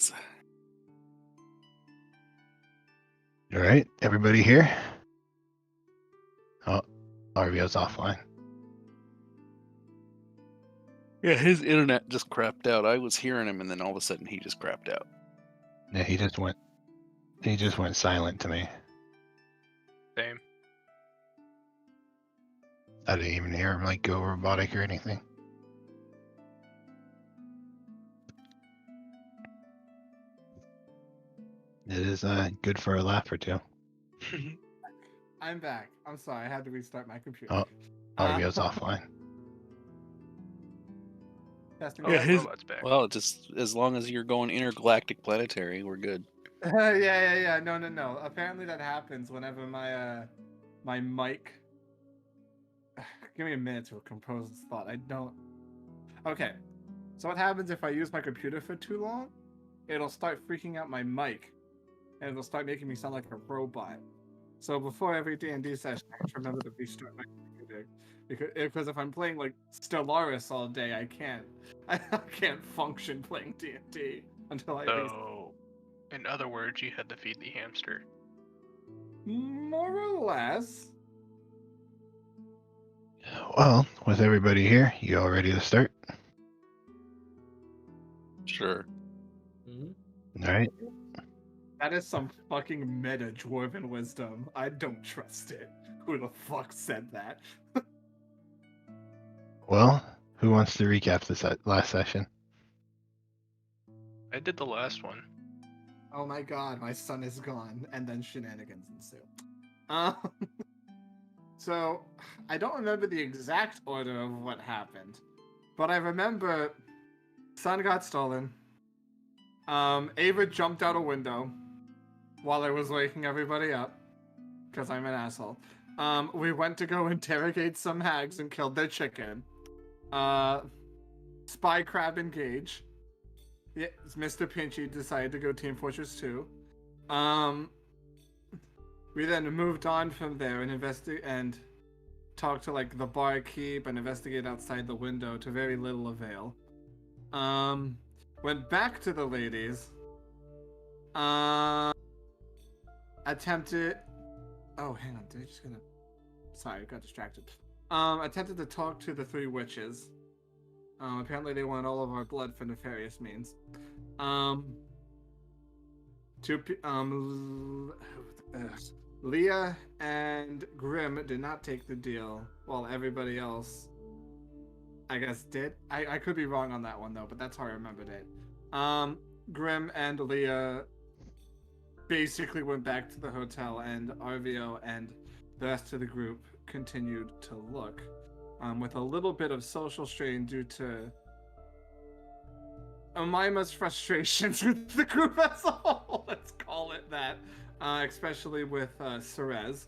Thanks. All right, everybody here? Oh, RVO's offline. Yeah, his internet just crapped out. I was hearing him, and then all of a sudden he just crapped out. Yeah, he just went silent to me. Same. I didn't even hear him go robotic or anything. It is good for a laugh or two. I'm back. I'm sorry, I had to restart my computer. Oh, RVO's offline. Testing. Yeah, his robot's back. well, just as long as you're going intergalactic planetary, we're good. Yeah. No. Apparently that happens whenever my mic. Give me a minute to compose this thought. I don't. Okay, so what happens if I use my computer for too long? It'll start freaking out my mic, and it'll start making me sound like a robot. So before every D&D session, I have to remember to restart my computer, because if I'm playing like Stellaris all day, I can't function playing D&D until I restart. So, in other words, you had to feed the hamster. More or less. Well, with everybody here, you all ready to start? Sure. All right. That is some fucking meta dwarven wisdom. I don't trust it. Who the fuck said that? Well, who wants to recap this last session? I did the last one. Oh my god, my son is gone, and then shenanigans ensue. So, I don't remember the exact order of what happened, but I remember son got stolen. Ava jumped out a window while I was waking everybody up, because I'm an asshole. We went to go interrogate some hags and killed their chicken. Spy Crab engage. Yeah, Mr. Pinchy decided to go Team Fortress 2. We then moved on from there and talked to the barkeep and investigate outside the window to very little avail. Went back to the ladies. Attempted. Oh, hang on. Sorry, I got distracted. Attempted to talk to the 3 witches. Apparently they want all of our blood for nefarious means. Leah and Grim did not take the deal, while everybody else, I guess, did. I could be wrong on that one, though, but that's how I remembered it. Grim and Leah basically went back to the hotel, and RVO and the rest of the group continued to look, with a little bit of social strain due to Omima's frustrations with the group as a whole. Let's call it that. Especially with Cerez.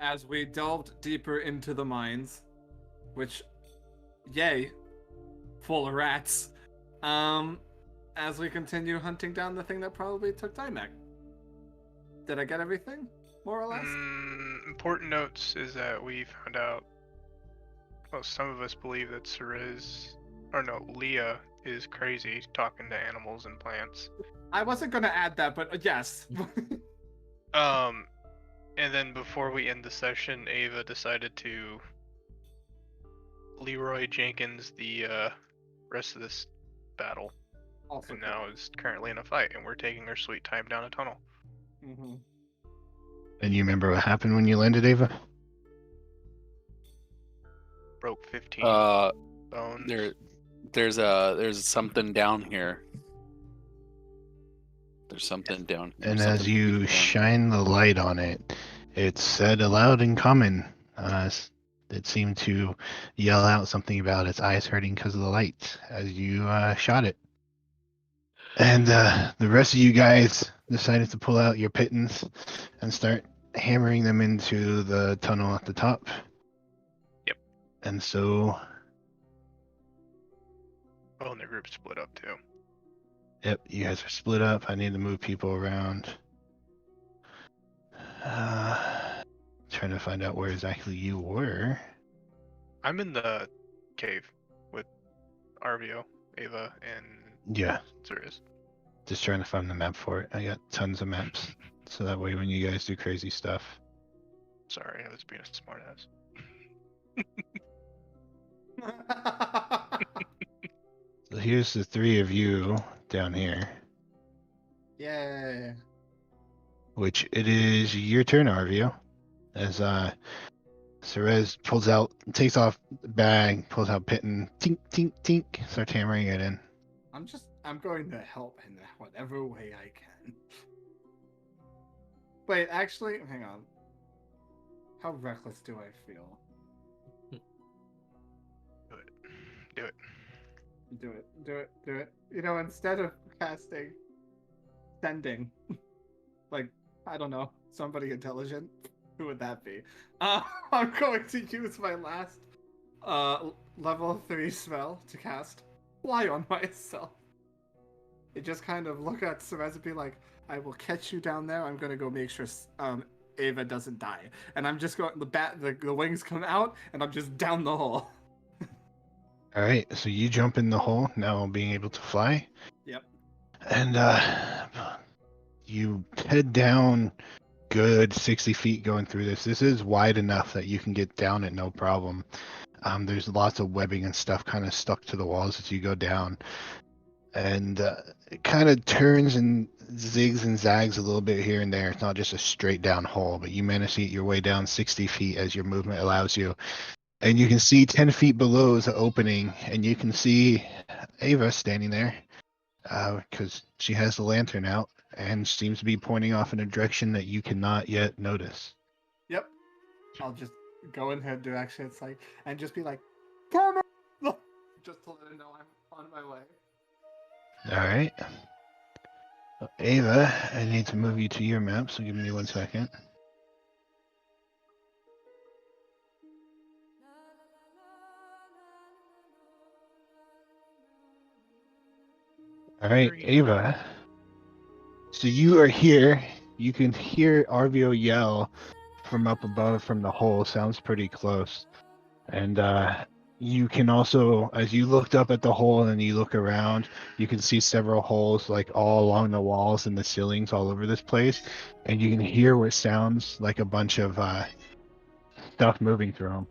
As we delved deeper into the mines, which, yay, full of rats. As we continue hunting down the thing that probably took Dymac. Did I get everything, more or less? Important notes is that we found out, well, some of us believe that Leah is crazy talking to animals and plants. I wasn't going to add that, but yes. And then before we end the session, Ava decided to Leroy Jenkins the rest of this battle. Also and now is currently in a fight, and we're taking our sweet time down a tunnel. Mm-hmm. And you remember what happened when you landed, Ava? Broke 15 bones. There's something down here. There's something down here. And as you shine the light on it, it said aloud in common. It seemed to yell out something about its eyes hurting because of the light as you shot it. And the rest of you guys decided to pull out your pittons and start hammering them into the tunnel at the top. Yep. And so... Oh, and the group split up too. Yep, you guys are split up. I need to move people around. Trying to find out where exactly you were. I'm in the cave with RVO, Ava, and Yeah, There is. just trying to find the map for it. I got tons of maps, so that way when you guys do crazy stuff. Sorry, I was being a smartass. So here's the three of you down here, Yay. which it is your turn, Arvio. As Cerez takes off the bag, pulls out Pitten, tink, tink, tink, starts hammering it in. I'm going to help in whatever way I can. Wait, actually, hang on. How reckless do I feel? Do it. Do it. You know, instead of casting sending, like, I don't know, somebody intelligent, who would that be? I'm going to use my last level 3 spell to cast Fly on myself. It just kind of look at Cerez and be like, I will catch you down there. I'm gonna go make sure Ava doesn't die. And I'm just going, the wings come out, and I'm just down the hole. All right, so you jump in the hole, now being able to fly. Yep. And you head down good 60 feet going through this. This is wide enough that you can get down it no problem. There's lots of webbing and stuff kind of stuck to the walls as you go down. And it kind of turns and zigs and zags a little bit here and there. It's not just a straight down hole, but you manage to get your way down 60 feet as your movement allows you. And you can see 10 feet below is an opening, and you can see Ava standing there because she has the lantern out and seems to be pointing off in a direction that you cannot yet notice. Yep. I'll just go in her direction. It's like, and just be like, camera, just to let her know I'm on my way. All right. So Ava, I need to move you to your map, so give me 1 second. All right, Ava. So you are here. You can hear Arvio yell from up above from the hole. Sounds pretty close. And you can also, as you looked up at the hole and you look around, you can see several holes like all along the walls and the ceilings all over this place. And you can hear what sounds like a bunch of stuff moving through them.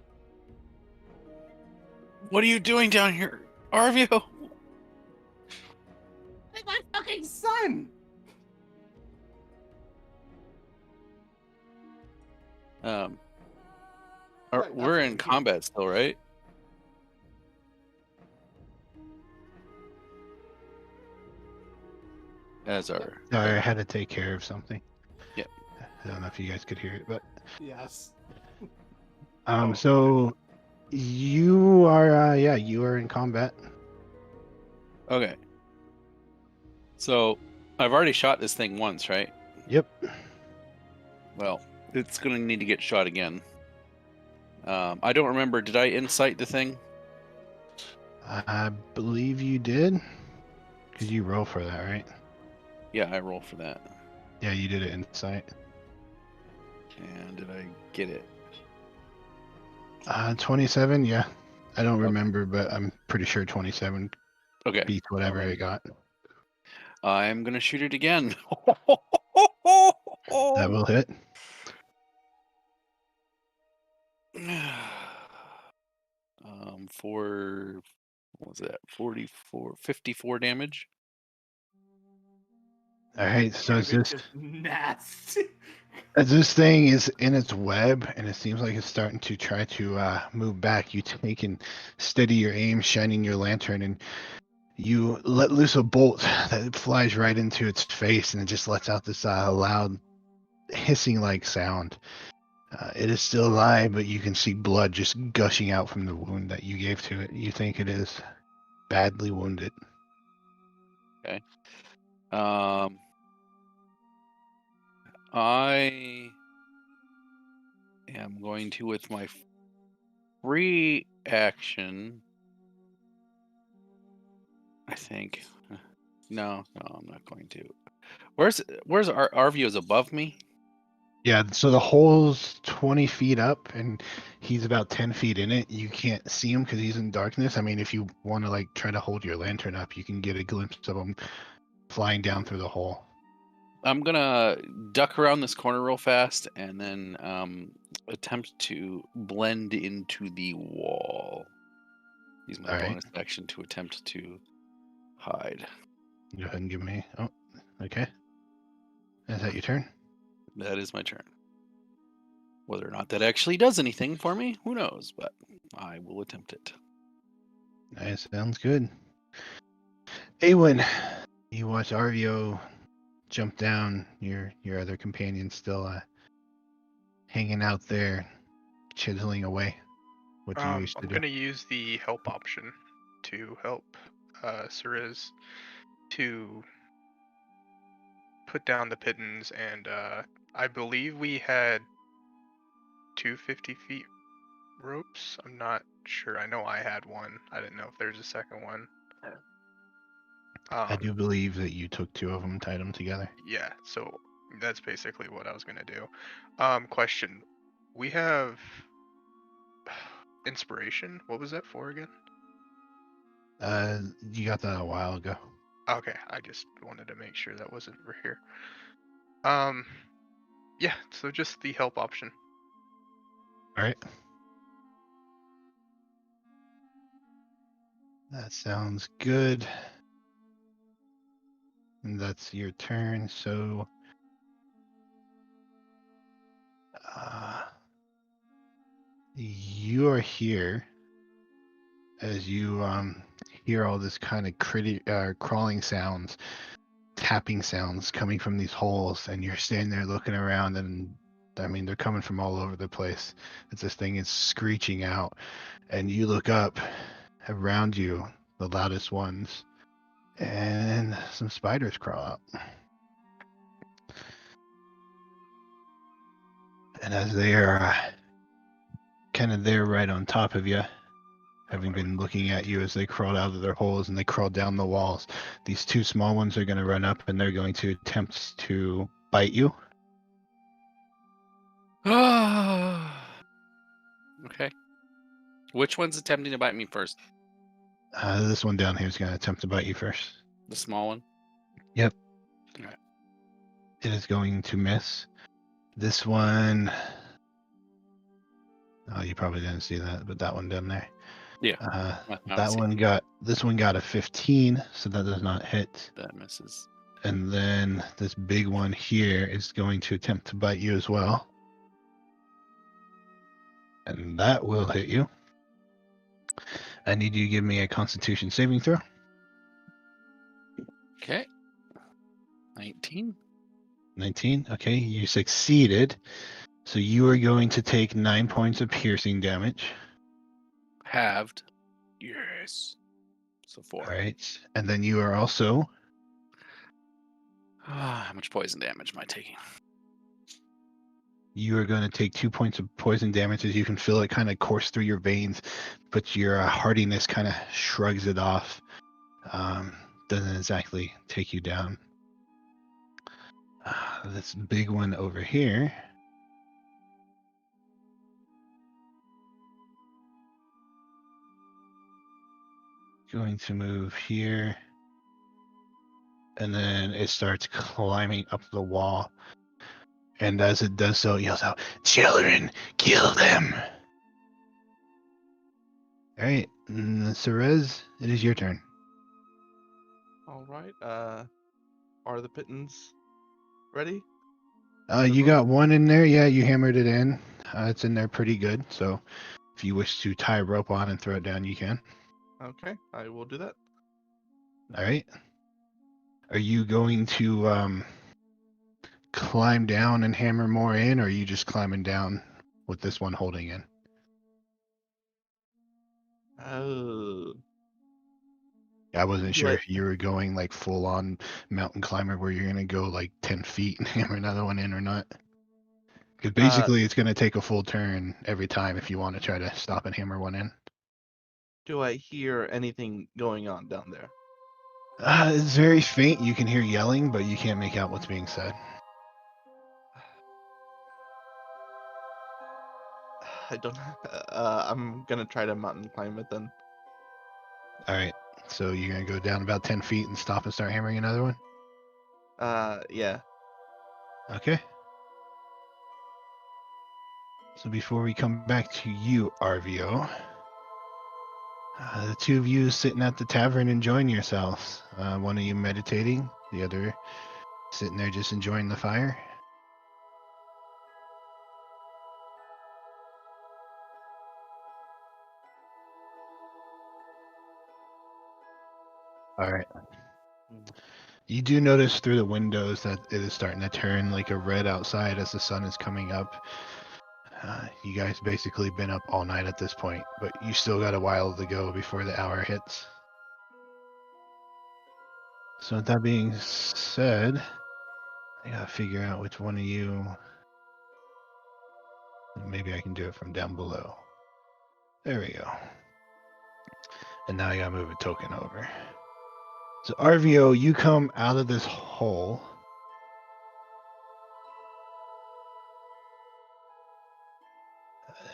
What are you doing down here, Arvio? Hey, my fucking son! Right, We're that's in what- combat still, right? As our Sorry, I had to take care of something. Yep. I don't know if you guys could hear it, but Yes. so you are you are in combat. Okay. So I've already shot this thing once, right? Yep. Well, it's gonna need to get shot again. I don't remember. Did I insight the thing? I believe you did. Because you roll for that, right? Yeah, I roll for that. Yeah, you did it insight. And did I get it? 27, yeah. I don't Okay. remember, but I'm pretty sure 27 Okay. beats whatever it got. I'm gonna shoot it again. That will hit. For what was that? 54 damage. All right, so Yeah, is this just nasty. as this thing is in its web and it seems like it's starting to try to move back, you take and steady your aim, shining your lantern, and you let loose a bolt that flies right into its face, and it just lets out this loud hissing like sound. It is still alive, but you can see blood just gushing out from the wound that you gave to it. You think it is badly wounded. Okay. I am going to, with my free action, I think. No, I'm not going to. Where's Arvio's above me? Yeah, so the hole's 20 feet up, and he's about 10 feet in it. You can't see him because he's in darkness. I mean, if you want to like try to hold your lantern up, you can get a glimpse of him flying down through the hole. I'm gonna duck around this corner real fast and then attempt to blend into the wall. Use my All right. bonus action to attempt to hide. Go ahead and give me. Oh, okay. Is that your turn? That is my turn. Whether or not that actually does anything for me, who knows? But I will attempt it. Nice, sounds good. Awen, you watch Arvio jump down. Your other companion still hanging out there, chiseling away. What do you wish to I'm do? gonna use the help option to help Ceriz to put down the pittance, and I believe we had 250 feet ropes. I'm not sure. I know I had one. I didn't know if there's a second one. I do believe that you took two of them, tied them together. Yeah, so that's basically what I was gonna do. Question: we have inspiration. What was that for again? You got that a while ago. Okay, I just wanted to make sure that wasn't over here. Yeah, so just the help option. All right. That sounds good. And that's your turn. So, you are here as you hear all this kind of crawling sounds, tapping sounds coming from these holes, and you're standing there looking around, and I mean they're coming from all over the place. It's this thing is screeching out, and you look up around you, the loudest ones, and some spiders crawl up. And as they are kind of there right on top of you, having been looking at you as they crawled out of their holes and they crawled down the walls, these two small ones are going to run up and they're going to attempt to bite you. Okay. Which one's attempting to bite me first? This one down here is going to attempt to bite you first. The small one? Yep. Okay. It is going to miss. This one, oh, you probably didn't see that, but that one down there. Yeah. This one got a 15, so that does not hit. That misses. And then this big one here is going to attempt to bite you as well. And that will hit you. I need you to give me a Constitution saving throw. Okay. 19. 19. Okay, you succeeded. So you are going to take 9 points of piercing damage. Halved. Yes. So 4. All right. And then you are also... How much poison damage am I taking? You are going to take 2 points of poison damage as you can feel it kind of course through your veins, but your hardiness kind of shrugs it off. Doesn't exactly take you down. This big one over here. Going to move here. And then it starts climbing up the wall. And as it does so, it yells out, "Children, kill them!" All right, Cerez, it is your turn. All right. Are the pittance ready? You got one in there. Yeah, you hammered it in. It's in there pretty good. So if you wish to tie a rope on and throw it down, you can. Okay, I will do that. All right. Are you going to climb down and hammer more in, or are you just climbing down with this one holding in? Oh. I wasn't sure Like- if you were going like full on mountain climber where you're going to go like 10 feet and hammer another one in or not. Because basically it's going to take a full turn every time if you want to try to stop and hammer one in. Do I hear anything going on down there? It's very faint. You can hear yelling, but you can't make out what's being said. I don't. I'm gonna try to mountain climb it then. All right. So you're gonna go down about 10 feet and stop and start hammering another one. Yeah. Okay. So before we come back to you, RVO, the two of you sitting at the tavern enjoying yourselves. One of you meditating, the other sitting there just enjoying the fire. All right. You do notice through the windows that it is starting to turn like a red outside as the sun is coming up. You guys basically been up all night at this point, but you still got a while to go before the hour hits. So with that being said, I gotta figure out which one of you. Maybe I can do it from down below. There we go. And now I gotta move a token over. So RVO, you come out of this hole.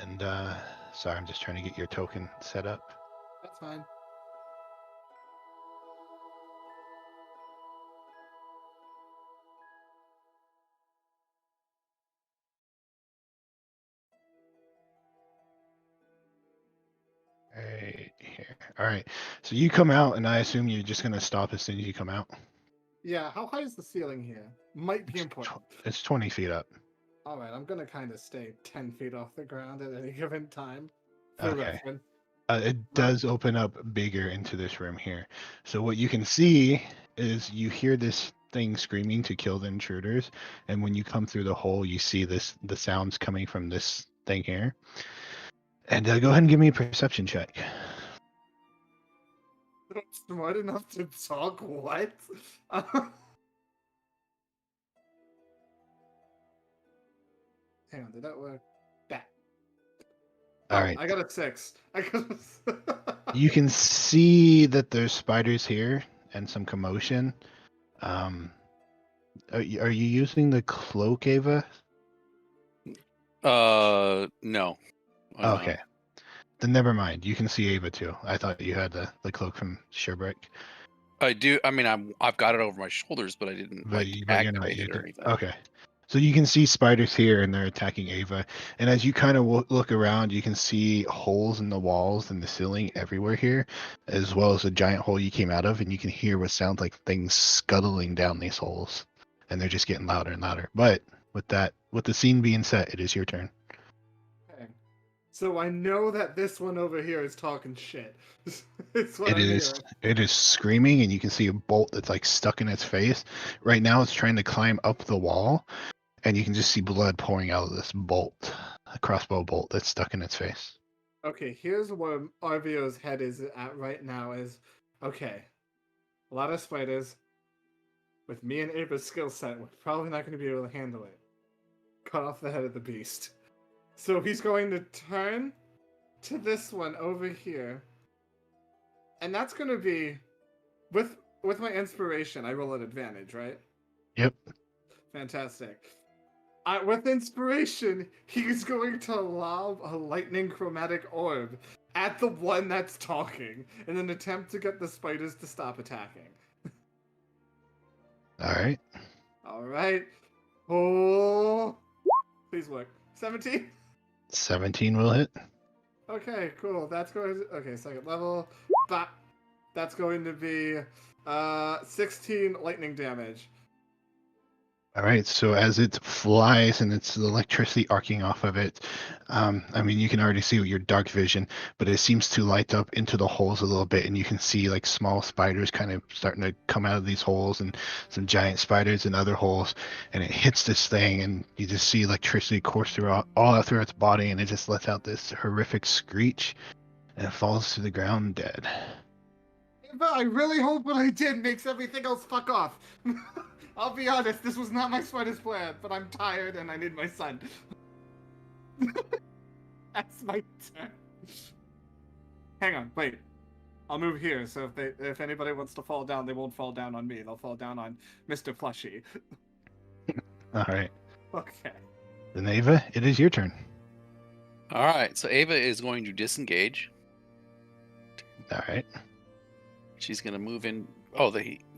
And sorry, I'm just trying to get your token set up. That's fine. Right here. All right. So you come out, and I assume you're just gonna stop as soon as you come out. Yeah, how high is the ceiling here? Might be important. It's 20 feet up. All right, I'm gonna kind of stay 10 feet off the ground at any given time. For Okay. reference. It does open up bigger into this room here. So what you can see is you hear this thing screaming to kill the intruders, and when you come through the hole, you see the sounds coming from this thing here. And go ahead and give me a perception check. Not smart enough to talk. What? Hang on, did that work? That. All Oh, right. I got a 6. You can see that there's spiders here and some commotion. Are you using the cloak, Ava? No. I'm not. Okay. Then never mind. You can see Ava too. I thought you had the cloak from Sherbrick. I do. I mean, I've got it over my shoulders, but I didn't But you're not activate it or using. anything. Okay. So you can see spiders here, and they're attacking Ava. And as you kind of look around, you can see holes in the walls and the ceiling everywhere here, as well as a giant hole you came out of. And you can hear what sounds like things scuttling down these holes, and they're just getting louder and louder. But with the scene being set, it is your turn. Okay. So I know that this one over here is talking shit. It's what It I'm is. hearing. It is screaming, and you can see a bolt that's like stuck in its face. Right now, it's trying to climb up the wall, and you can just see blood pouring out of this bolt, a crossbow bolt that's stuck in its face. Okay, here's where RVO's head is at right now is, okay, a lot of spiders. With me and Ava's skill set, we're probably not going to be able to handle it. Cut off the head of the beast. So he's going to turn to this one over here. And that's going to be, with my inspiration, I roll at advantage, right? Yep. Fantastic. With inspiration, he's going to lob a lightning chromatic orb at the one that's talking in an attempt to get the spiders to stop attacking. All right. All right. Oh, please work. 17. 17 will hit. Okay, cool. That's going to, okay, second level. Bop. That's going to be 16 lightning damage. All right. So as it flies and it's the electricity arcing off of it, I mean, you can already see with your dark vision, but it seems to light up into the holes a little bit, and you can see like small spiders kind of starting to come out of these holes, and some giant spiders in other holes, and it hits this thing, and you just see electricity course through all through its body, and it just lets out this horrific screech, and it falls to the ground dead. But I really hope what I did makes everything else fuck off. I'll be honest, this was not my smartest plan, but I'm tired and I need my son. That's my turn. Hang on, wait. I'll move here, so if anybody wants to fall down, they won't fall down on me. They'll fall down on Mr. Plushie. All right. Okay. Then Ava, it is your turn. All right, so Ava is going to disengage. All right. She's going to move in. Oh,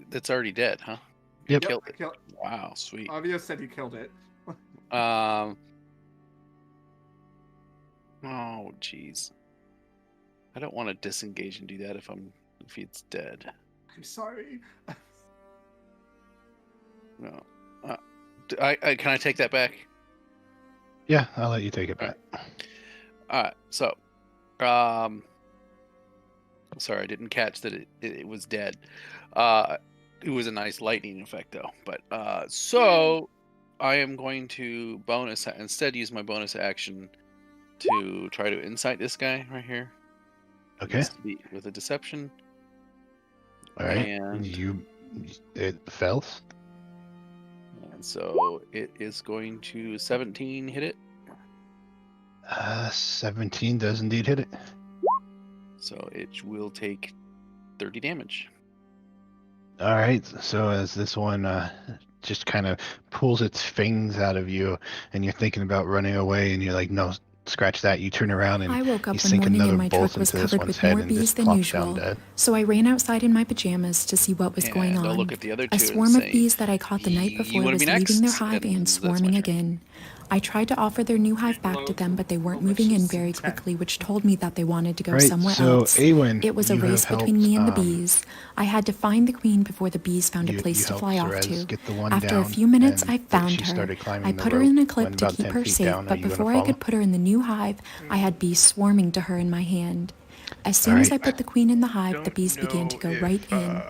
that's already dead, huh? Yep. Killed it. Kill- Wow, sweet. Avio said he killed it. Oh, jeez. I don't want to disengage and do that if it's dead. I'm sorry. No. Can I take that back? Yeah, I'll let you take it back. All right. So, sorry, I didn't catch that it was dead. It was a nice lightning effect though. But so I am going to instead use my bonus action to try to insight this guy right here. Okay. With a deception. All right. And it fails. And so it is going to 17 hit it. 17 does indeed hit it. So it will take 30 damage. All right. So as this one just kind of pulls its fangs out of you, and you're thinking about running away, and you're like, no, scratch that. You turn around and I woke up you one sink morning another and my bolt truck was into this covered one's with head more and bees just than plops down usual. dead. So I ran outside in my pajamas to see what was going I'll on. look at the other two A and swarm of say, bees that I caught the night "You before wanna was be leaving their next?" hive And and that's my swarming turn. again. I tried to offer their new hive back to them, but they weren't moving in very quickly, which told me that they wanted to go Right, somewhere so else. Awen, It was a you race have between me and the helped, bees. I had to find the queen before the bees found a you place to helped fly off Cerez to. get the one After down, a few minutes, and I found she her. started climbing I the put her in a rope. clip When to about keep 10 her feet safe, down, are but you gonna before I follow? could put her in the new hive, I had bees swarming to her in my hand. As soon as I Alright. put the queen in the hive, the Don't bees began to know go if, right in.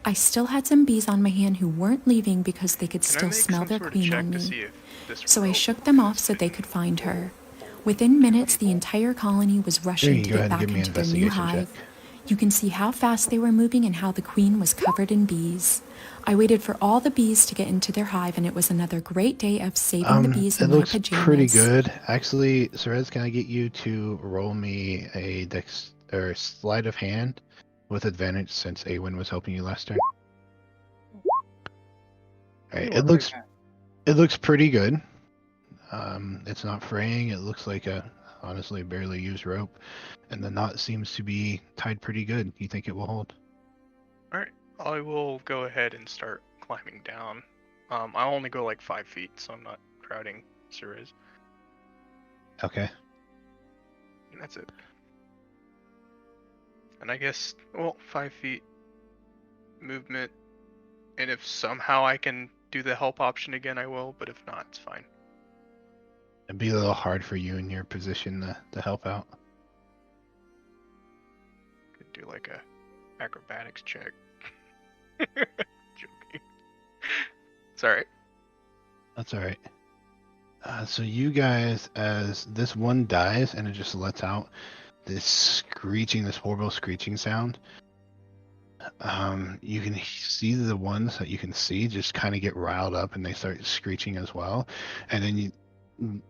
I still had some bees on my hand who weren't leaving because they could Can I still make smell some their sort of queen check on to me. see if this So I rope shook them off has so they been could find her. pulled? Within minutes, the entire colony was There, rushing you to go get ahead and back give me an into their new investigation hive. check. You can see how fast they were moving and how the queen was covered in bees. I waited for all the bees to get into their hive, and it was another great day of saving the bees It in my looks pajamas. pretty good. Actually, Cerez, can I get you to roll me a sleight of hand with advantage since Awen was helping you last turn? Alright, You it are looks right. pretty good. It's not fraying. It looks like a honestly barely used rope, and the knot seems to be tied pretty good. You think it will hold? Alright, I will go ahead and start climbing down. I'll only go like 5 feet, so I'm not crowding Cerez. Okay. And that's it. And I guess, well, 5 feet movement. And if somehow I can do the help option again, I will, but if not, it's fine. It'd be a little hard for you in your position to help out. Could do like a acrobatics check. Joking. It's alright. That's all right. So you guys, as this one dies and it just lets out this horrible screeching sound, you can see the ones that you can see just kind of get riled up and they start screeching as well. And then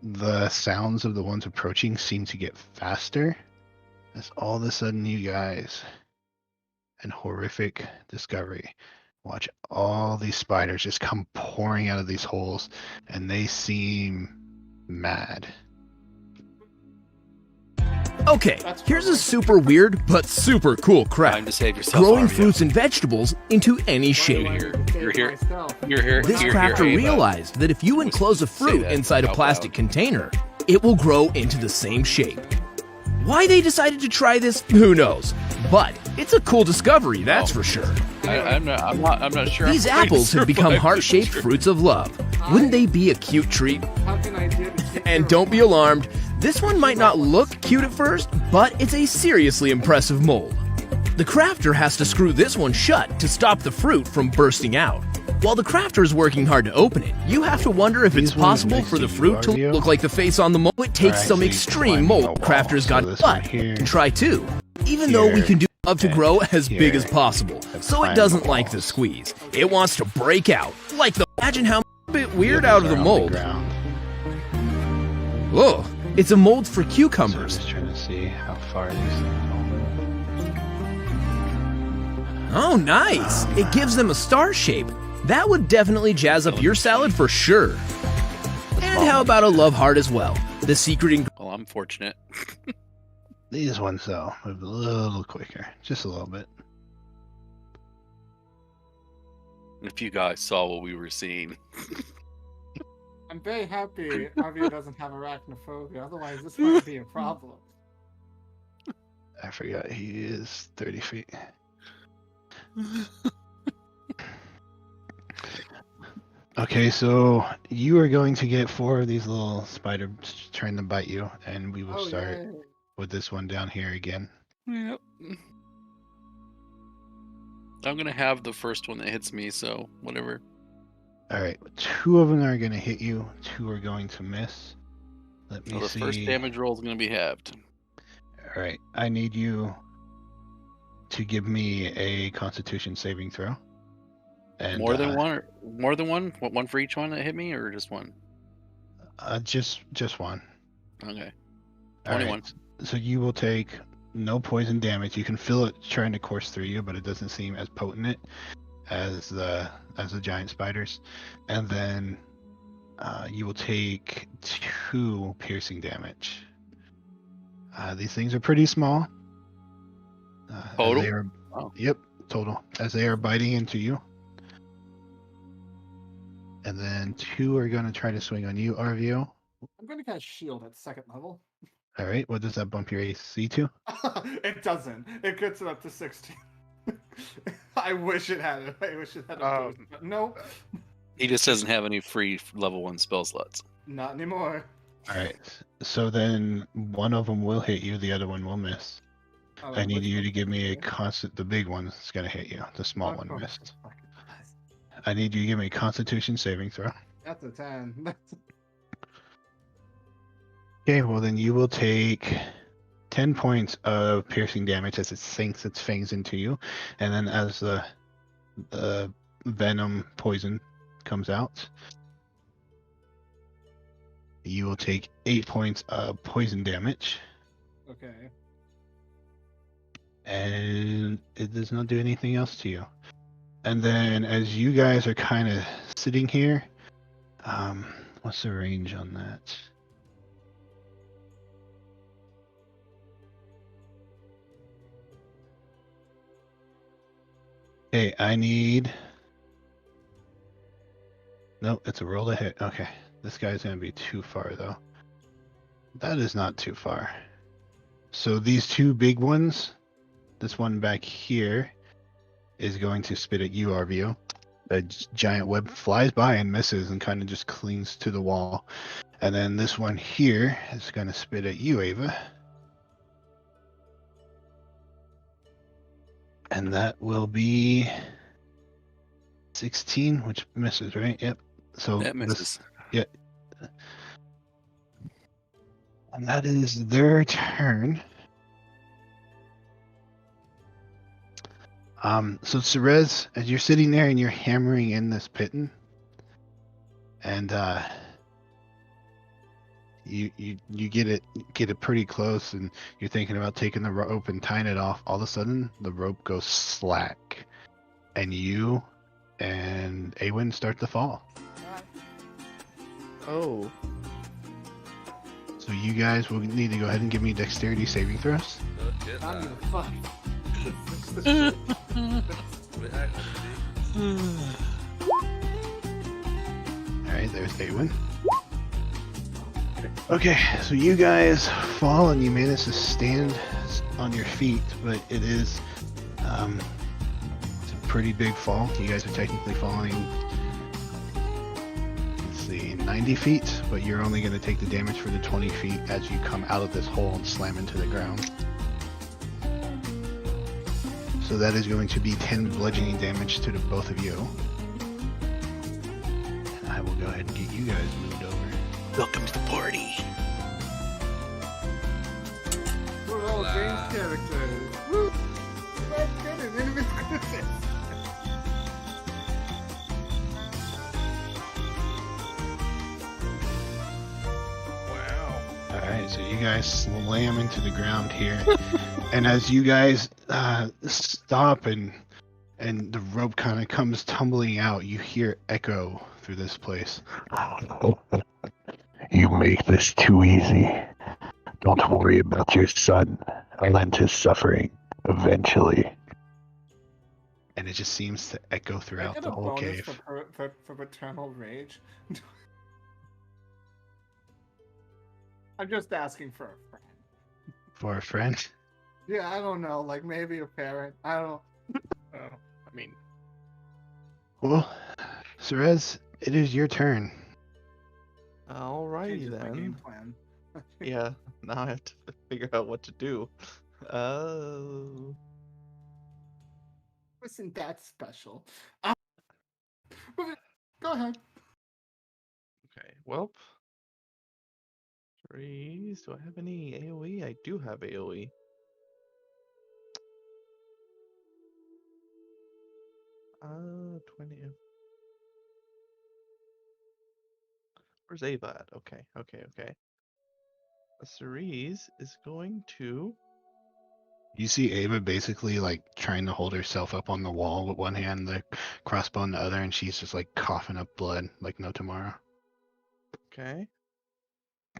the sounds of the ones approaching seem to get faster as all of a sudden you guys, and horrific discovery, watch all these spiders just come pouring out of these holes, and they seem mad. Okay, That's here's a probably- super weird but super cool Time craft. to save yourself. Growing Arvio. fruits and vegetables into any Why shape. do I You're need to save here. myself? You're here. This you're crafter here, Ava. realized that if you enclose a fruit that inside a out plastic loud. container, it will grow into the same shape. Why they decided to try this, who knows? But it's a cool discovery, that's for sure. I'm not sure. These I'm going to apples have become survive heart-shaped this fruits of love. Wouldn't they be a cute treat? Have an idea to take And care don't of be alarmed, this one might not look cute at first, but it's a seriously impressive mold. The crafter has to screw this one shut to stop the fruit from bursting out. While the crafter is working hard to open it, you have to wonder if it's These ones possible next for to the you, fruit to Arvio? look like the face on the mold. It takes Alright, some so you extreme climb mold the wall. crafters So got, this one but here, can try too. Even though we here, can do love to and grow as big here. as possible, so climb it doesn't the like the walls. squeeze. It wants to break out, like the. Imagine how a bit weird The out of others the are on mold. ground. Oh, it's a mold for So I'm cucumbers. just trying to see how far these things will move. Oh, nice! It gives them a star shape. That would definitely jazz up your salad for sure. And how about a love heart as well? The secret ingredient Well, I'm fortunate. These ones, though, move a little quicker. Just a little bit. If you guys saw what we were seeing. I'm very happy Arvia doesn't have arachnophobia, otherwise this might be a problem. I forgot he is 30 feet. Okay, so you are going to get 4 of these little spiders trying to bite you, and we will start yay. with this one down here again. Yep. I'm gonna have the first one that hits me, so whatever. All right, 2 of them are going to hit you. 2 are going to miss. Let me So the see. first damage roll is gonna be halved. All right, I need you to give me a Constitution saving throw. And, More than one? More than one? One for each one that hit me, or just one? Just one. Okay. All 21. right, so you will take no poison damage. You can feel it trying to course through you, but it doesn't seem as potent as the giant spiders. And then you will take 2 piercing damage. These things are pretty small. Total? They are, Wow. Yep, total. As they are biting into you. And then 2 are going to try to swing on you, Arvio. I'm going to cast shield at 2nd level. All right, what does that bump your AC to? It doesn't. It gets it up to 16. I wish it had it. I wish it had a boost, but nope. He just doesn't have any free level 1 spell slots. Not anymore. All right, so then one of them will hit you, the other one will miss. Oh, I need which you one to give me a is it? constant. The big one is going to hit you. The small Oh, one cool. missed. Fucking nice. I need you to give me a Constitution saving throw. That's a 10. Okay, well then you will take 10 points of piercing damage as it sinks its fangs into you, and then as the venom poison comes out, you will take 8 points of poison damage, Okay. and it does not do anything else to you. And then as you guys are kind of sitting here, what's the range on that? Okay, I need. Nope, it's a roll to hit. Okay, this guy's gonna be too far though. That is not too far. So these 2 big ones, this one back here, is going to spit at you, Arvio. A giant web flies by and misses and kind of just clings to the wall. And then this one here is going to spit at you, Ava. And that will be 16, which misses, right? Yep. So That misses. yeah. And that is their turn. So Cerez, as you're sitting there and you're hammering in this pitten, and you get it pretty close, and you're thinking about taking the rope and tying it off. All of a sudden, the rope goes slack, and you and Awen start to fall. Oh. So you guys will need to go ahead and give me dexterity saving throws. I'm gonna fuck. Fix this shit. Alright, there's Awen. Okay, so you guys fall and you manage to stand on your feet, but it is it's a pretty big fall. You guys are technically falling, let's see, 90 feet, but you're only going to take the damage for the 20 feet as you come out of this hole and slam into the ground. So that is going to be 10 bludgeoning damage to the both of you. And I will go ahead and get you guys moved over. Welcome to the party. We're all James characters. Woo! Let's get it. Enemies good. Wow. Alright, so you guys slam into the ground here. And as you guys stop and the rope kind of comes tumbling out, you hear echo through this place. You make this too easy. Don't worry about your son. I'll end his suffering eventually. And it just seems to echo I throughout get the a whole bonus cave. for paternal rage. I'm just asking for a friend. For a friend? Yeah, I don't know, like maybe a parent. I don't. I mean, Well, Cerez, it is your turn. Alrighty Changes my game then. plan. Yeah, now I have to figure out what to do. Oh. Wasn't that special? Go ahead. Okay, welp. Trees. Do I have any AoE? I do have AoE. Uh, 20. Where's Ava at? Okay. A Cerise is going to. You see Ava basically like trying to hold herself up on the wall with one hand, the crossbow in the other, and she's just like coughing up blood like no tomorrow. Okay.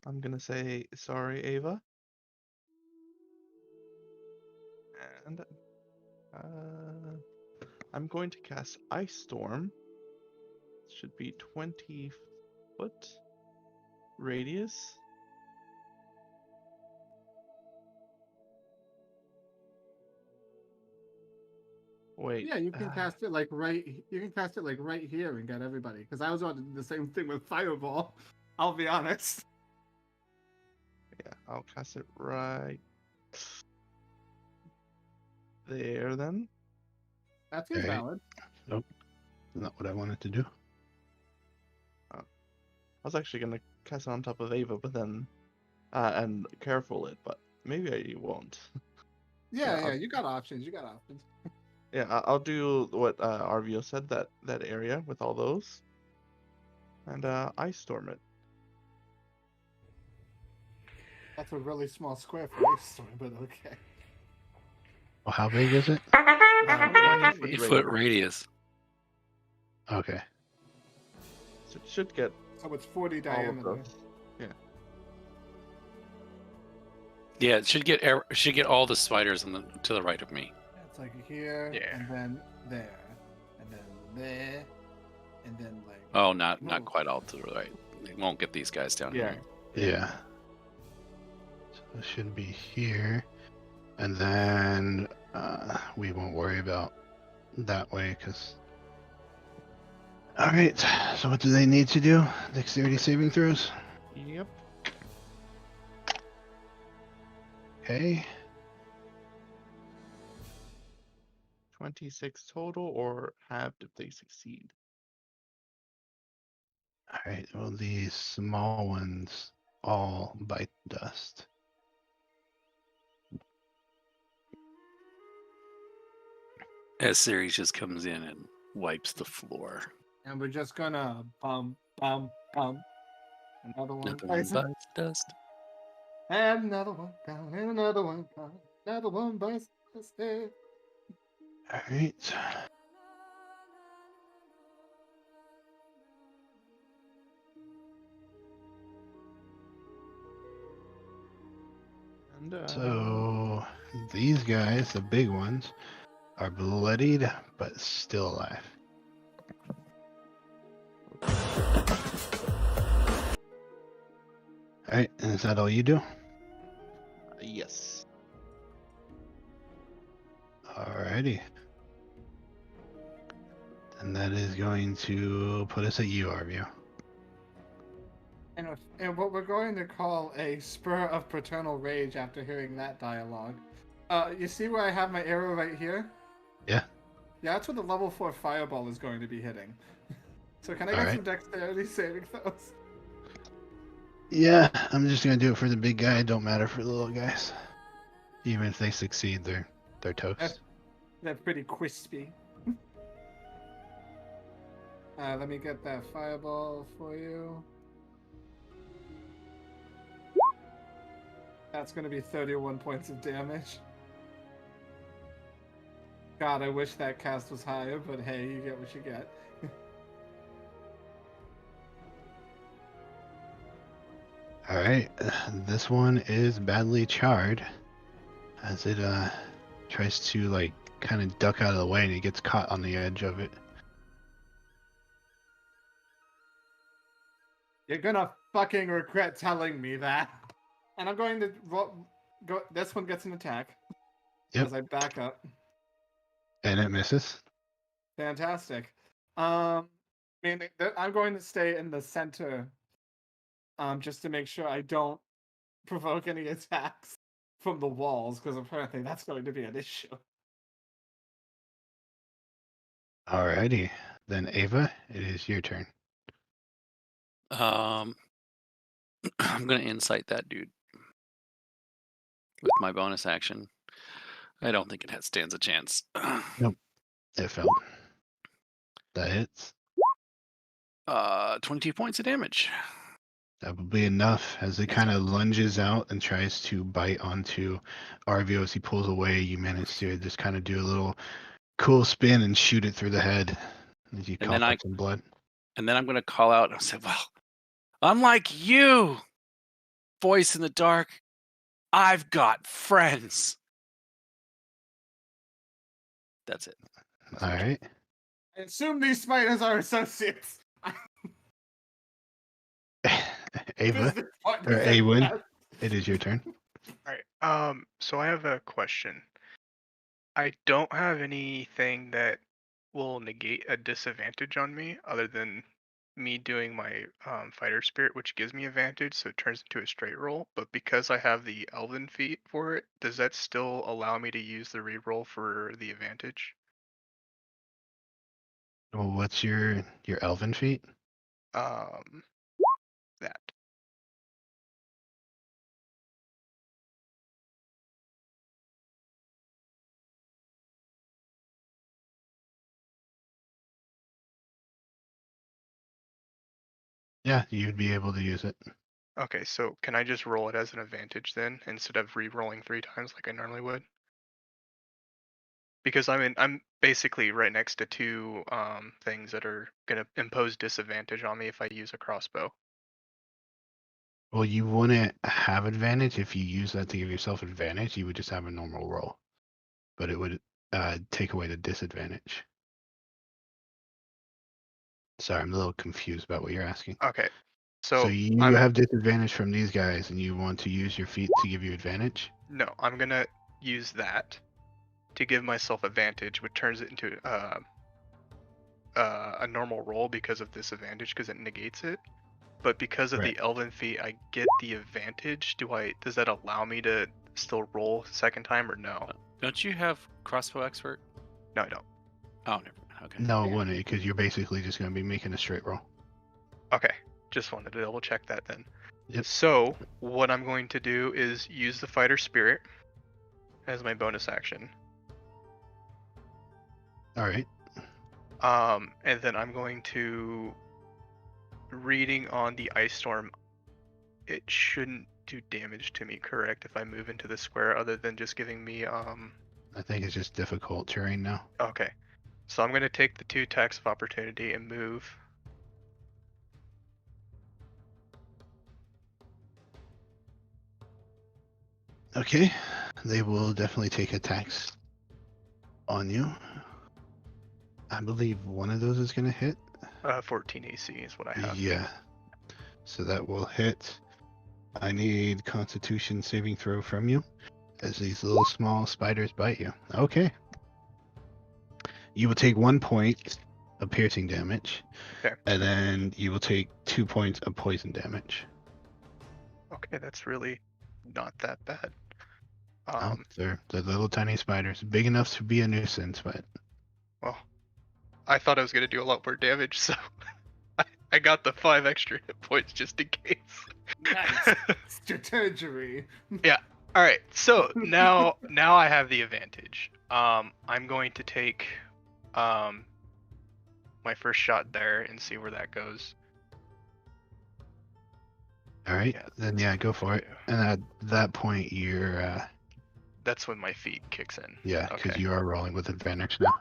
I'm gonna say sorry, Ava. And I'm going to cast Ice Storm. Should be 20-foot radius. Wait. Yeah, you can cast it like right. You can cast it like right here and get everybody. Because I was about to do the same thing with Fireball. I'll be honest. Yeah, I'll cast it right there then. That seems Alright. valid. Nope. Not what I wanted to do. I was actually gonna cast it on top of Ava, but then and careful it, but maybe I won't. Yeah, Yeah, you got options. You got options. Yeah, I'll do what Arvio said, that area with all those, and Ice Storm it. That's a really small square for Ice Storm, but okay. Well, how big is it? 20 20 foot foot radius. radius. Okay. So it should get So it's 40 all of diameter. those. Yeah. Yeah, it should get all the spiders to the right of me. It's like here, Yeah. and then there, and then there, and then like. Oh, not Whoa. quite all to the right. It won't get these guys down Yeah. here. Yeah. So it should be here. And then we won't worry about that way because. Alright, so what do they need to do? Dexterity saving throws? Yep. Okay. 26 total, or halved if they succeed. Alright, well, these small ones all bite dust. As Siri just comes in and wipes the floor. And we're just gonna bum. Another one. Nothing bites dust. And another one down, and another one down. Another one bites the stairs. Alright. And So these guys, the big ones, are bloodied but still alive. Alright, and is that all you do? yes. Alrighty. And that is going to put us at you, Arvio. And what we're going to call a spur of paternal rage after hearing that dialogue. You see where I have my arrow right here? Yeah. Yeah, that's where the level 4 fireball is going to be hitting. So can I get some dexterity saving throws? Yeah, I'm just gonna do it for the big guy. It don't matter for the little guys. Even if they succeed, they're toast. They're pretty crispy. Let me get that fireball for you. That's gonna be 31 points of damage. God, I wish that cast was higher, but hey, you get what you get. All right, this one is badly charred as it tries to like kind of duck out of the way, and it gets caught on the edge of it. You're gonna fucking regret telling me that. And I'm going to go. This one gets an attack. Yep. As I back up. And it misses. Fantastic. Meaning that I'm going to stay in the center. Just to make sure I don't provoke any attacks from the walls, because apparently that's going to be an issue. Alrighty, then Ava, it is your turn. I'm gonna insight that dude with my bonus action. I don't think it stands a chance. Nope, it failed. That hits. 22 points of damage. That would be enough as it kind of lunges out and tries to bite onto Arvio. As he pulls away, you manage to just kind of do a little cool spin and shoot it through the head as you cough up some blood. And then I'm going to call out and say, well, unlike you, voice in the dark, I've got friends. That's it. All right. I assume these spiders are associates. Ava, or Awen, it is your turn. All right. So I have a question. I don't have anything that will negate a disadvantage on me other than me doing my fighter spirit, which gives me advantage, so it turns into a straight roll. But because I have the elven feat for it, does that still allow me to use the reroll for the advantage? Well, what's your elven feat? That. Yeah, you'd be able to use it. Okay, so can I just roll it as an advantage then, instead of re-rolling 3 times like I normally would? Because I'm basically right next to 2 things that are gonna impose disadvantage on me if I use a crossbow. Well, you wouldn't have advantage if you use that to give yourself advantage. You would just have a normal roll, but it would take away the disadvantage. Sorry, I'm a little confused about what you're asking. Okay, So you have disadvantage from these guys, and you want to use your feat to give you advantage? No, I'm gonna use that to give myself advantage, which turns it into a normal roll because of disadvantage, because it negates it. But because of the elven feat, I get the advantage. Does that allow me to still roll second time or no? Don't you have crossbow expert? No, I don't. Oh, never mind. Okay. No, it wouldn't, because you're basically just going to be making a straight roll. Okay, just wanted to double check that then. Yep. So what I'm going to do is use the fighter spirit as my bonus action. All right. And then I'm going to, reading on the ice storm, it shouldn't do damage to me, correct? If I move into the square, other than just giving me I think it's just difficult terrain now. Okay, so I'm going to take the 2 attacks of opportunity and move. Okay, they will definitely take attacks on you. I believe one of those is going to hit. 14 AC is what I have. Yeah. So that will hit. I need Constitution saving throw from you as these little small spiders bite you. Okay. You will take 1 point of piercing damage. Okay. And then you will take 2 points of poison damage. Okay, that's really not that bad. They're little tiny spiders, big enough to be a nuisance, but well, I thought I was gonna do a lot more damage, so I got the 5 extra hit points just in case. Nice. Strategy. Yeah. All right. So now I have the advantage. I'm going to take my first shot there and see where that goes. all right. Then yeah, go for it. And at that point, you're That's when my feet kicks in. yeah, because Okay. you are rolling with advantage now.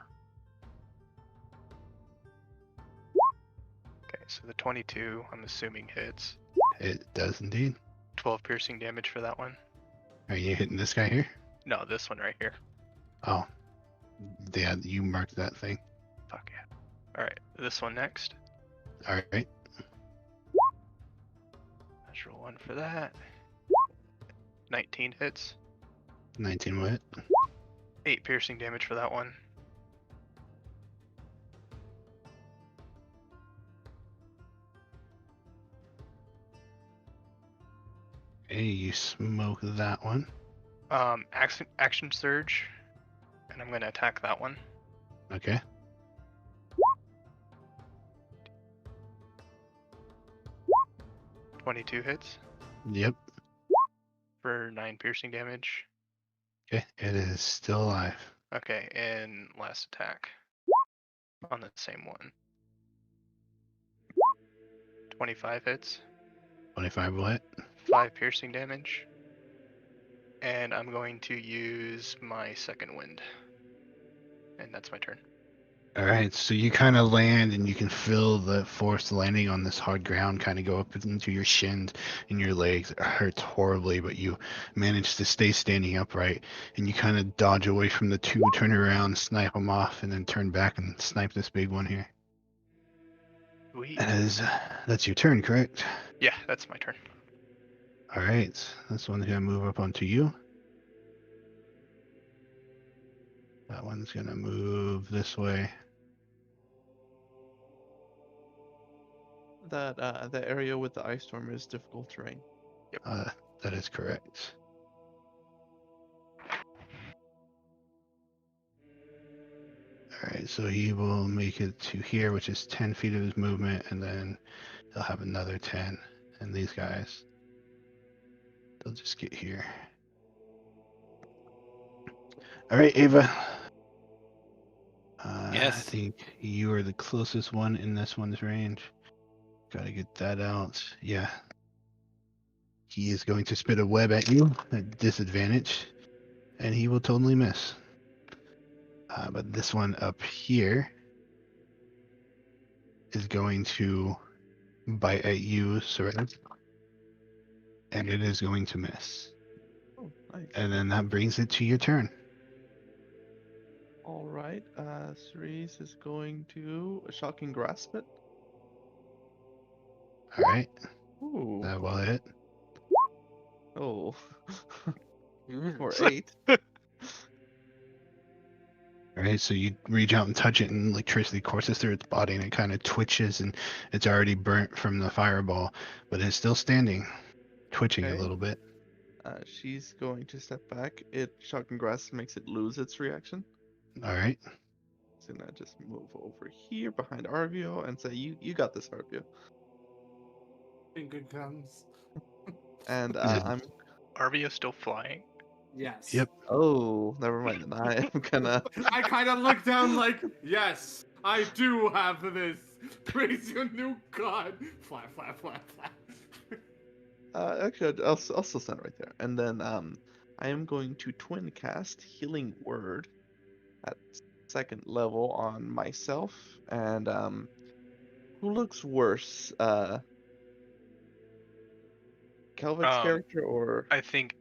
Okay, so the 22, I'm assuming hits. It does indeed. 12 piercing damage for that one. Are you hitting this guy here? No, this one right here. Oh. Yeah, you marked that thing. Fuck yeah. Alright, this one next. Alright. Natural one for that. 19 hits. 19 will hit. 8 piercing damage for that one. Okay, you smoke that one. Action surge. And I'm gonna attack that one. Okay. .22 hits Yep. for 9 piercing damage. Okay, it is still alive. Okay, and last attack on the same one. 25 hits, 25 will hit. 5 piercing damage, and I'm going to use my second wind. And that's my turn. Alright, so you kind of land and you can feel the force landing on this hard ground kind of go up into your shins and your legs. It hurts horribly, but you manage to stay standing upright and you kind of dodge away from the two, turn around, snipe them off, and then turn back and snipe this big one here. Sweet. That's your turn, correct? Yeah, that's my turn. Alright, this one's gonna move up onto you. That one's gonna move this way. That the area with the ice storm is difficult terrain. That is correct. Alright, so he will make it to here, which is 10 feet of his movement, and then he'll have another 10. And these guys, they'll just get here. Alright, Ava. Yes. I think you are the closest one in this one's range. Gotta get that out. Yeah. He is going to spit a web at you at disadvantage, and he will totally miss. But this one up here is going to bite at you, Sorrel, and it is going to miss. Oh, nice. And then that brings it to your turn. All right. Cerise is going to shocking grasp it. All right, Ooh. that will hit. Oh. Or 8. All right, so you reach out and touch it, and electricity courses through its body, and it kind of twitches, and it's already burnt from the fireball, but it's still standing, twitching a Okay. little bit. She's going to step back. Shocking grasp makes it lose its reaction. All right. So now just move over here behind Arvio and say, "You got this, Arvio." Finger guns. And Yeah. I'm. Arvio still flying? Yes. Yep. Oh, never mind. Then I am gonna. I kind of look down like, yes, I do have this. Praise your new god. Fly, fly, fly, fly. Actually, I'll still stand right there. And then I am going to twin cast Healing Word at 2nd level on myself. And who looks worse? Kelvick's character or I think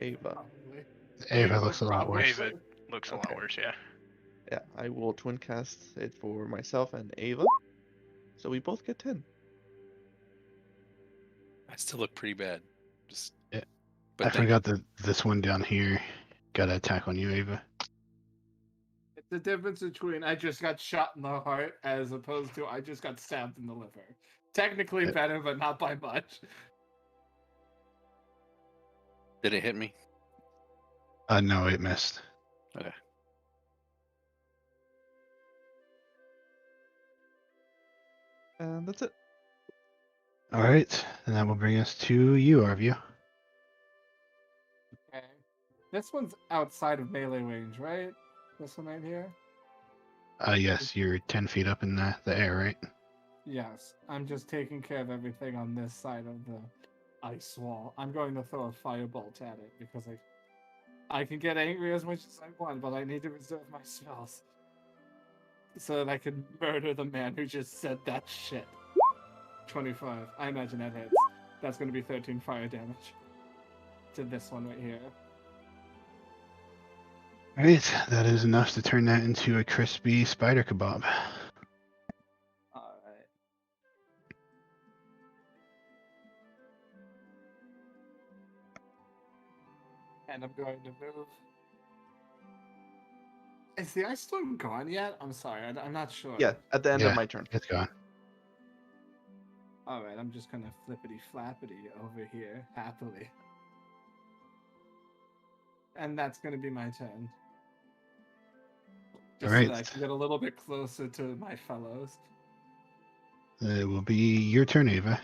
Ava? Probably. Ava looks a lot worse. Ava looks a lot Okay. worse, yeah. Yeah, I will twin cast it for myself and Ava. So we both get 10. I still look pretty bad. Just. Yeah. But I thank forgot that this one down here got an attack on you, Ava. It's the difference between I just got shot in the heart as opposed to I just got stabbed in the liver. Technically Yeah. better, but not by much. Did it hit me? No, it missed. Okay. And that's it. All right, and that will bring us to you, Arvio. Okay. This one's outside of melee range, right? This one right here? Yes, you're 10 feet up in the air, right? Yes. I'm just taking care of everything on this side of the ice wall. I'm going to throw a firebolt at it because I can get angry as much as I want, but I need to reserve my spells. So that I can murder the man who just said that shit. 25. I imagine that hits. That's going to be 13 fire damage to this one right here. Alright, that is enough to turn that into a crispy spider kebab. Alright. And I'm going to move. Is the ice storm gone yet? I'm sorry, I'm not sure. Yeah, at the end of my turn. It's gone. Alright, I'm just gonna flippity flappity over here, happily. And that's gonna be my turn. Just so that I can get a little bit closer to my fellows. It will be your turn, Ava.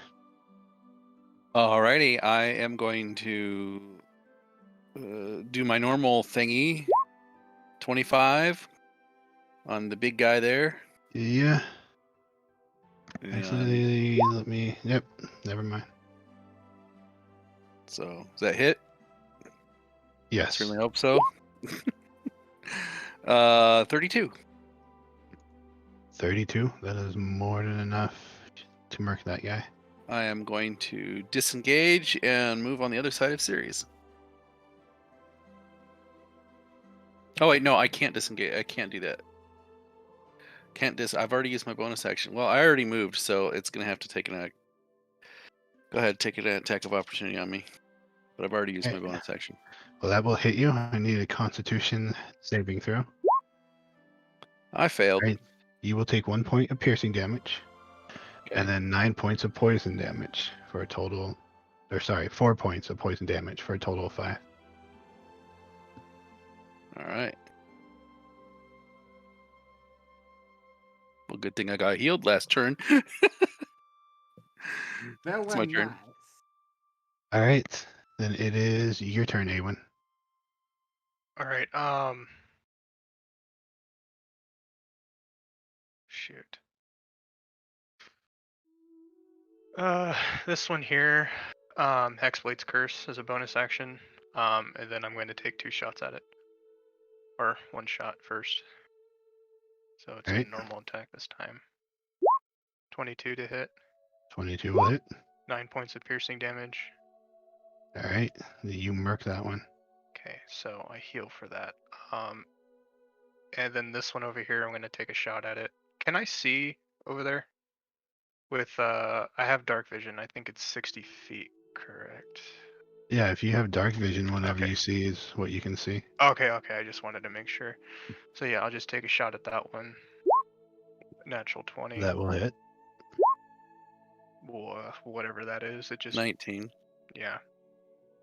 Alrighty, I am going to do my normal thingy. 25 on the big guy there. Yeah. And Actually, let me. Yep. Never mind. so, does that hit? Yes. Certainly hope so. 32. 32. That is more than enough to murk that guy. I am going to disengage and move on the other side of Sirius. Oh wait, no, I can't disengage. I can't do that. I've already used my bonus action. Well, I already moved, so it's gonna have to take an. Go ahead, take an attack of opportunity on me. But I've already used my bonus action. Well, that will hit you. I need a Constitution saving throw. I failed. Right. You will take 1 point of piercing damage, and then 9 points of poison damage for a total. Or sorry, 4 points of poison damage for a total of 5. All right. Well, good thing I got healed last turn. It's my turn. nice. All right, then it is your turn, Awen. All right. Shoot. This one here, Hexblade's Curse as a bonus action. And then I'm going to take 2 shots at it. Or 1 shot first. So it's Right. a normal attack this time. 22 to hit. 22 will hit. 9 points of piercing damage. All right, you murk that one. Okay, so I heal for that. And then this one over here, I'm going to take a shot at it. Can I see over there? With, I have dark vision. I think it's 60 feet, correct? Yeah, if you have dark vision, whatever Okay. you see is what you can see. Okay, I just wanted to make sure. So yeah, I'll just take a shot at that one. Natural 20. That will hit. Whatever that is. It just, 19. yeah.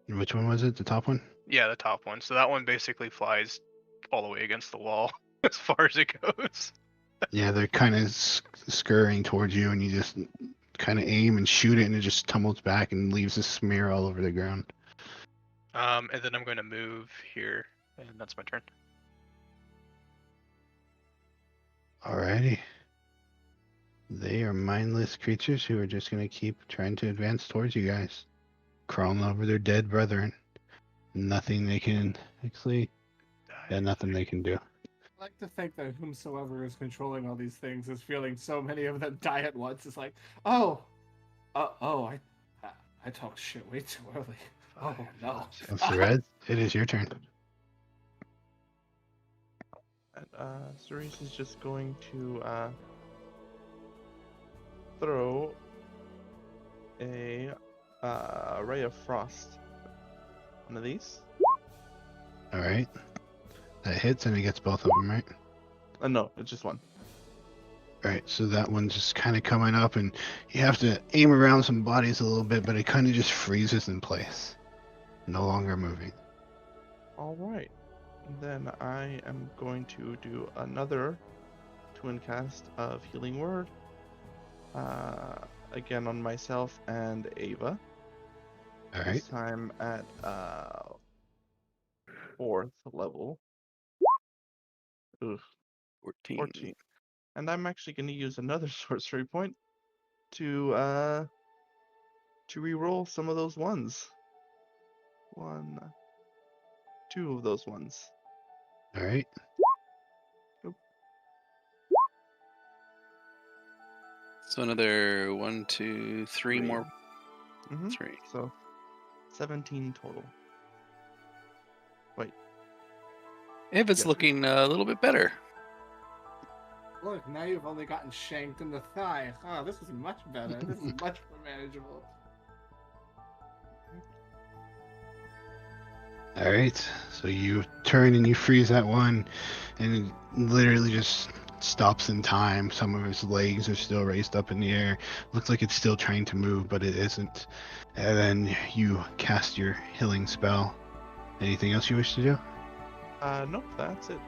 Which one was it? The top one? Yeah, the top one. So that one basically flies all the way against the wall as far as it goes. Yeah, they're kind of scurrying towards you, and you just kind of aim and shoot it, and it just tumbles back and leaves a smear all over the ground. And then I'm going to move here, and that's my turn. Alrighty. They are mindless creatures who are just going to keep trying to advance towards you guys, crawling over their dead brethren. Nothing they can actually. Yeah, nothing they can do. I like to think that whomsoever is controlling all these things is feeling so many of them die at once. It's like, I talked shit way too early. Oh no. Mr. Red, it is your turn. And Cerise is just going to throw a ray of frost. One of these. Alright. That hits and it gets both of them, right? No, it's just one. Alright, so that one's just kind of coming up, and you have to aim around some bodies a little bit, but it kind of just freezes in place. No longer moving. Alright. Then I am going to do another twin cast of Healing Word. Again on myself and Ava. Alright. This time at 4th level. Ugh, 14. And I'm actually going to use another sorcery point to re-roll some of those ones. 1, 2 of those ones. Alright. So another 1, 2, 3 more. Mm-hmm. 3. So 17 total. Wait. Ava's Yes. looking a little bit better. Look, now you've only gotten shanked in the thigh. Oh, this is much better. This is much more manageable. All right, so you turn and you freeze that one, and it literally just stops in time. Some of his legs are still raised up in the air. Looks like it's still trying to move, but it isn't. And then you cast your healing spell. Anything else you wish to do? Nope, that's it.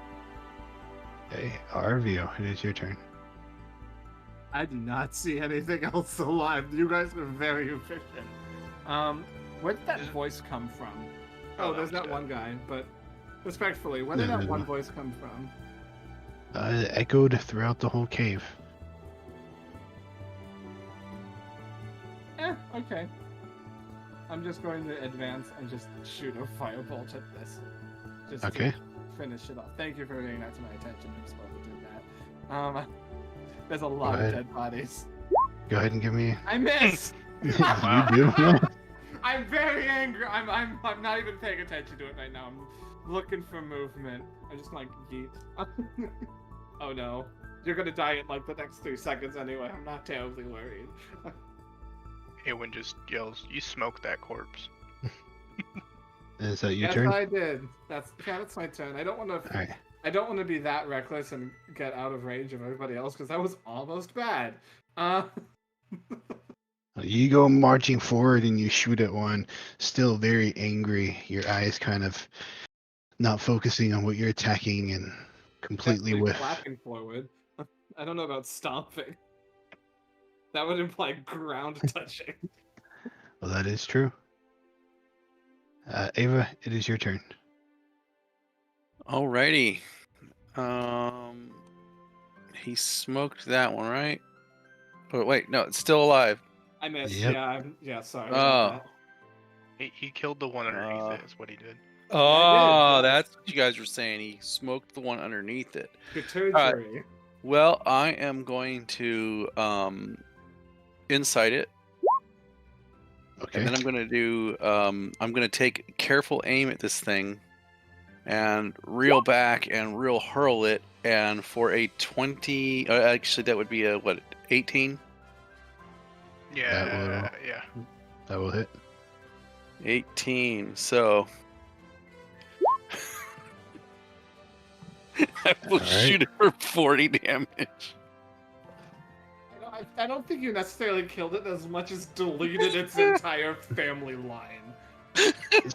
Okay, Arvio, it is your turn. I do not see anything else alive. You guys are very efficient. Where did that voice come from? Oh, there's that one guy, but respectfully, where did that one voice come from? It echoed throughout the whole cave. Okay. I'm just going to advance and just shoot a firebolt at this. Just Okay. to finish it off. Thank you for bringing that to my attention. I'm supposed to do that. There's a lot of dead bodies. Go ahead and give me. I missed. You do. I'm very angry. I'm not even paying attention to it right now. I'm looking for movement. I'm just like yeet. Oh no. You're gonna die in like the next 3 seconds anyway. I'm not terribly worried. Eowyn just yells, "You smoked that corpse." Is that your Yes, turn? I did. That's my turn. I don't want to. All right. I don't want to be that reckless and get out of range of everybody else because that was almost bad. You go marching forward and you shoot at one, still very angry. Your eyes kind of not focusing on what you're attacking and completely Definitely whiff. clapping forward. I don't know about stomping. That would imply ground touching. Well, that is true. Ava, it is your turn. Alrighty. He smoked that one, right? Oh, wait, no, it's still alive. I missed. Yep. Yeah, sorry. Oh. about He killed the one underneath it. Is what he did. Oh, yes. that's what you guys were saying. He smoked the one underneath it. that. Pituitary. Well, I am going to insight it. Okay. And then I'm going to do, I'm going to take careful aim at this thing and reel back and reel hurl it. And for a 20, actually, that would be a, 18? Yeah, yeah. That will hit. 18. So I will shoot it for 40 damage. I don't think you necessarily killed it as much as deleted its entire family line.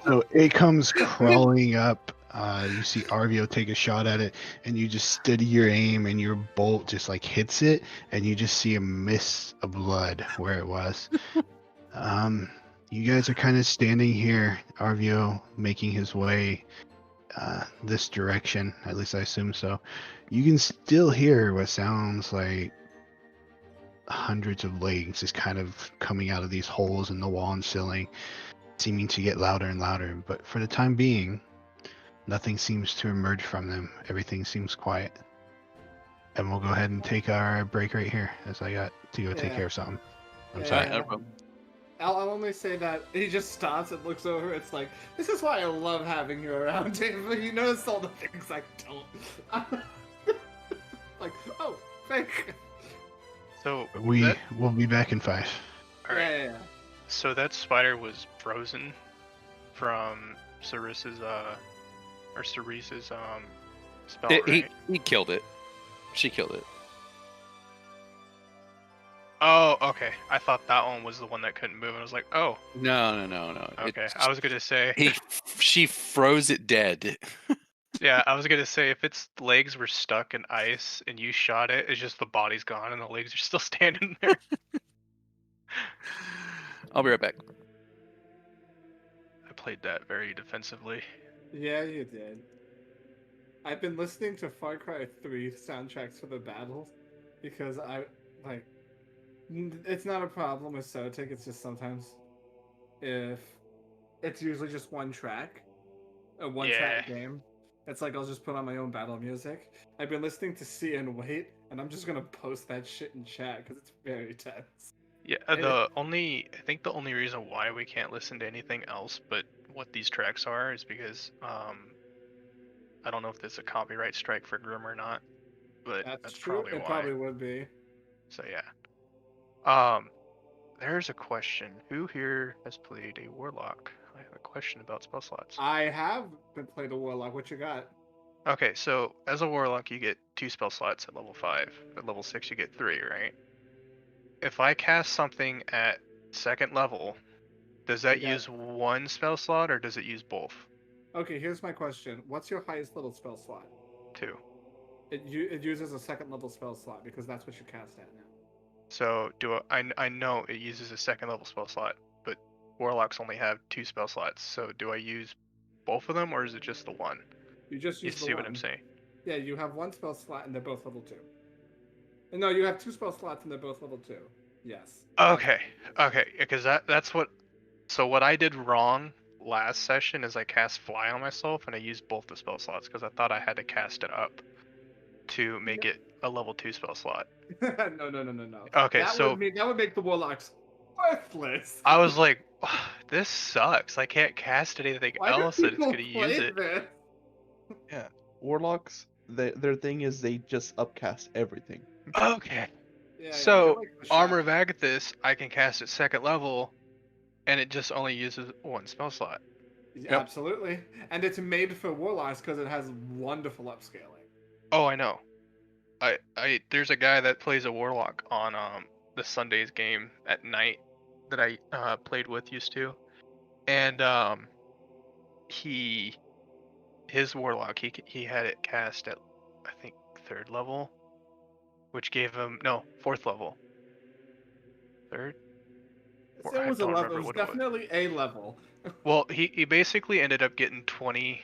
So it comes crawling up. You see Arvio take a shot at it, and you just steady your aim, and your bolt just like hits it, and you just see a mist of blood where it was. You guys are kind of standing here, Arvio making his way this direction. At least I assume so. You can still hear what sounds like hundreds of legs just kind of coming out of these holes in the wall and ceiling, seeming to get louder and louder. But for the time being, nothing seems to emerge from them. Everything seems quiet. And we'll go ahead and take our break right here, as I got to go take Yeah. care of something. I'm Yeah. sorry. No problem. I'll only say that he just stops and looks over. It's like, this is why I love having you around, Dave. You notice all the things I don't. Like, oh, thank. So We will be back in 5. all right. Yeah. So that spider was frozen from Cerese's spell, right? He killed it. She killed it. Oh, okay. I thought that one was the one that couldn't move, and I was like, oh, No. okay. I was gonna say, She froze it dead. yeah, I was gonna say if its legs were stuck in ice and you shot it, it's just the body's gone and the legs are still standing there. I'll be right back. I played that very defensively. Yeah, you did. I've been listening to Far Cry 3 soundtracks for the battles because it's not a problem with Sotic. It's just sometimes if it's usually just one track, a one-track game. It's like I'll just put on my own battle music. I've been listening to See and Wait, and I'm just gonna post that shit in chat because it's very tense. Yeah, I think the only reason why we can't listen to anything else but what these tracks are is because I don't know if there's a copyright strike for Grim or not, but that's true. probably It why. probably would be. So yeah. There's a question. Who here has played a warlock? I have a question about spell slots. I have been played a warlock. What you got? Okay, so as a warlock, you get 2 spell slots at level 5. At level 6, you get 3, right? If I cast something at 2nd level, does that You got- use 1 spell slot or does it use both? Okay, here's my question. What's your highest level spell slot? 2. It uses a 2nd level spell slot because that's what you cast at now. So I know it uses a 2nd level spell slot, but warlocks only have 2 spell slots. So do I use both of them or is it just the one? You just You use the see one. what I'm saying? Yeah, you have 1 spell slot and they're both level 2. No, you have 2 spell slots and they're both level 2. Yes. Okay, because that's what. So what I did wrong last session is I cast Fly on myself and I used both the spell slots because I thought I had to cast it up to make it a level 2 spell slot. No. Okay, that so would make the warlocks worthless. I was like, this sucks. I can't cast anything Why else do that it's people gonna play use it. this? Yeah, warlocks. Their thing is they just upcast everything. Okay. Yeah, So you're like the Armor of Shadow. Agathis, I can cast at 2nd level, and it just only uses 1 spell slot. Absolutely, and it's made for warlocks because it has wonderful upscaling. Oh, I know. I there's a guy that plays a warlock on the Sunday's game at night that I played with used to, and his warlock he had it cast at I think 3rd level, which gave him 4th level. 3rd? Or It I was a don't level. It remember was what it was. definitely a level. Well, he basically ended up getting 20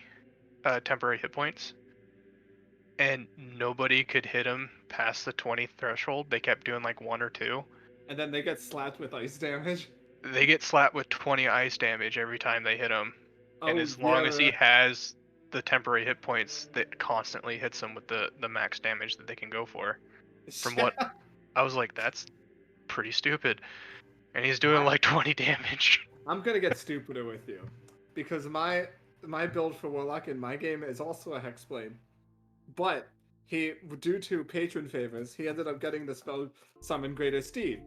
temporary hit points, and nobody could hit him past the 20 threshold. They kept doing like 1 or 2. And then they get slapped with ice damage. They get slapped with 20 ice damage every time they hit him, and Oh, as long as he yeah. has the temporary hit points, that constantly hits them with the max damage that they can go for. From what I was like, that's pretty stupid, and he's doing like 20 damage. I'm gonna get stupider with you, because my build for warlock in my game is also a hexblade, but due to patron favors, he ended up getting the spell summon Greater Steed,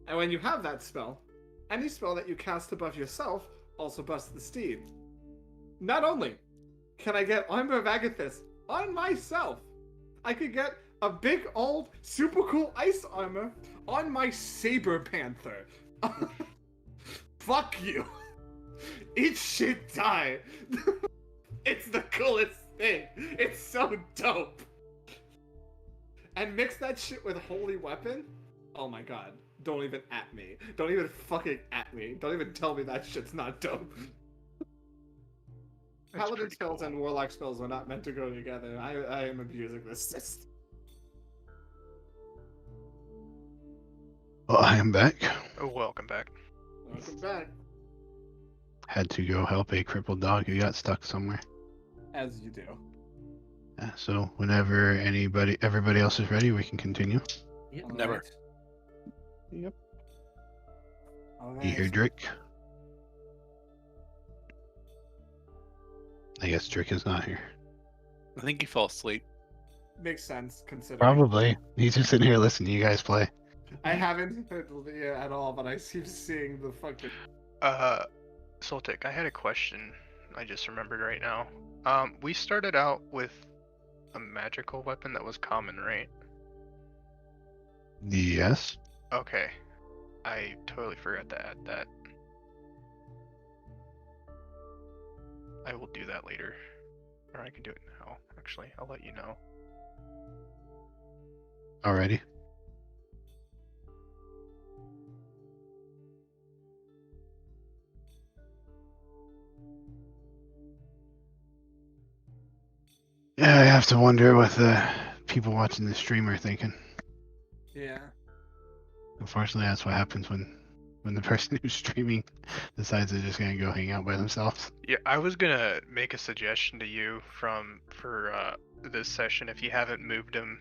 and when you have that spell, any spell that you cast above yourself also busts the steed. Not only can I get Armor of Agathis on myself, I could get a big old super cool ice armor on my Saber Panther. Fuck you. Eat shit, die. It's the coolest thing. It's so dope. And mix that shit with Holy Weapon. Oh my god. Don't even at me. Don't even fucking at me. Don't even tell me that shit's not dope. Paladin spells and Warlock spells are not meant to go together. I am abusing this system. Well, I am back. Oh, welcome back. Welcome back. Had to go help a crippled dog who got stuck somewhere. As you do. So whenever everybody else is ready, we can continue. Never. Yep. You hear Drick? I guess Drick is not here. I think he fell asleep. Makes sense, considering. Probably. He's just sitting here listening to you guys play. I haven't heard Leah at all, but I keep seeing the fucking... Soltic, I had a question I just remembered right now. We started out with a magical weapon that was common, right? Yes. Okay. I totally forgot to add that. I will do that later. Or I can do it now, actually. I'll let you know. Alrighty. Yeah, I have to wonder what the people watching the stream are thinking. Yeah. Unfortunately, that's what happens when the person who's streaming decides they're just gonna go hang out by themselves. Yeah, I was gonna make a suggestion to you for this session if you haven't moved him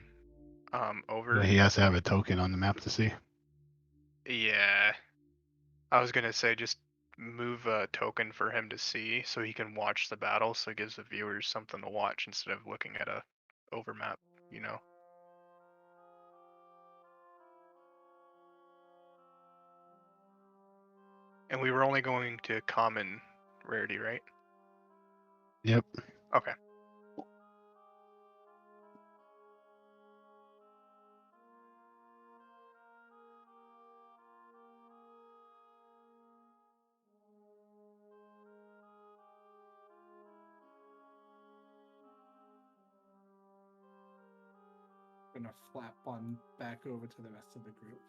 over. But he has to have a token on the map to see. Yeah. I was gonna say just move a token for him to see so he can watch the battle, so it gives the viewers something to watch instead of looking at a overmap, you know. And we were only going to common rarity, right? Yep. Okay. Gonna flap on back over to the rest of the group.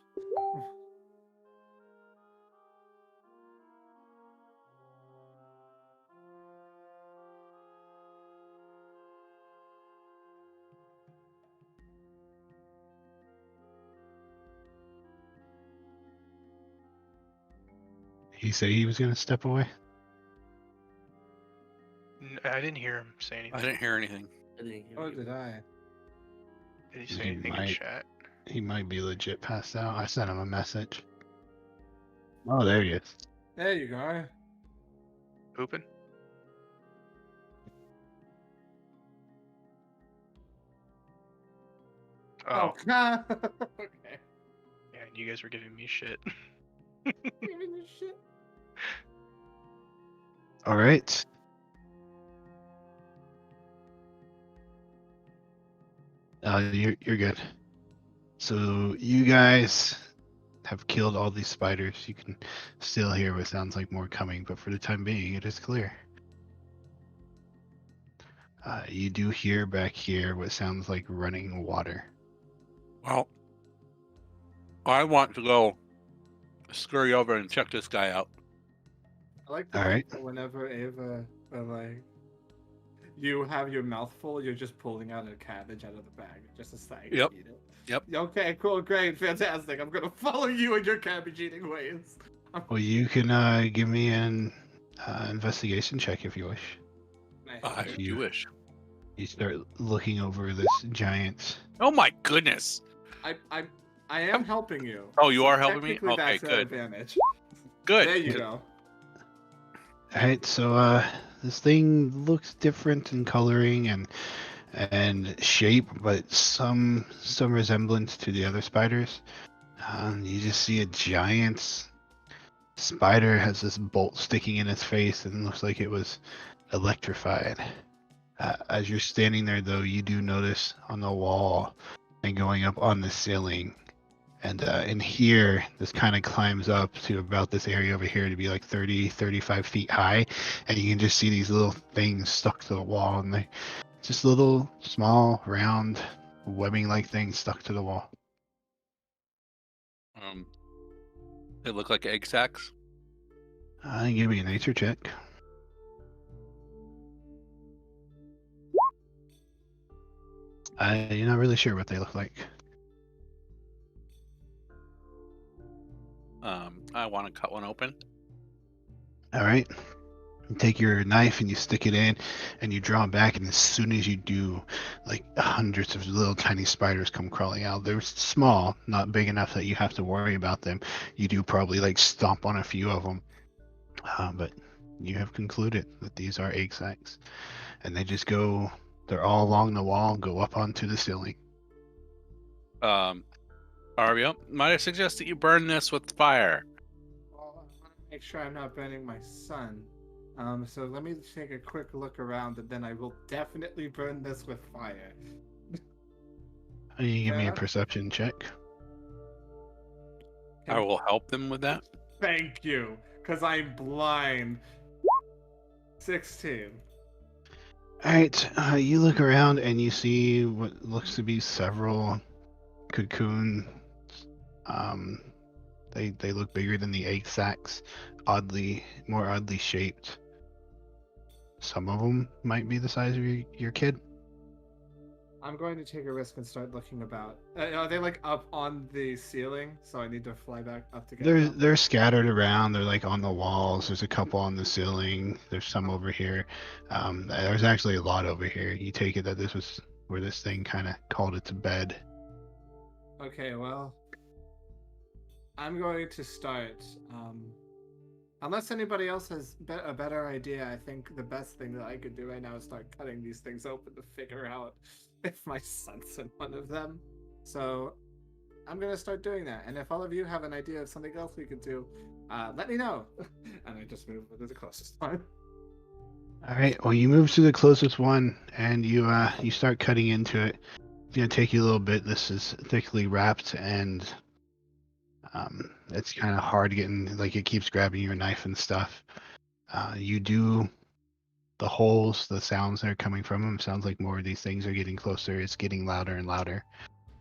He said he was gonna step away. I didn't hear him say anything. I didn't hear anything. Oh, did I? Did he say He anything in might. chat? He might be legit passed out. I sent him a message. Oh, there he is. There you go. Pooping? Oh, okay. yeah, and you guys were giving me shit. Giving you shit. All right. You're good. So you guys have killed all these spiders. You can still hear what sounds like more coming, but for the time being, it is clear. You do hear back here what sounds like running water. Well, I want to go scurry over and check this guy out. I like to All think right. that whenever Ava, like, you have your mouth full, you're just pulling out a cabbage out of the bag, just a snack. Yep. Eat it. Yep. Okay, cool, great, fantastic. I'm gonna follow you in your cabbage eating ways. Well, you can give me an investigation check if you wish. I If do you- wish. You start looking over this giant. Oh my goodness! I am helping you. Oh, you are helping me? Technically, Okay, that's an good. advantage. Good. There you go. All right, so this thing looks different in coloring and shape, but some resemblance to the other spiders. You just see a giant spider has this bolt sticking in its face and looks like it was electrified. As you're standing there, though, you do notice on the wall and going up on the ceiling. And in here, this kind of climbs up to about this area over here to be like 30, 35 feet high. And you can just see these little things stuck to the wall. And they just little, small, round, webbing-like things stuck to the wall. They look like egg sacs. Give me a nature check. You're not really sure what they look like. I want to cut one open. All right. You take your knife and you stick it in and you draw back, and as soon as you do, like hundreds of little tiny spiders come crawling out. They're small, not big enough that you have to worry about them. You do probably like stomp on a few of them, but you have concluded that these are egg sacs, and they just go. They're all along the wall, go up onto the ceiling. Arvio, might I suggest that you burn this with fire? Well, I want to make sure I'm not burning my son. So let me take a quick look around, and then I will definitely burn this with fire. You give me a Yeah. perception check. I will help them with that. Thank you, because I'm blind. 16. All right, you look around and you see what looks to be several cocoons. They look bigger than the egg sacs, more oddly shaped. Some of them might be the size of your kid. I'm going to take a risk and start looking about. Are they like up on the ceiling? So I need to fly back up to get them? They're scattered around. They're like on the walls. There's a couple on the ceiling. There's some over here. There's actually a lot over here. You take it that this was where this thing kind of called it to bed. Okay, well, I'm going to start. Unless anybody else has a better idea, I think the best thing that I could do right now is start cutting these things open to figure out if my son's in one of them. So I'm gonna start doing that. And if all of you have an idea of something else we could do, let me know. And I just move to the closest one. All right. Well, you move to the closest one, and you start cutting into it. It's gonna take you a little bit. This is thickly wrapped, and it's kind of hard getting. Like it keeps grabbing your knife and stuff. You do the holes. The sounds that are coming from them sounds like more of these things are getting closer. It's getting louder and louder.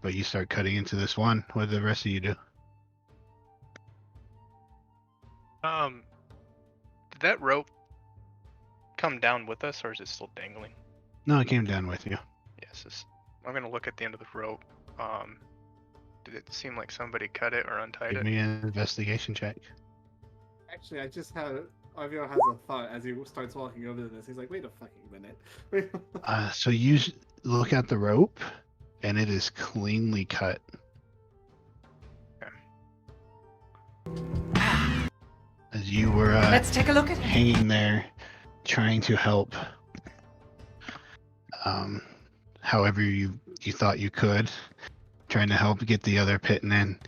But you start cutting into this one. What do the rest of you do? Did that rope come down with us, or is it still dangling? No, it came down with you. Yes. I'm gonna look at the end of the rope. Did it seem like somebody cut it or untied Give it? me an investigation check. Actually, I just had Arvio has a thought as he starts walking over to this. He's like, "Wait a fucking minute." So you look at the rope, and it is cleanly cut. As you were Let's take a look at it. hanging there, trying to help, however you thought you could, trying to help get the other pitting in.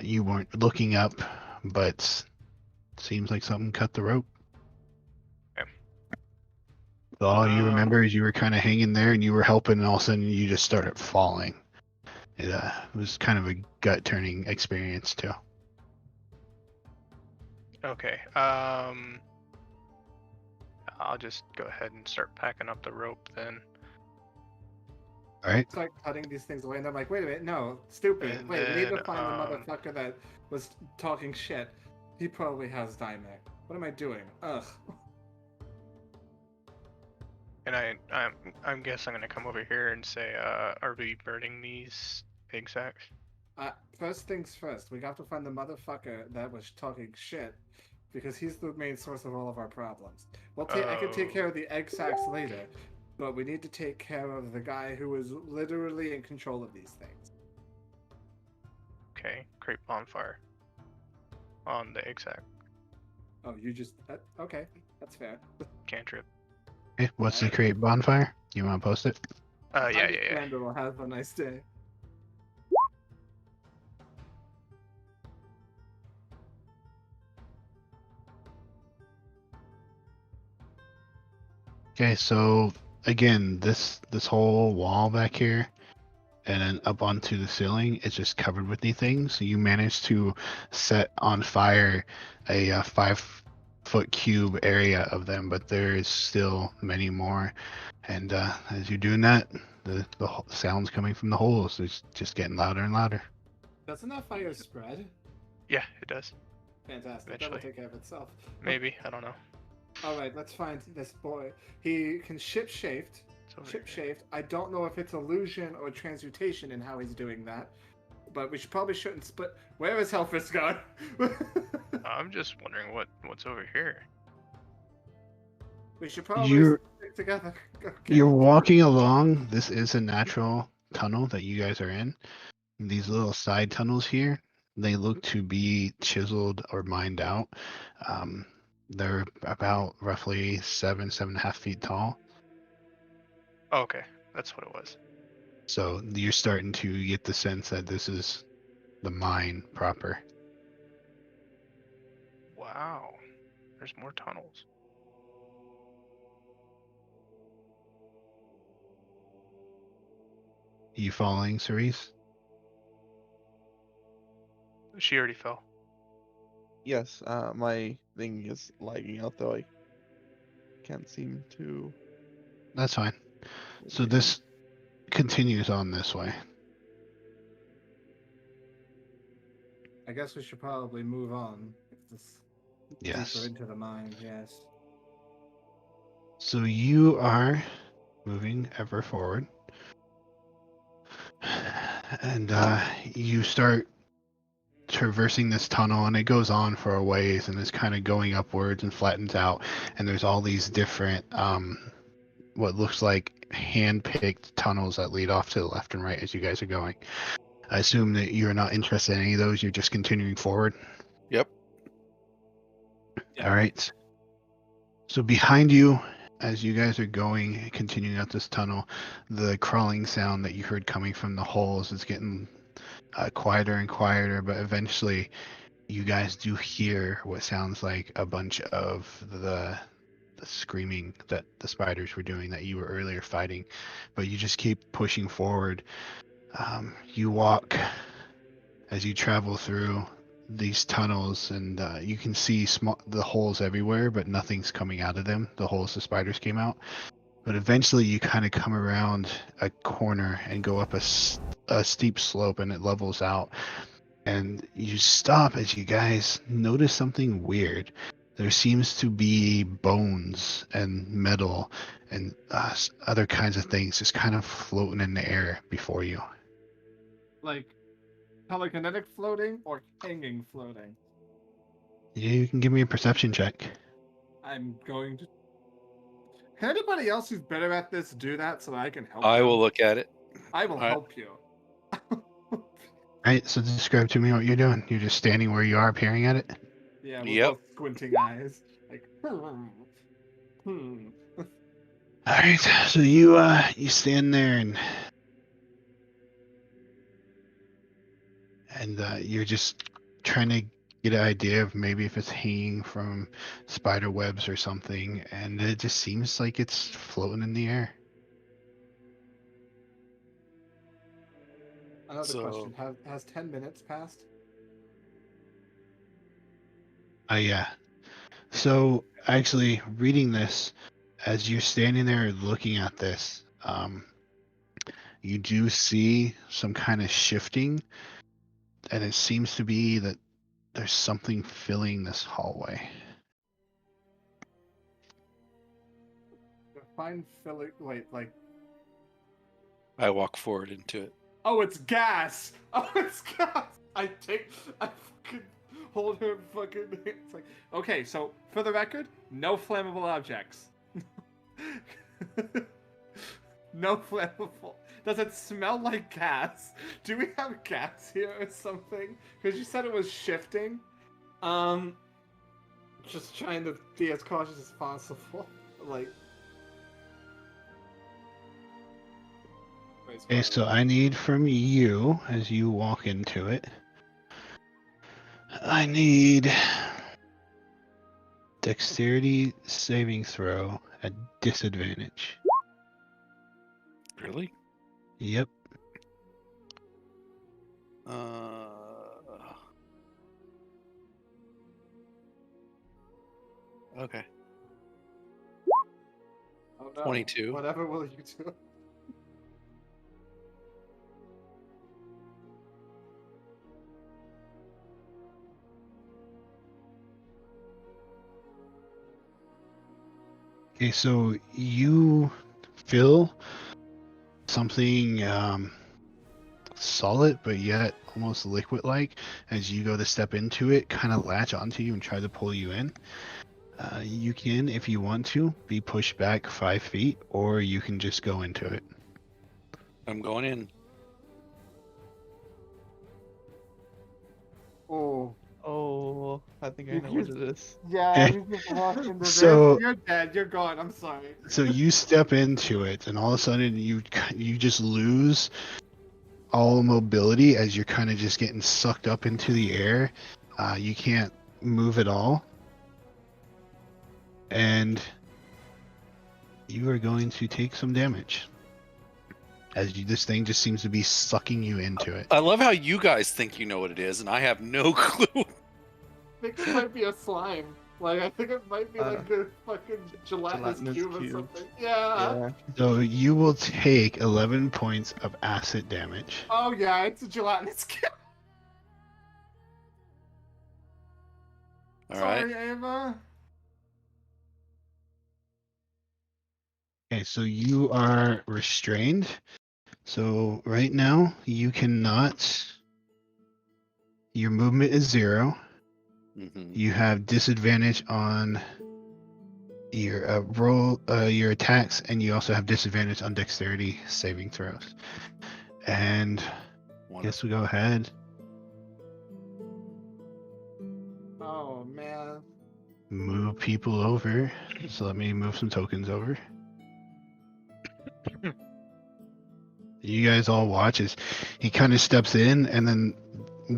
You weren't looking up, but seems like something cut the rope. Okay. So all you remember is you were kind of hanging there, and you were helping, and all of a sudden you just started falling. It was kind of a gut-turning experience too. Okay. I'll just go ahead and start packing up the rope then. All right. Start cutting these things away, and I'm like, "Wait a minute, no, stupid! And Wait, we need to then, find the motherfucker that was talking shit. He probably has Dimec. What am I doing? Ugh." And I guess I'm gonna come over here and say, are we burning these egg sacks? First things first, we have to find the motherfucker that was talking shit, because he's the main source of all of our problems. I can take care of the egg sacks later, but we need to take care of the guy who is literally in control of these things. Okay, create bonfire on the egg sack. Oh, you just okay? That's fair. Cantrip. Okay, what's the create bonfire? You want to post it? Yeah. Will have a nice day. Okay, so again, this whole wall back here and then up onto the ceiling is just covered with these things. So you managed to set on fire a 5-foot cube area of them, but there is still many more. And as you're doing that, the sounds coming from the holes is just getting louder and louder. Doesn't that fire spread? Yeah, it does. Fantastic. Eventually. That'll take care of itself. Maybe, I don't know. Alright, let's find this boy. He can shapeshift. It's over here. Shapeshift. I don't know if it's illusion or transmutation in how he's doing that. But we probably shouldn't split. Where is Helfus gone? I'm just wondering what's over here. We should probably You're- stick together. Okay. You're walking along. This is a natural tunnel that you guys are in. These little side tunnels here, they look to be chiseled or mined out. They're about roughly 7.5 feet tall. Oh, okay, that's what it was. So you're starting to get the sense that this is the mine proper. Wow, there's more tunnels. You following, Cerise? She already fell. Yes, my thing is lagging out though. I can't seem to. That's fine. So this continues on this way. I guess we should probably move on. If this Yes. deeper into the mine, yes. So you are moving ever forward. And you start traversing this tunnel, and it goes on for a ways, and it's kind of going upwards and flattens out. And there's all these different, what looks like hand-picked tunnels that lead off to the left and right as you guys are going. I assume that you're not interested in any of those. You're just continuing forward. Yep. Yeah. All right. So behind you, as you guys are going, continuing out this tunnel, the crawling sound that you heard coming from the holes is getting quieter and quieter, but eventually you guys do hear what sounds like a bunch of the screaming that the spiders were doing that you were earlier fighting, but you just keep pushing forward. You walk as you travel through these tunnels, and you can see the holes everywhere, but nothing's coming out of them. The holes the spiders came out. But eventually, you kind of come around a corner and go up a steep slope, and it levels out. And you stop as you guys notice something weird. There seems to be bones and metal and other kinds of things just kind of floating in the air before you. Like telekinetic floating or hanging floating? You can give me a perception check. I'm going to. Can anybody else who's better at this do that so that I can help I them? will look at it. I will Alright. help you. Right, so describe to me what you're doing. You're just standing where you are, peering at it? Yeah, we're Yep. both squinting eyes. Like, Alright, so you stand there and you're just trying to get an idea of maybe if it's hanging from spider webs or something, and it just seems like it's floating in the air. Another So- question. Has 10 minutes passed? Yeah. So actually reading this, as you're standing there looking at this, you do see some kind of shifting, and it seems to be that there's something filling this hallway. Find filling. Wait, like. I walk forward into it. Oh, it's gas! Oh, it's gas! I fucking hold her fucking. It's like, okay, so for the record, no flammable objects. No flammable. Does it smell like gas? Do we have gas here or something? Because you said it was shifting. Just trying to be as cautious as possible. Like. Okay, so I need from you, as you walk into it, I need dexterity saving throw at disadvantage. Really? Yep. Okay. Oh, no. 22. Whatever will you do? Okay, so you feel something solid, but yet almost liquid-like as you go to step into it, kind of latch onto you and try to pull you in. You can, if you want to, be pushed back 5 feet, or you can just go into it. I'm going in. Oh. Oh, I think I know what it is. Yeah, you just walked into So- this. You're dead. You're gone. I'm sorry. So you step into it, and all of a sudden you just lose all mobility as you're kind of just getting sucked up into the air. You can't move at all, and you are going to take some damage as this thing just seems to be sucking you into it. I love how you guys think you know what it is, and I have no clue. I think it might be a slime. Like, I think it might be like a fucking gelatinous gelatinous cube or cube. something. Yeah. Yeah. So you will take 11 points of acid damage. Oh, yeah, it's a gelatinous cube. All right. Sorry, Ava. Okay, so you are restrained. So right now you cannot. Your movement is 0. Mm-hmm. You have disadvantage on your your attacks, and you also have disadvantage on dexterity saving throws. And Guess we go ahead. Oh man. Move people over. So let me move some tokens over. You guys all watch as he kind of steps in, and then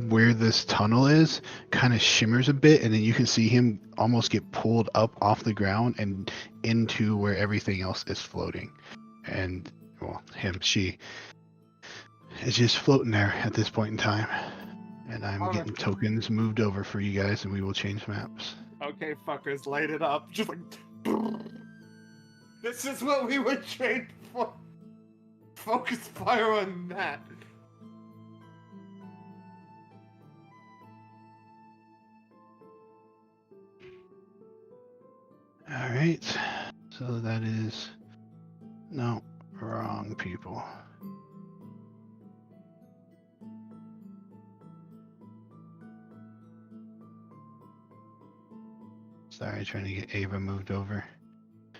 where this tunnel is kind of shimmers a bit, and then you can see him almost get pulled up off the ground and into where everything else is floating. And, well, she is just floating there at this point in time. And I'm Alright. getting tokens moved over for you guys, and we will change maps. Okay, fuckers, light it up. Just like. This is what we were trained for. Focus fire on that. All right. So that is no wrong people. Sorry, trying to get Ava moved over.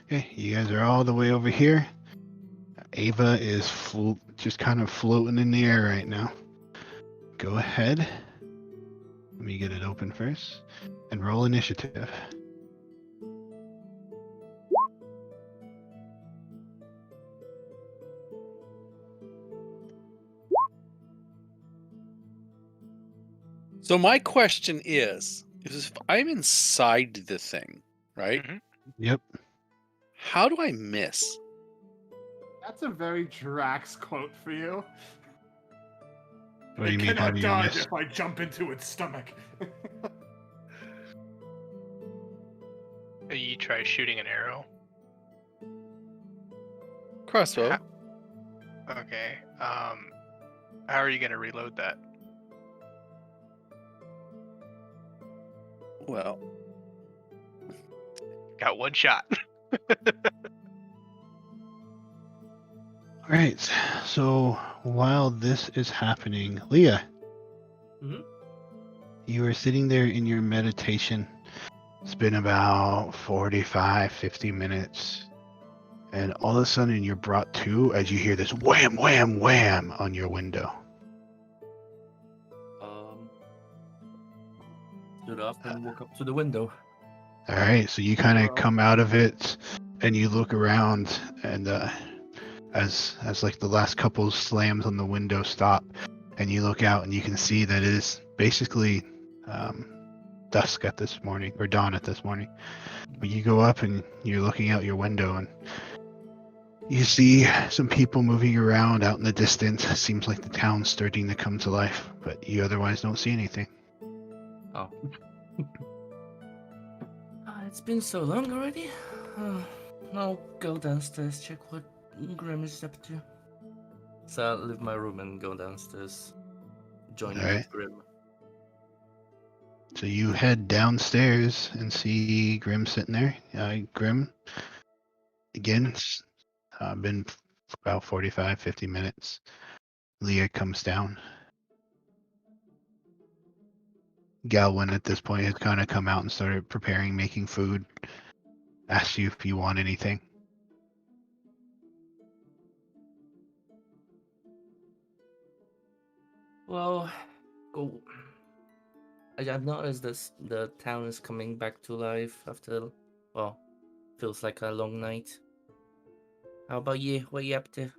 Okay, you guys are all the way over here. Ava is just kind of floating in the air right now. Go ahead. Let me get it open first. And roll initiative. So my question is if I'm inside the thing, right? Mhm. Yep. How do I miss? That's a very Drax quote for you. What do you It mean? How cannot do you dodge miss? if I jump into its stomach. You try shooting an arrow. Crossbow. Okay. How are you gonna reload that? Well, Got one shot. All right. So while this is happening, Leah, Mhm. you are sitting there in your meditation. It's been about 45, 50 minutes. And all of a sudden you're brought to as you hear this wham, wham, wham on your window. Stood up and walk up to the window. All right. So you kind of come out of it and you look around, and as like the last couple slams on the window stop, and you look out and you can see that it is basically dusk at this morning, or dawn at this morning. But you go up and you're looking out your window and you see some people moving around out in the distance. It seems like the town's starting to come to life, but you otherwise don't see anything. Oh. It's been so long already. I'll go downstairs, check what Grim is up to. So I'll leave my room and go downstairs. Join Alright. Grim. So you head downstairs and see Grim sitting there. Grim, again, it's been about 45, 50 minutes. Leah comes down. Galwin at this point has kind of come out and started preparing, making food. Asks you if you want anything. Well, I've noticed this. The town is coming back to life after, well, feels like a long night. How about you? What are you up to?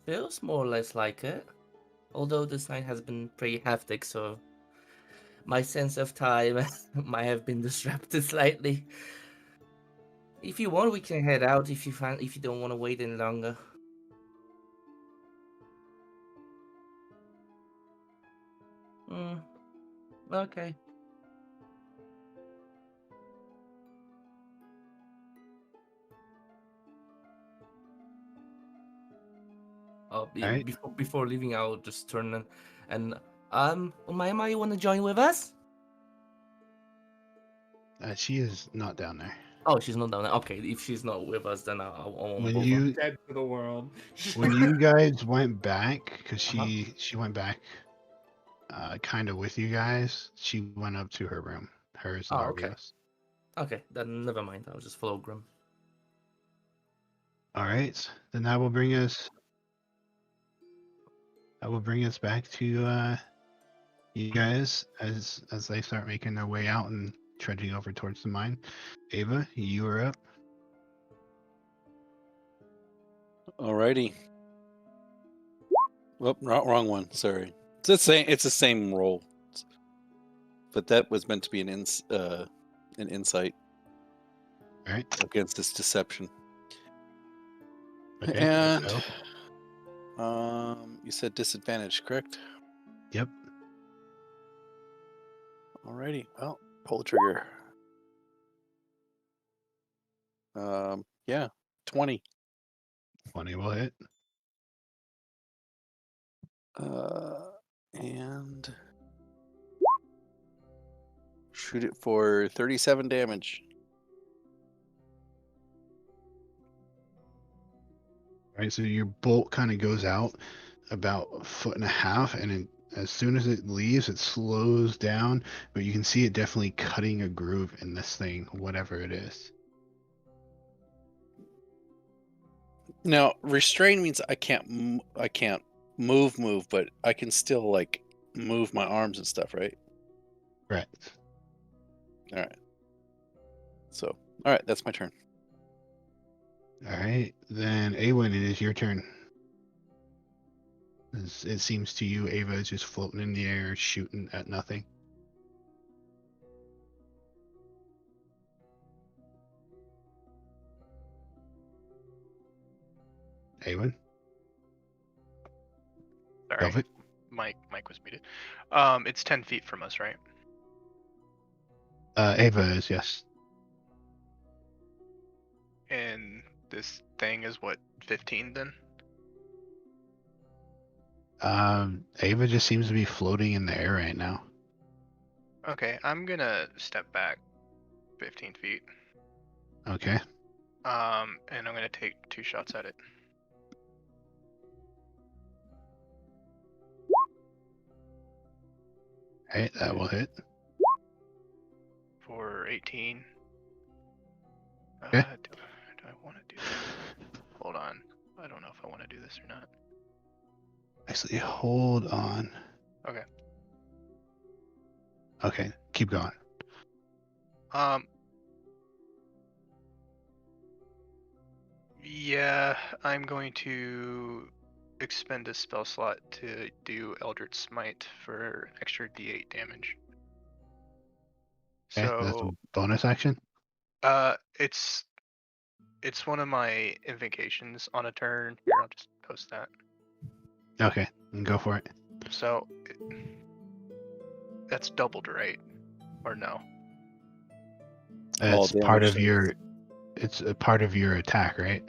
Feels more or less like it. Although this night has been pretty hectic, so my sense of time might have been disrupted slightly. If you want, we can head out if you don't want to wait any longer. Okay. Alright. Before leaving, I'll just turn and Mayama, you want to join with us? She is not down there. Oh, she's not down there. Okay, if she's not with us, then I won't When bother. you Dead to the world. when you guys went back, because Uh-huh. she went back kind of with you guys. She went up to her room. Hers and Oh, okay. Arvio's. Okay, then never mind. I'll just follow Grim. All right, then that will bring us. That will bring us back to you guys as they start making their way out and trudging over towards the mine. Ava, you are up. Alrighty. Oh, wrong one. Sorry. It's the same. It's the same roll, but that was meant to be an insight All right. against this deception. Okay. And go. you said disadvantage, correct? Yep. Alrighty. Well, pull the trigger. Yeah, 20. 20 will hit. And shoot it for 37 damage. All right. So your bolt kind of goes out about a foot and a half, and as soon as it leaves, it slows down. But you can see it definitely cutting a groove in this thing, whatever it is. Now, restrain means I can't move, but I can still like move my arms and stuff, right? Correct. All right. So, all right, that's my turn. All right, then Awen, it is your turn. It seems to you, Ava is just floating in the air, shooting at nothing. Awen? Sorry, Velvet? Mike was muted. It's 10 feet from us, right? Ava is, yes. And this thing is what, 15 then? Ava just seems to be floating in the air right now. Okay, I'm gonna step back 15 feet. Okay. And I'm gonna take 2 shots at it. Hey, that will hit. For 18. Okay. Do I want to do that? Hold on. I don't know if I want to do this or not. Actually, hold on. Okay. Okay, keep going. Yeah, I'm going to expend a spell slot to do Eldritch Smite for extra D8 damage. Okay, that's a So, bonus action. it's one of my invocations on a turn. Here, I'll just post that. Okay, then go for it. So, that's doubled, right? Or no? It's part damage of your. It's a part of your attack, right?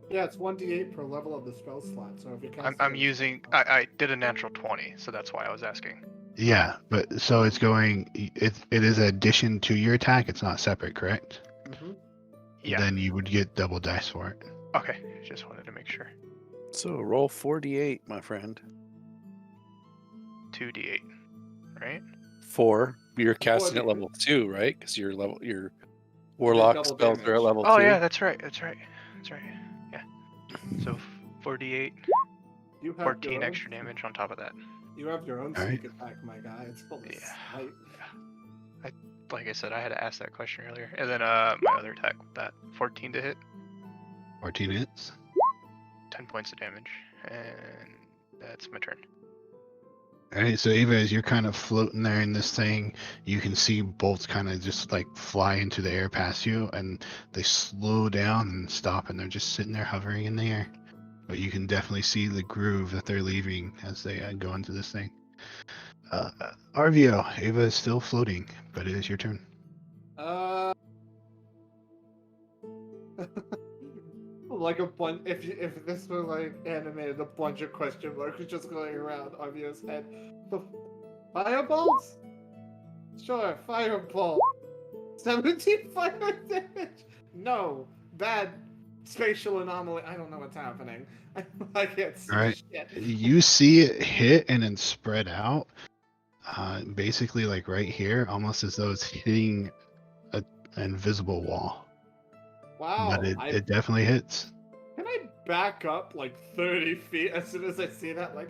Yeah, it's 1d8 per level of the spell slot. So if you cast I'm using. I did a natural 20, so that's why I was asking. Yeah, but so it's going. It is an addition to your attack. It's not separate, correct? Mm-hmm. Yeah. Then you would get double dice for it. Okay, just wanted to make sure. So roll 48, my friend. 2d8, right? 4. You're casting at 4d8. level 2, right? Because your warlock double spells are at damage. level 2. Oh yeah, that's right. Yeah. So 4d8, You have 14 your extra own, damage on top of that. You have your own Alright. sneak attack, my guy. It's full of Yeah. smite. Like I said, I had to ask that question earlier. And then my other attack with that 14 to hit, 14 hits. 10 points of damage, and that's my turn. All right, so Ava, as you're kind of floating there in this thing, you can see bolts kind of just like fly into the air past you, and they slow down and stop, and they're just sitting there hovering in the air. But you can definitely see the groove that they're leaving as they go into this thing. Arvio, Ava is still floating, but it is your turn. Like a bunch. If this were like animated, a bunch of question marks just going around Arvio's head. The fireballs? Sure, fireball. 17 fire damage. No, bad. spatial anomaly. I don't know what's happening. I can't see All right. shit. You see it hit and then spread out. Basically, like right here, almost as though it's hitting an invisible wall. Wow. But it definitely hits. Can I back up like 30 feet as soon as I see that? Like,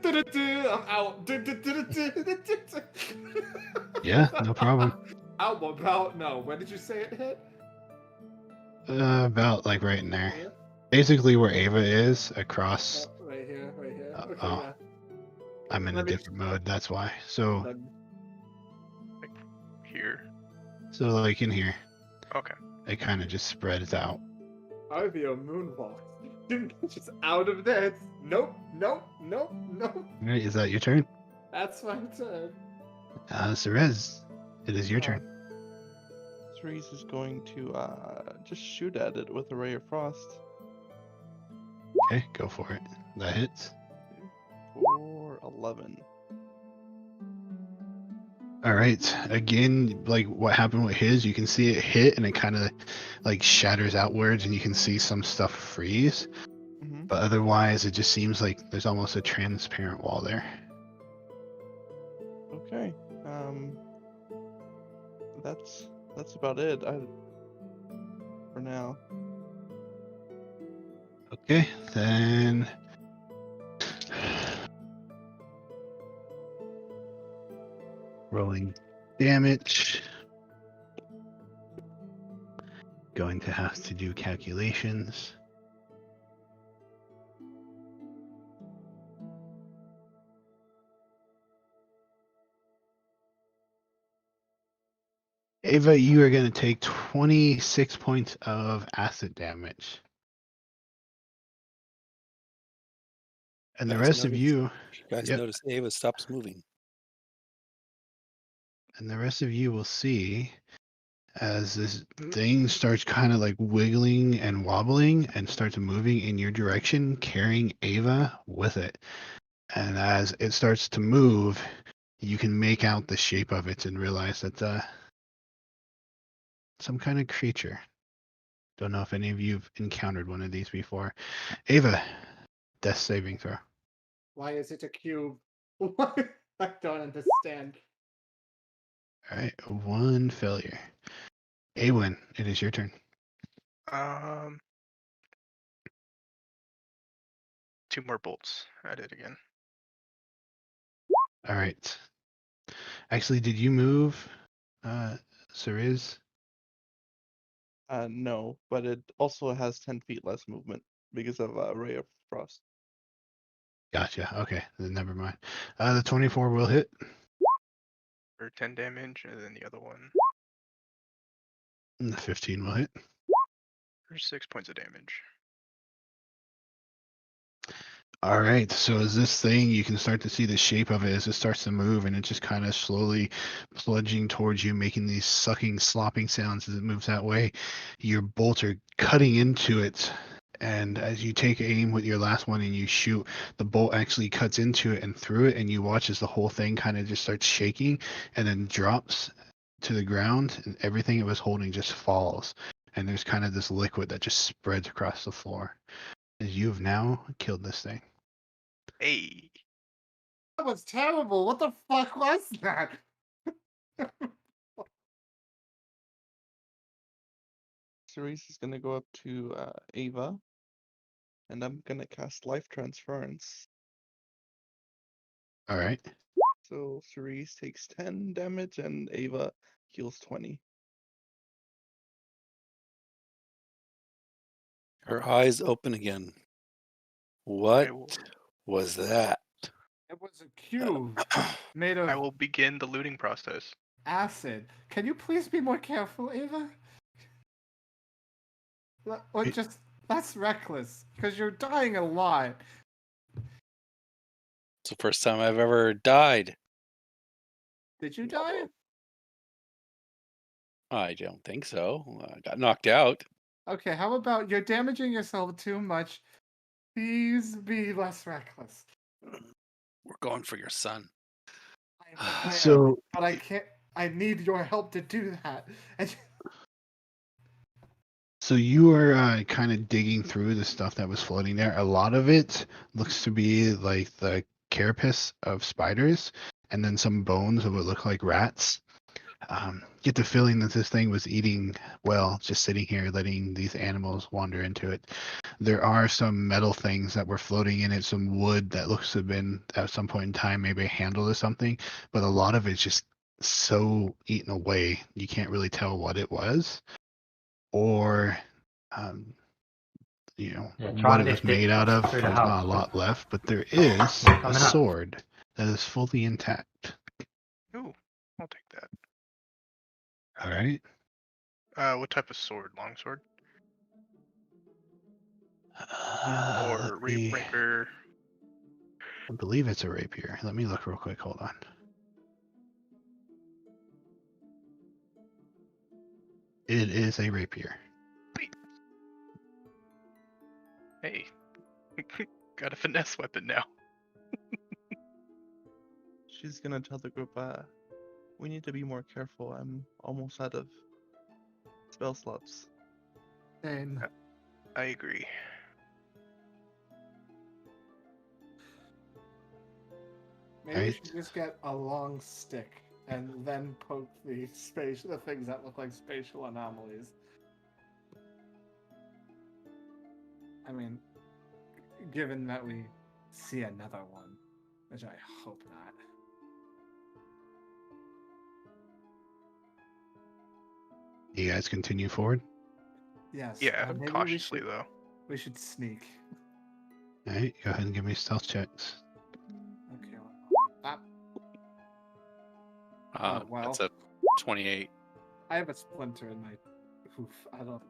I'm out. Yeah, no problem. Out about no. When did you say it hit? About like right in there. Here? Basically where Ava is, across. Oh, right here, right here. Okay, Oh, yeah. I'm in a Let me- different mode, that's why. So Here. like in here, Okay. it kind of just spreads out. I'll be a moonwalk. Just out of there. Nope, nope, nope, nope. All right, is that your turn? That's my turn. Cerez, it is your turn. Cerise is going to just shoot at it with a ray of frost Okay, go for it. That hits. for 11. All right. Again, like what happened with his, you can see it hit and it kind of like shatters outwards and you can see some stuff freeze. Mm-hmm. But otherwise, it just seems like there's almost a transparent wall there. Okay. That's about it. For now. Okay, then. Rolling damage. Going to have to do calculations. Ava, you are going to take 26 points of acid damage. And the Guys, rest of notice- you, Guys, Yep. notice Ava stops moving. and the rest of you will see as this thing starts kind of like wiggling and wobbling and starts moving in your direction, carrying Ava with it. And as it starts to move, you can make out the shape of it and realize that some kind of creature. Don't know if any of you have encountered one of these before. Ava, death saving throw. Why is it a cube? I don't understand. All right, one failure. Awen, it is your turn. 2 more bolts at it again. All right. Actually, did you move, Cerise? No, but it also has 10 feet less movement because of ray of frost. Gotcha. Okay, then never mind. The 24 will hit. For 10 damage, and then the other one And the 15 will hit. for 6 points of damage. All right. So as this thing, you can start to see the shape of it as it starts to move, and it just kind of slowly plunging towards you, making these sucking, slopping sounds as it moves that way. Your bolts are cutting into it, and as you take aim with your last one and you shoot, the bolt actually cuts into it and through it, and you watch as the whole thing kind of just starts shaking and then drops to the ground, and everything it was holding just falls. And there's kind of this liquid that just spreads across the floor. As you have now killed this thing. Hey! That was terrible. What the fuck was that? Cerise is gonna go up to Ava, and I'm gonna cast Life Transference. All right. So Cerise takes 10 damage and Ava heals 20. Her eyes open again. What I will, was that? It was a cube made of I will begin the looting process. acid. Can you please be more careful, Ava? Or just that's reckless, because you're dying a lot. It's the first time I've ever died. Did you die? I don't think so. I got knocked out. Okay, how about you're damaging yourself too much? Please be less reckless. We're going for your son. I am, So- but I can't. I need your help to do that. So you are kind of digging through the stuff that was floating there. A lot of it looks to be like the carapace of spiders, and then some bones of what look like rats. Get the feeling that this thing was eating, well, just sitting here, letting these animals wander into it. There are some metal things that were floating in it, some wood that looks to have been at some point in time maybe a handle or something, but a lot of it's just so eaten away, you can't really tell what it was or um, Yeah, what try it to was made out of. through the There's not house. a lot left, but there is They're a coming up. sword that is fully intact. Ooh, I'll take that. All right. What type of sword? Longsword Let or me, rapier? I believe it's a rapier. Let me look real quick. Hold on. It is a rapier. Hey, got a finesse weapon now. She's gonna tell the group, we need to be more careful. I'm almost out of spell slots. Same. I agree. Maybe we Right. should just get a long stick and then poke the things that look like spatial anomalies. I mean, given that we see another one, which I hope not. You guys continue forward. Yes. Yeah, maybe cautiously though. we should sneak. All right. Go ahead and give me stealth checks. Okay. Well, well, That's a 28. I have a splinter in my hoof. I don't.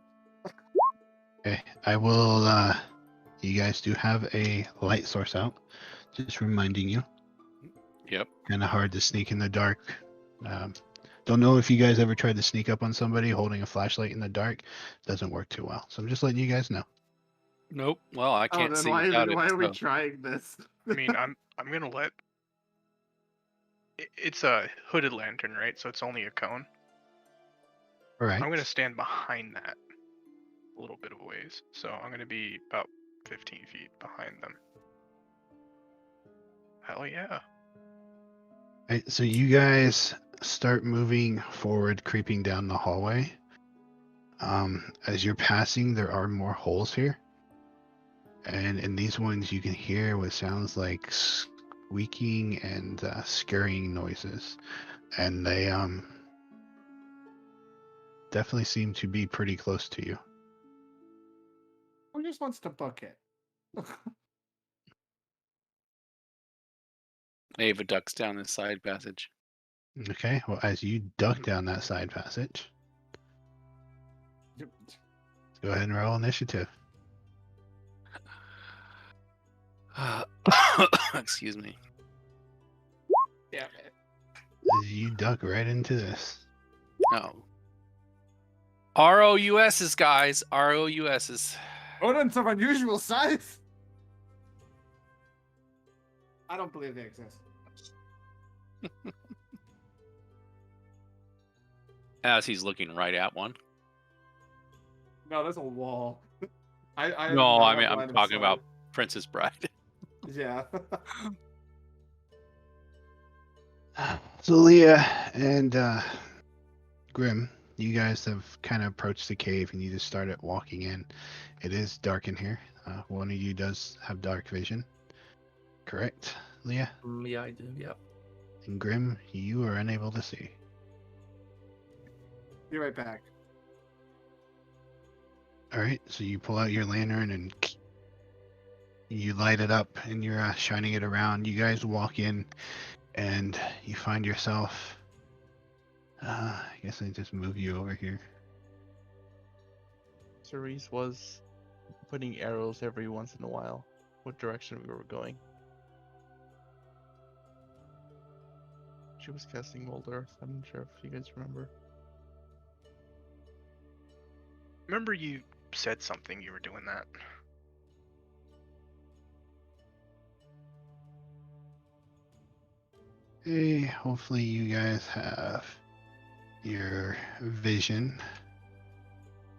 Okay. I will. You guys do have a light source out. Just reminding you. Yep. Kind of hard to sneak in the dark. Don't know if you guys ever tried to sneak up on somebody holding a flashlight in the dark. Doesn't work too well. So I'm just letting you guys know. Nope. Well, I can't then see why without why it. are we So. trying this? I mean, I'm gonna let. It's a hooded lantern, right? So it's only a cone. All right. I'm gonna stand behind that a little bit of a ways. So I'm gonna be about 15 feet behind them. Hell yeah. Right, so you guys start moving forward, creeping down the hallway. As you're passing, there are more holes here. And in these ones, you can hear what sounds like squeaking and scurrying noises. And they definitely seem to be pretty close to you. Who just wants to book it? Ava ducks down this side passage. Okay, well, as you duck down that side passage, go ahead and roll initiative. Excuse me. Yeah. As you duck right into this. No. ROUSs, guys. ROUSs. Rodents of unusual size. I don't believe they exist. As he's looking right at one. No, there's a wall. No, I mean, I'm talking about Princess Bride. Yeah. So Leah and Grim, you guys have kind of approached the cave and you just started walking in. It is dark in here. One of you does have dark vision. Correct, Leah? Yeah, I do. Yeah. And Grim, you are unable to see. Be right back. All right, so you pull out your lantern and you light it up and you're shining it around. You guys walk in and you find yourself. I guess I just move you over here. Cerise was putting arrows every once in a while. What direction we were going? She was casting Mold Earth. I'm not sure if you guys remember. Remember you said something you were doing that. Hey, hopefully you guys have your vision.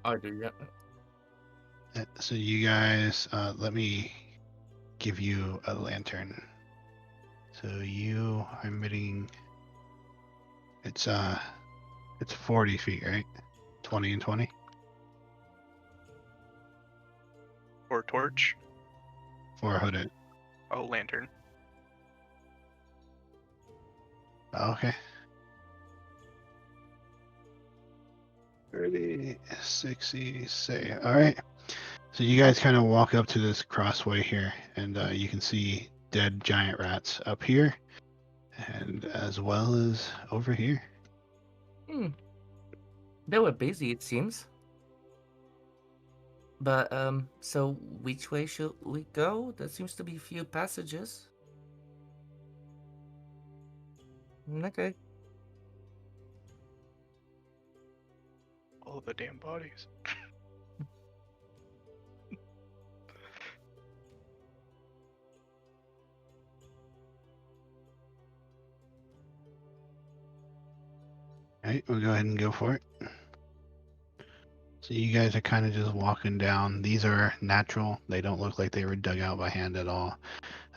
I do. Yeah. So you guys, let me give you a lantern. So you are emitting. It's 40 feet, right? 20 and 20. Or torch. For hooded. Oh, lantern. Okay. 30, 60, say. All right. So you guys kind of walk up to this crossway here, and you can see dead giant rats up here, and as well as over here. They were busy, it seems. But, so which way should we go? There seems to be a few passages. Okay. All the damn bodies. All right, we'll go ahead and go for it. So you guys are kind of just walking down. These are natural. They don't look like they were dug out by hand at all.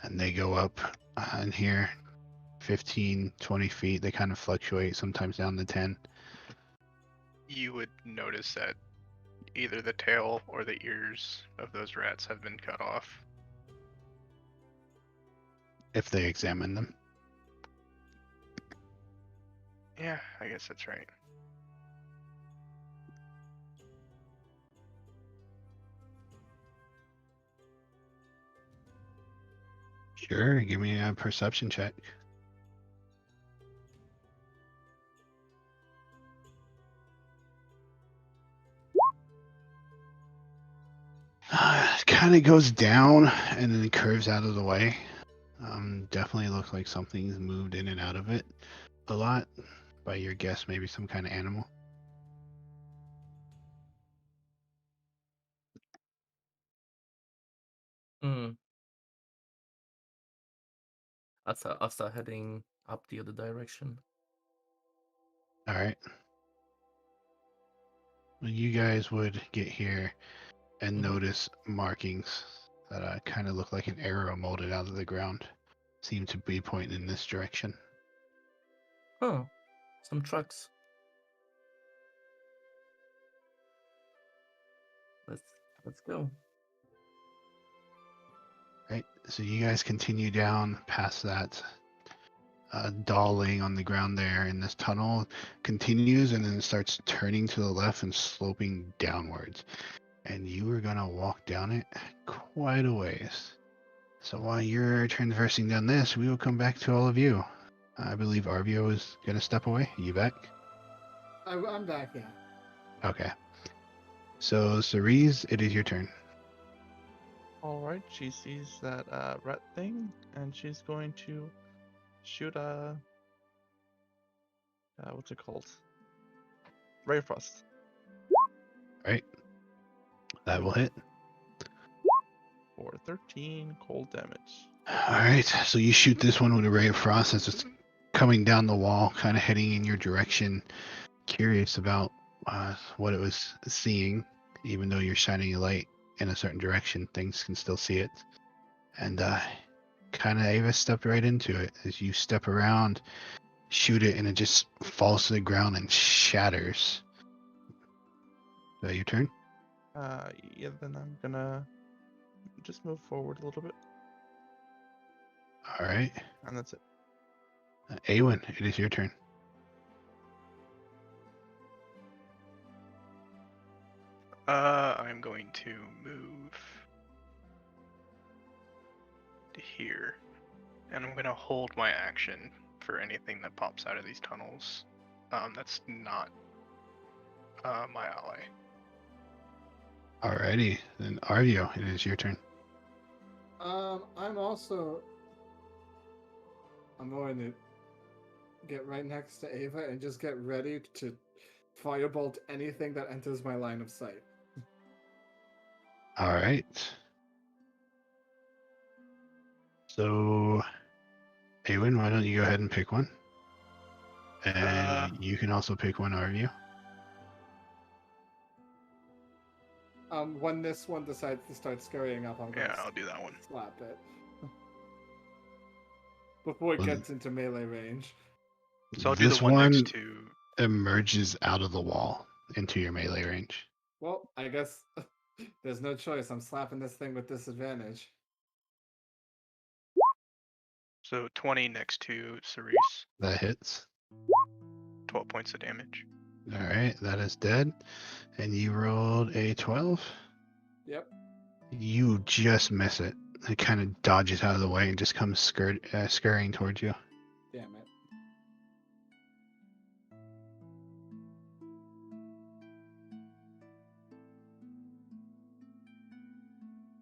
And they go up in here 15, 20 feet. They kind of fluctuate, sometimes down to 10. You would notice that either the tail or the ears of those rats have been cut off. If they examine them. Yeah, I guess that's right. Sure, give me a perception check. It kind of goes down and then it curves out of the way. Definitely looks like something's moved in and out of it a lot. By your guess, maybe some kind of animal. Hmm. I'll start heading up the other direction. All right. Well, you guys would get here and notice markings that kind of look like an arrow molded out of the ground. Seem to be pointing in this direction. Oh, some trucks. Let's go. Right. So you guys continue down past that doll laying on the ground there, and this tunnel continues and then starts turning to the left and sloping downwards. And you are gonna walk down it quite a ways. So while you're traversing down this, we will come back to all of you. I believe Arvio is gonna step away. Are you back? I'm back, yeah. Okay. So Cerise, it is your turn. Alright, she sees that rat thing, and she's going to shoot a... what's it called? Ray of Frost. Right. That will hit. For 13 cold damage. Alright, so you shoot this one with a ray of frost as it's coming down the wall, kind of heading in your direction. Curious about what it was seeing. Even though you're shining a light in a certain direction, things can still see it. And kind of Ava stepped right into it. As you step around, shoot it, and it just falls to the ground and shatters. Is that your turn? Yeah, then I'm gonna just move forward a little bit, All right. and that's it. Awen, it is your turn. I'm going to move to here, and I'm gonna hold my action for anything that pops out of these tunnels. That's not my ally. Alrighty, then Arvio, it is your turn. I'm going to get right next to Ava and just get ready to firebolt anything that enters my line of sight. All right. So, Awen, why don't you go ahead and pick one? And you can also pick one, Arvio. When this one decides to start scurrying up, I'm gonna I'll do that one. slap it. Before it gets into melee range. So I'll do This the one one next to. emerges out of the wall into your melee range. Well, I guess there's no choice. I'm slapping this thing with disadvantage. So 20 next to Cerise. That hits. 12 points of damage. All right, that is dead. And you rolled a 12. Yep. You just miss it. It kind of dodges out of the way and just comes scurrying towards you. Damn it.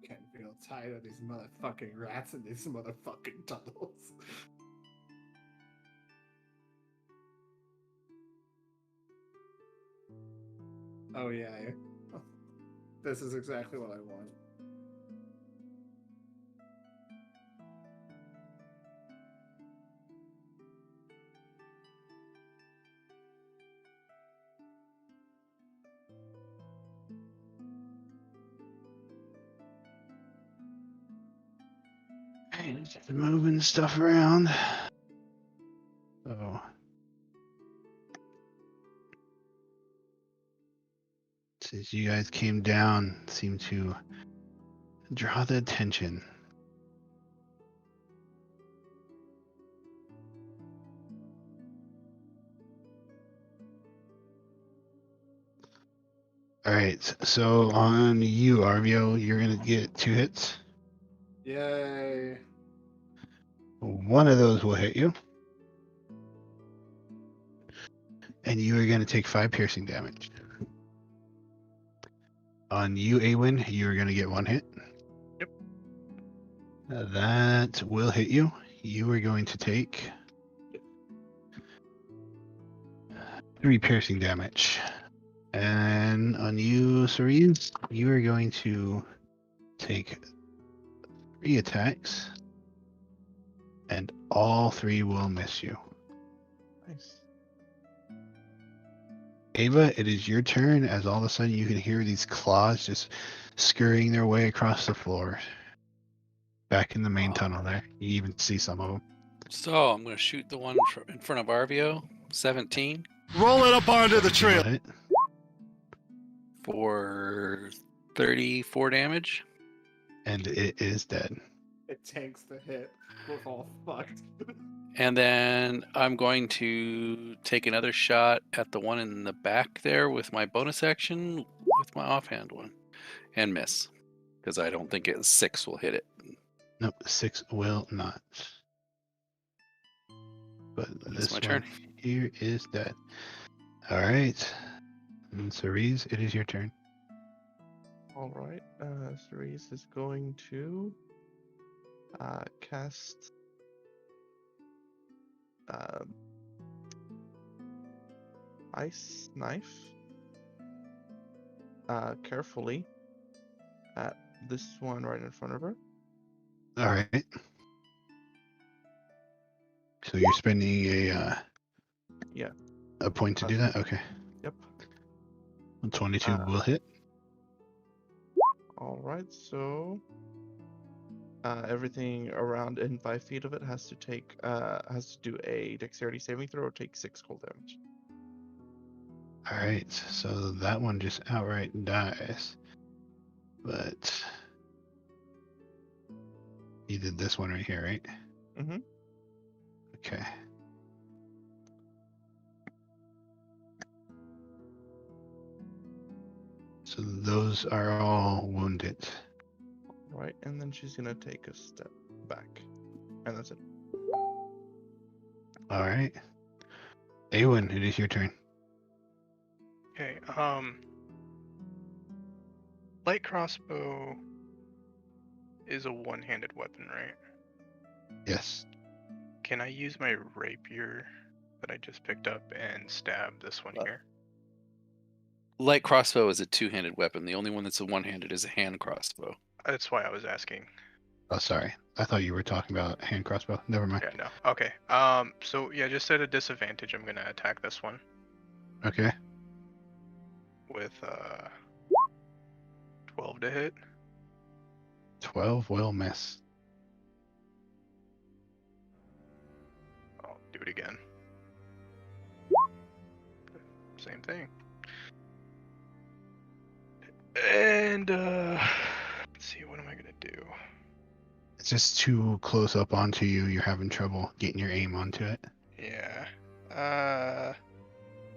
Can't feel tired of these motherfucking rats in these motherfucking tunnels. Oh yeah. This is exactly what I want. Just moving stuff around. So, since you guys came down, seemed to draw the attention. All right, so on you, Arvio, you're gonna get 2 hits. Yay. One of those will hit you. And you are going to take 5 piercing damage. On you, Awen, you are going to get 1 hit. Yep. That will hit you. You are going to take 3 piercing damage. And on you, Cerise, you are going to take 3 attacks. And all 3 will miss you. Nice. Ava, it is your turn as all of a sudden you can hear these claws just scurrying their way across the floor. Back in the main tunnel there. You even see some of them. So I'm going to shoot the one in front of Arvio. 17. Roll it up onto the trail. Hit. For 34 damage. And it is dead. It tanks the hit. We're all fucked. And then I'm going to take another shot at the one in the back there with my bonus action with my offhand one and miss. Because I don't think 6 will hit it. Nope, 6 will not. But this my one turn. here is dead. All right. And Cerise, it is your turn. All right. Cerise is going to cast Ice Knife carefully at this one right in front of her. All right. So you're spending a point to do that? Okay. Yep. 22 will hit. All right, so everything around in 5 feet of it has to do a dexterity saving throw or take 6 cold damage. All right, so that one just outright dies. But you did this one right here, right? Mm-hmm. Okay. So those are all wounded. Right, and then she's gonna take a step back, and that's it. All right. Awen, it is your turn. Okay, light crossbow is a one-handed weapon, right? Yes. Can I use my rapier that I just picked up and stab this one here? Light crossbow is a 2-handed weapon. The only one that's a 1-handed is a hand crossbow. That's why I was asking. Oh, sorry. I thought you were talking about hand crossbow. Never mind. Yeah, no. Okay. So yeah, just at a disadvantage, I'm gonna attack this one Okay. with 12 to hit. 12 will miss. I'll do it again. Same thing. And let's see, what am I gonna do? It's just too close up onto you. You're having trouble getting your aim onto it. Yeah.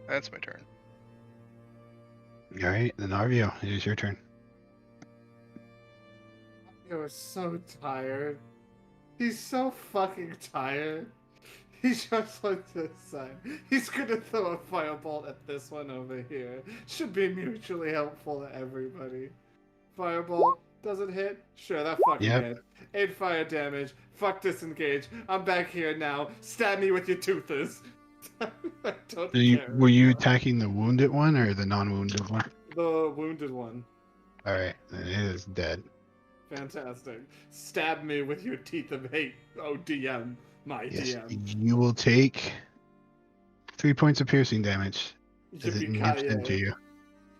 That's my turn. All right, then Arvio, it is your turn. I was so tired. He's so fucking tired. He just looked to the side. He's gonna throw a firebolt at this one over here. Should be mutually helpful to everybody. Firebolt doesn't hit? Sure, that fucking hit. 8 fire damage. Fuck disengage. I'm back here now. Stab me with your toothers. I don't care. Were you attacking the wounded one or the non-wounded one? The wounded one. All right, then it is dead. Fantastic. Stab me with your teeth of hate. Oh, DM. My Yes, DM. you will take 3 points of piercing damage as it nips into Yippee-ki-yay. you.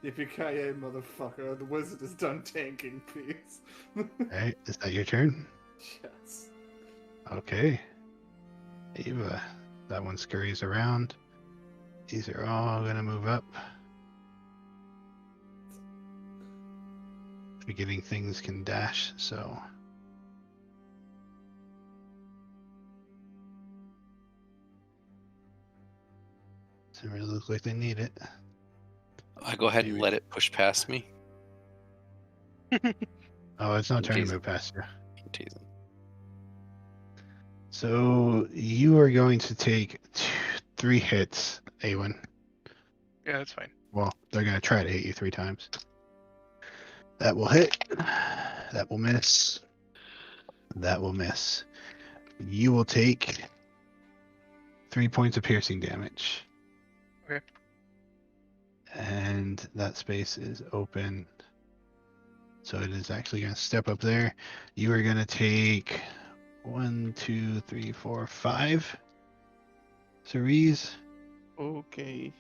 Yippee-ki-yay, motherfucker. The wizard is done tanking, please. All right, is that your turn? Yes. Okay. Ava, that one scurries around. These are all gonna move up. Forgetting things can dash, so. Doesn't really look like they need it. I go ahead and let it push past me. Oh, it's not I'm trying to teasing. move past you. I'm teasing. So you are going to take 3 hits, Awen. Yeah, that's fine. Well, they're going to try to hit you 3 times. That will hit. That will miss. That will miss. You will take 3 points of piercing damage. Okay. And that space is open. So it is actually going to step up there. You are going to take 1, 2, 3, 4, 5 Cerise. Okay.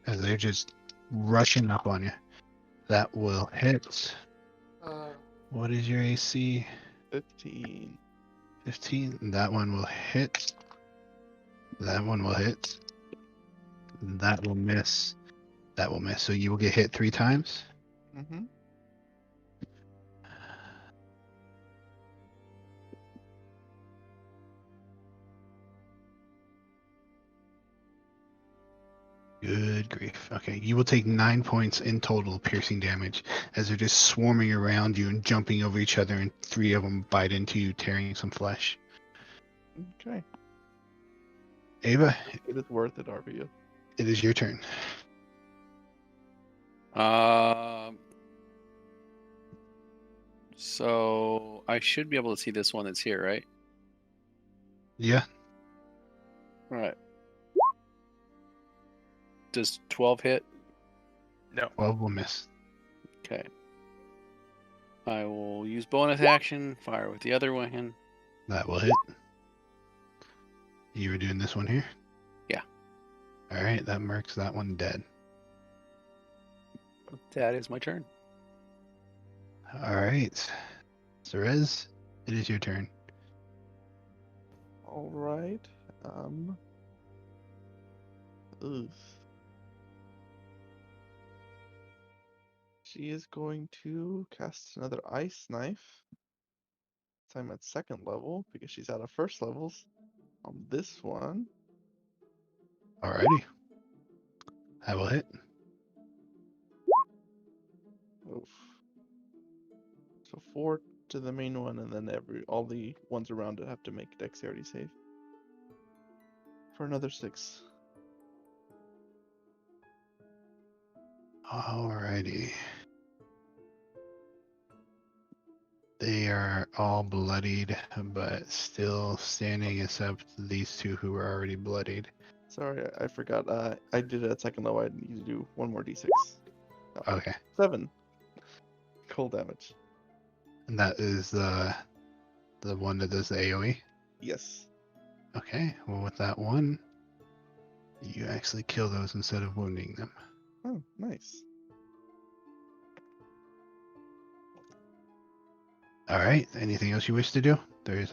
As they're just rushing up on you. That will hit. What is your AC? 15. 15. That one will hit. That one will hit. That will miss. That will miss. So you will get hit 3 times. Mm-hmm. Good grief. Okay, you will take 9 points in total piercing damage as they're just swarming around you and jumping over each other, and 3 of them bite into you, tearing some flesh. Okay. Ava, It is worth it, RBU. it is your turn. So I should be able to see this one that's here, right? Yeah. All right. Does 12 hit? No. 12 will miss. Okay. I will use bonus action, fire with the other one. That will hit. You were doing this one here? Yeah. All right, that marks that one dead. That is my turn. All right. Cerez, it is your turn. All right. Oof. She is going to cast another ice knife. This time at 2nd level because she's out of 1st levels on this one. Alrighty. That will hit. Oof. So 4 to the main one, and then all the ones around it have to make dexterity save. For another 6. Alrighty. They are all bloodied, but still standing except these 2 who were already bloodied. Sorry, I forgot. I did it at 2nd level. I need to do 1 more d6. Okay. 7 cold damage. And that is the one that does the AoE? Yes. Okay, well with that one, you actually kill those instead of wounding them. Oh, nice. All right. Anything else you wish to do? There's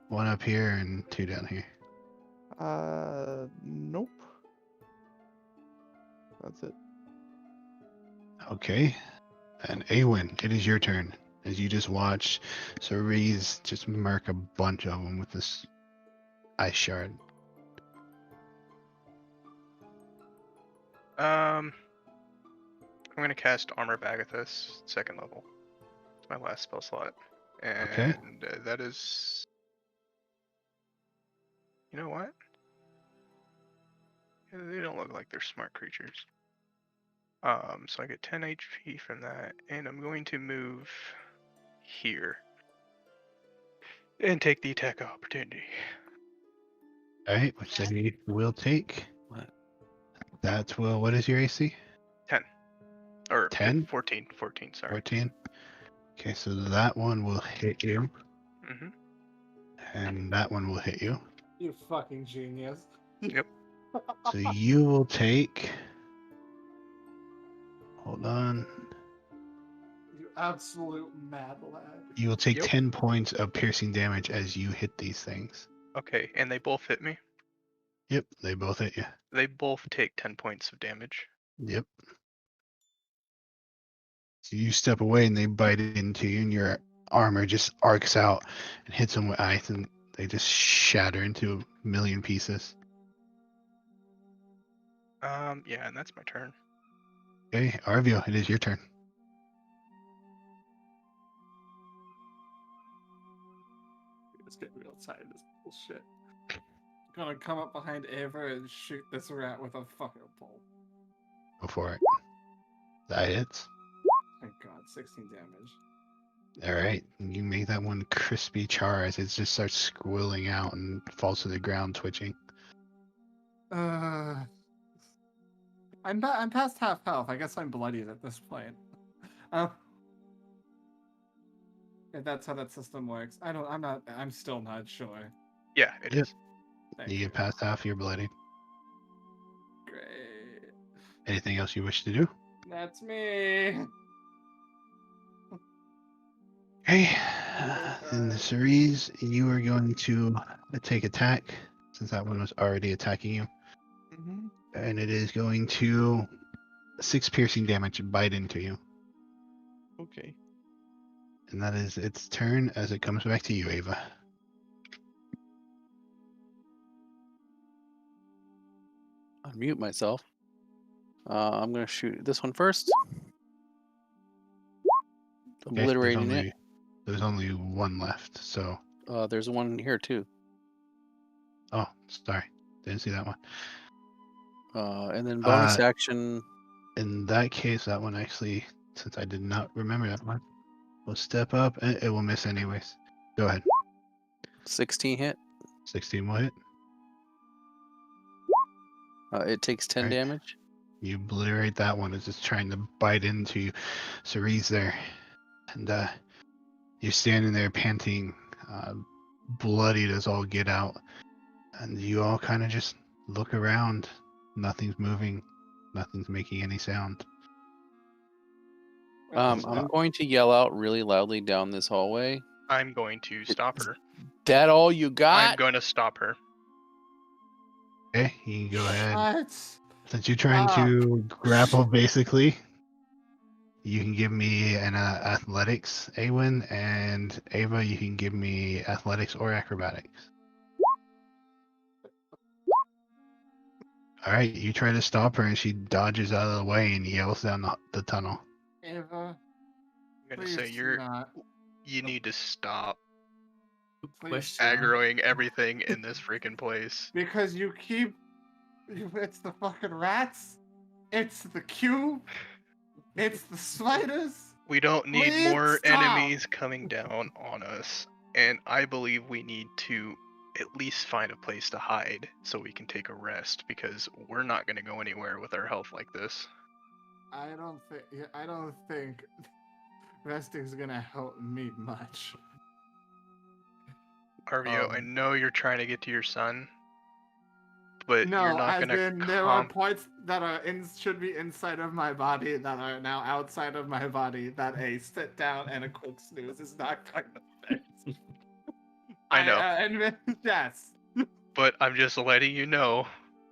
one up here and 2 down here. Nope. That's it. Okay. And Awen, it is your turn. As you just watch Cerise just murk a bunch of them with this ice shard. I'm gonna cast Armor Bagathus, 2nd level. It's my last spell slot. And Okay. that is... You know what? They don't look like they're smart creatures. So I get 10 HP from that, and I'm going to move here and take the attack of opportunity. All right, which they will take. What? That's what is your AC? 10. Or 10? 14, sorry. 14? Okay, so that one will hit you, Mm-hmm. and that one will hit you. You fucking genius. Yep. So you will take... Hold on. You absolute mad lad. You will take Yep. 10 points of piercing damage as you hit these things. Okay, and they both hit me. Yep, they both hit you. They both take 10 points of damage. Yep. So you step away and they bite into you, and your armor just arcs out and hits them with ice, and they just shatter into a million pieces. Yeah, and that's my turn. Okay, Arvio, it is your turn. Let's get real tired of this bullshit. Gonna come up behind Ava and shoot this rat with a fucking pole. Go for it. That hits. Thank God, 16 damage. All right, you make that one crispy char as it just starts squilling out and falls to the ground, twitching. I'm past half health. I guess I'm bloodied at this point. If that's how that system works, I'm still not sure. Yeah, it is. Thank You you. get past half your bloody. Great. Anything else you wish to do? That's me. Okay, in the series, you are going to take attack, since that one was already attacking you. Mm-hmm. And it is going to 6 piercing damage bite into you. Okay. And that is its turn as it comes back to you, Ava. Unmute myself. I'm going to shoot this one first. Okay, Obliterating it. There's only one left, so... There's one here too. Oh, sorry. Didn't see that one. And then bonus action. In that case, that one actually, since I did not remember that one, will step up and it will miss anyways. Go ahead. 16 hit. 16 will hit. It takes 10 damage. You obliterate that one as it's trying to bite into Cerise there. And you're standing there panting, bloodied as all get out. And you all kind of just look around. Nothing's moving. Nothing's making any sound. I'm going to yell out really loudly down this hallway. I'm going to stop her. That all you got? I'm going to stop her. Okay, you can go ahead. What? Since you're trying to grapple, basically, you can give me an athletics, Awen, and Ava, you can give me athletics or acrobatics. All right, you try to stop her, and she dodges out of the way and yells down the tunnel. Ava, I'm going to say you need to stop aggroing everything in this freaking place. Because it's the fucking rats, it's the cube, it's the spiders. We don't need Please more stop. enemies coming down on us, and I believe we need to at least find a place to hide so we can take a rest, because we're not going to go anywhere with our health like this. I don't think resting's gonna help me much. Arvio, I know you're trying to get to your son, but No, you're not as gonna in there are points that are should be inside of my body that are now outside of my body that a sit down and a quick snooze is not going to fix. I know. Admit, yes. But I'm just letting you know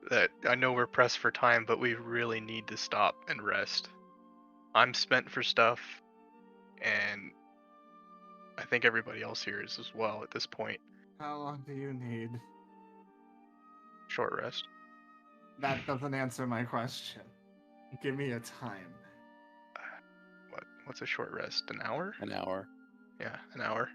that I know we're pressed for time, but we really need to stop and rest. I'm spent for stuff, and I think everybody else here is as well at this point. How long do you need? Short rest. That doesn't answer my question. Give me a time. What's a short rest? An hour? An hour. Yeah, an hour.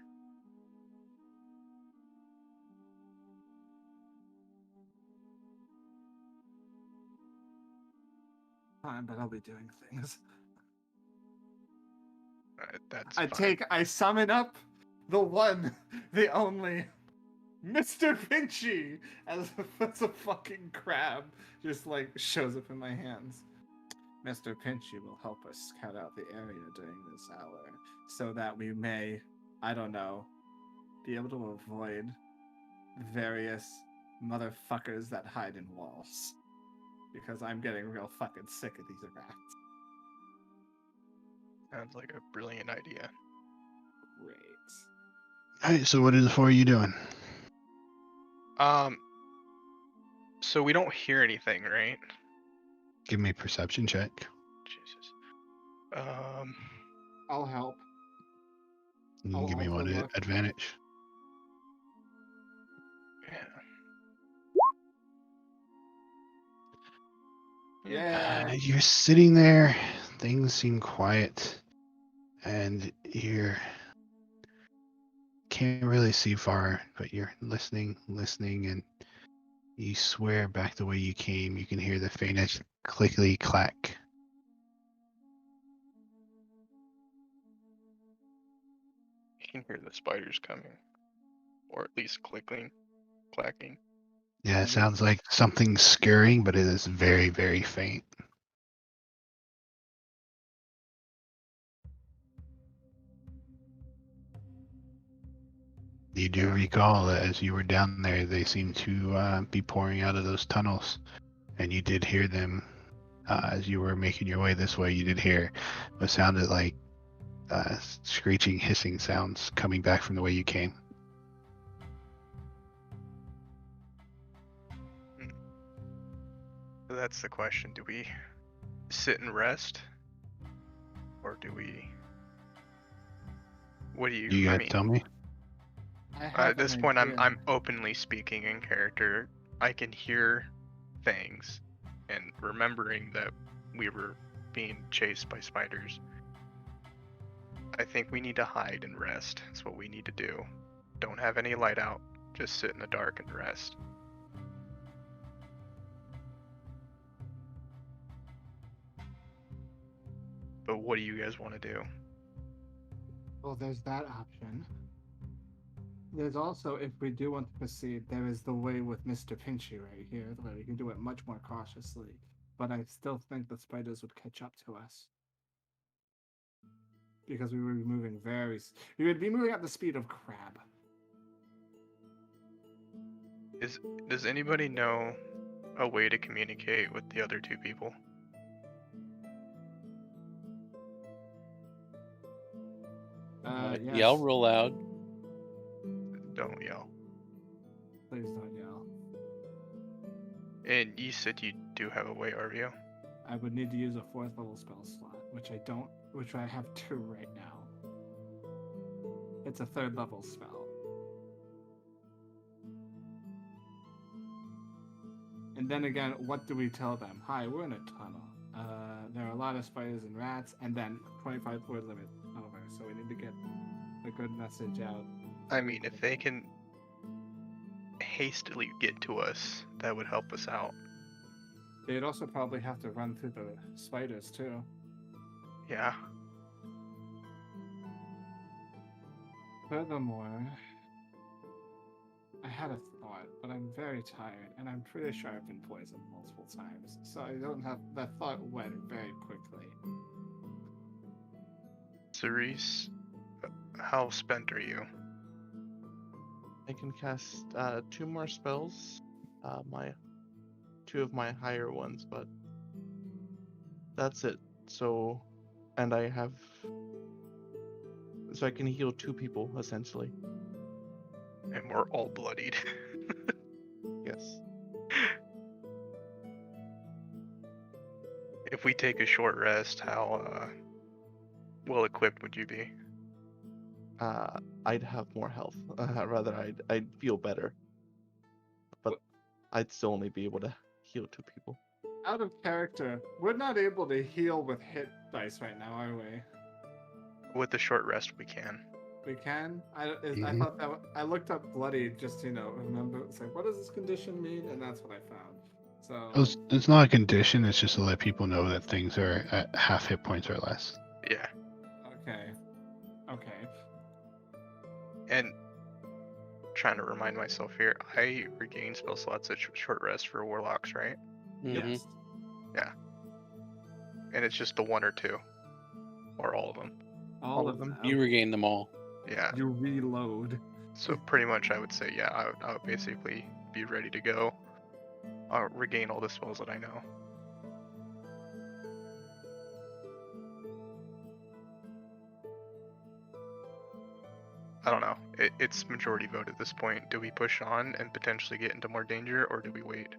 Fine, but I'll be doing things. That's I summon up the one, the only, Mr. Pinchy, as a fucking crab just like shows up in my hands. Mr. Pinchy will help us scout out the area during this hour so that we may, I don't know, be able to avoid various motherfuckers that hide in walls. Because I'm getting real fucking sick of these rats. Sounds like a brilliant idea. Great. Alright, so what is the four of you doing? So we don't hear anything, right? Give me a perception check. Jesus. I'll help. You can give me one advantage. Yeah. You're sitting there, things seem quiet, and you can't really see far, but you're listening, and you swear back the way you came. You can hear the faintest clickety clack. You can hear the spiders coming, or at least clacking. Yeah, it sounds like something scurrying, but it is very, very faint. You do recall that as you were down there, they seemed to be pouring out of those tunnels, and you did hear them as you were making your way this way. You did hear what sounded like screeching, hissing sounds coming back from the way you came. So that's the question. Do we sit and rest? Or do we... What do you... You guys tell me? At this point, I'm openly speaking in character. I can hear things, and remembering that we were being chased by spiders. I think we need to hide and rest. That's what we need to do. Don't have any light out. Just sit in the dark and rest. But what do you guys want to do? Well, there's that option. There's also, if we do want to proceed, there is the way with Mr. Pinchy right here, where we can do it much more cautiously. But I still think the spiders would catch up to us. Because we would be moving we would be moving at the speed of crab. Does anybody know a way to communicate with the other two people? Yes. Yell real loud. Don't yell. Please don't yell. And you said you do have a way, RVO? I would need to use a 4th level spell slot, which I have 2 right now. It's a 3rd level spell. And then again, what do we tell them? Hi, we're in a tunnel. There are a lot of spiders and rats, and then 25 word limit over, so we need to get a good message out. I mean, if they can hastily get to us, that would help us out. They'd also probably have to run through the spiders, too. Yeah. Furthermore, I had a thought, but I'm very tired, and I'm pretty sure I've been poisoned multiple times, so I don't have... That thought went very quickly. Cerise, how spent are you? I can cast 2 more spells. My 2 of my higher ones, but that's it. So, and I can heal 2 people essentially. And we're all bloodied. Yes. If we take a short rest, how well equipped would you be? I'd have more health. Rather, I'd feel better, but I'd still only be able to heal 2 people. Out of character, we're not able to heal with hit dice right now, are we? With the short rest, we can. We can. I thought that I looked up bloody just to remember. It's like, what does this condition mean? And that's what I found. So It's not a condition. It's just to let people know that things are at half hit points or less. Yeah. Okay. And trying to remind myself here, I regain spell slots at short rest for warlocks, right? Yes. Yeah. And it's just the 1 or 2, or all of them. All of them. You regain them all. Yeah. You reload. So pretty much, I would say, yeah, I would basically be ready to go. I'll regain all the spells that I know. I don't know. It's majority vote at this point. Do we push on and potentially get into more danger, or do we wait?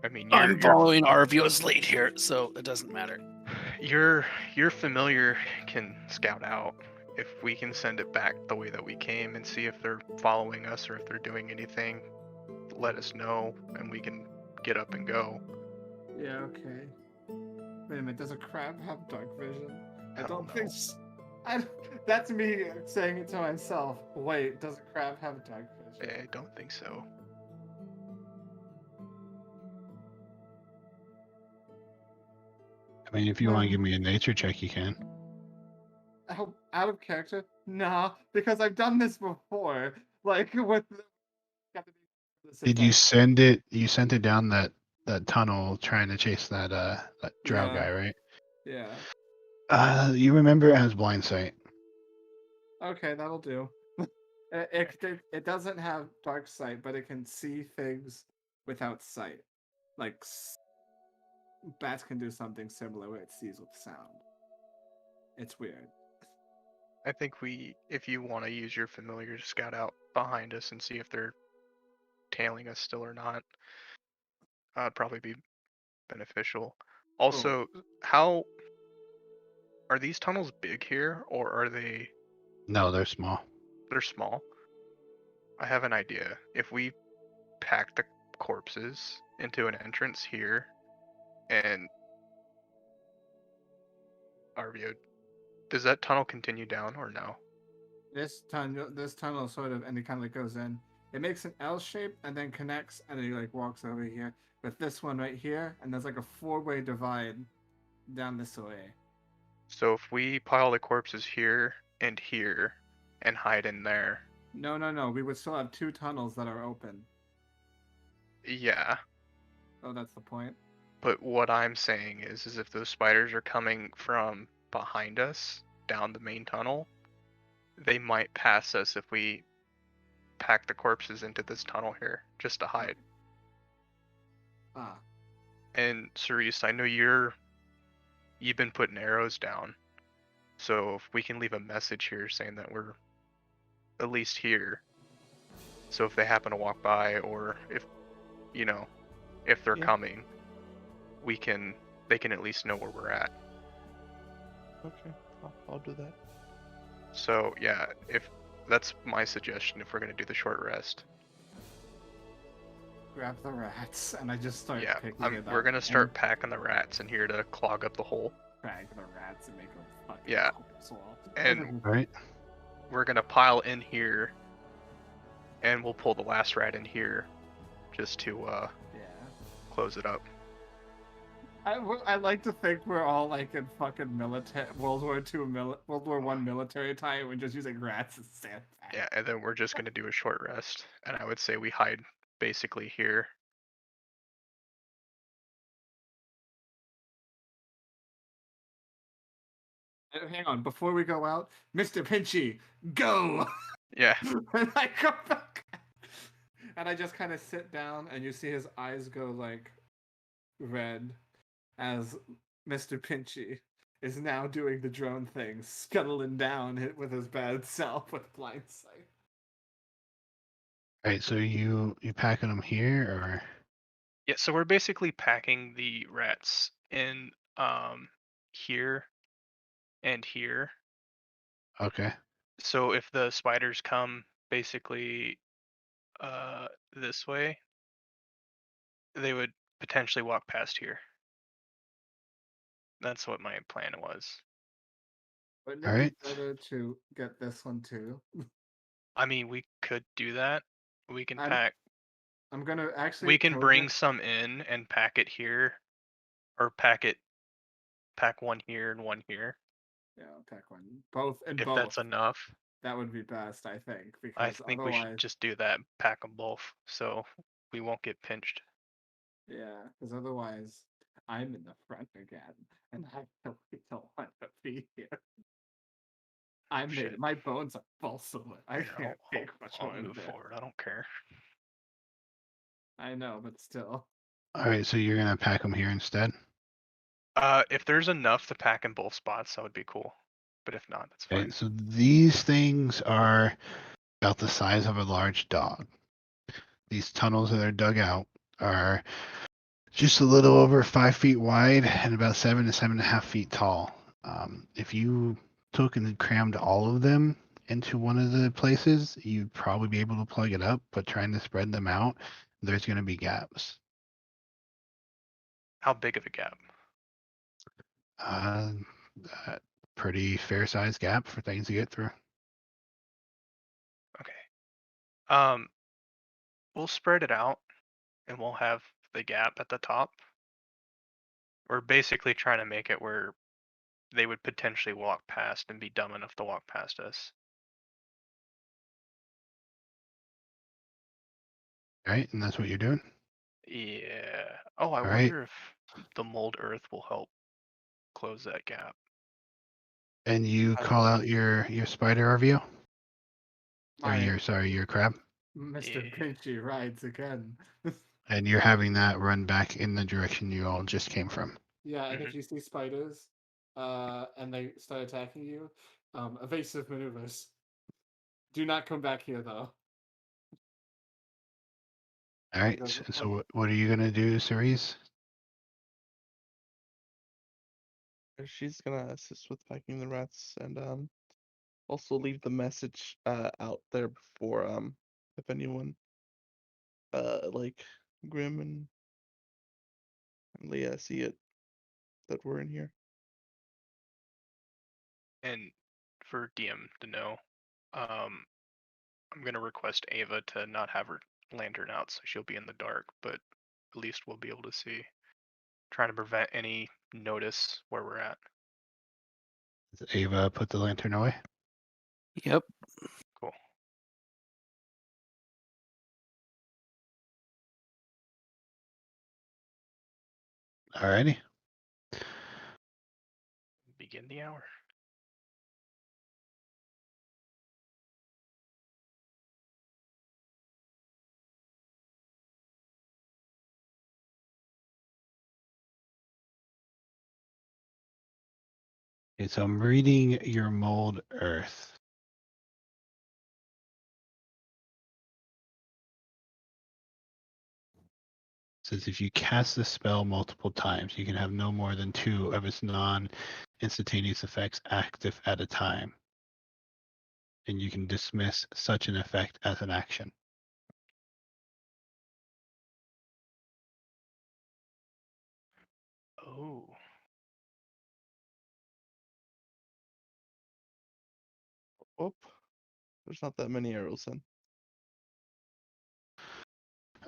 I mean, I'm following Arvio's lead here, so it doesn't matter. Your familiar can scout out. If we can send it back the way that we came and see if they're following us or if they're doing anything, let us know and we can get up and go. Yeah, okay. Wait a minute, does a crab have dark vision? I don't think so. That's me saying it to myself. Wait, does a crab have dark vision? I don't think so. I mean, if you want to give me a nature check, you can. Out of character? Nah, because I've done this before. Like with. Did you send it? You sent it down that tunnel trying to chase that drow guy, right? Yeah. You remember it has blind sight. Okay, that'll do. It doesn't have dark sight, but it can see things without sight. Like bats can do something similar where it sees with sound. It's weird. I think if you want to use your familiar to scout out behind us and see if they're tailing us still or not, probably be beneficial. Also, how are these tunnels big here, or are they? No, they're small. They're small. I have an idea. If we pack the corpses into an entrance here, and Arvio, does that tunnel continue down or no? This tunnel sort of, and it kind of like goes in. It makes an L shape and then connects, and then it like walks over here. With this one right here, and there's like a 4-way divide down this way. So if we pile the corpses here and hide in there. No. We would still have 2 tunnels that are open. Yeah. Oh, that's the point. But what I'm saying is if those spiders are coming from behind us down the main tunnel, they might pass us if we pack the corpses into this tunnel here just to hide. And Cerise, I know you've been putting arrows down, so if we can leave a message here saying that we're at least here, so if they happen to walk by, or if they're coming, they can at least know where we're at. Okay, I'll do that. So yeah, if that's my suggestion, if we're gonna do the short rest. Grab the rats, and I just start picking it up. We're gonna start packing the rats in here to clog up the hole. Pack the rats and make them fucking and right. We're gonna pile in here, and we'll pull the last rat in here, just to close it up. I like to think we're all like in fucking World War I military time. We're just using rats as sandbags. Yeah, and then we're just gonna do a short rest, and I would say we hide basically here. Hang on, before we go out, Mr. Pinchy, go! Yeah. And I go back. And I just kind of sit down, and you see his eyes go like red as Mr. Pinchy is now doing the drone thing, scuttling down with his bad self with blind sight. All right, so you packing them here, or Yeah, so we're basically packing the rats in here and here. okay? So if the spiders come basically this way, they would potentially walk past here. That's what my plan was. Wouldn't All it be right. better to get this one too? I mean, we could do that. We can I'm pack. I'm gonna actually We can bring cover. some in and pack it here, or pack one here and one here, Yeah, I'll pack one. Both and if both. that's enough. That would be best, I think, I because think we should otherwise, just do that. Pack them both, so we won't get pinched. yeah, because otherwise, I'm in the front again, and I really don't want to be here. Shit. My bones are full, so I Here, can't take much I'll more of move this. forward. I don't care. I know, but still. All right, so you're gonna pack them here instead. If there's enough to pack in both spots, that would be cool. But if not, that's fine. Okay, so these things are about the size of a large dog. These tunnels that are dug out are just a little over 5 feet wide and about 7 to 7.5 feet tall. If you took and crammed all of them into one of the places, you'd probably be able to plug it up, but trying to spread them out, there's going to be gaps. How big of a gap? Uh, a pretty fair sized gap for things to get through. Okay. We'll spread it out, and we'll have the gap at the top. We're basically trying to make it where they would potentially walk past and be dumb enough to walk past us. Right, and that's what you're doing. Yeah. Oh, I All right, wonder if the mold earth will help close that gap. and you I call don't out your spider RVO, or My your crab, Mr. Yeah. Pinchy rides again. and you're having that run back in the direction you all just came from. Yeah, and Mhm. if you see spiders, and they start attacking you, evasive maneuvers. Do not come back here, though. All right, Because so what are you gonna do, Cerise? She's gonna assist with packing the rats and also leave the message out there before if anyone like Grim and Leah see it that we're in here. And for DM to know, I'm gonna request Ava to not have her lantern out, so she'll be in the dark, but at least we'll be able to see. Trying to prevent any notice where we're at. Does Ava put the lantern away? Yep. Cool. Alrighty. Begin the hour. Okay, so I'm reading your mold earth. It says if you cast the spell multiple times, you can have no more than 2 of its non-instantaneous effects active at a time. And you can dismiss such an effect as an action. Oh. Oh, there's not that many arrows then.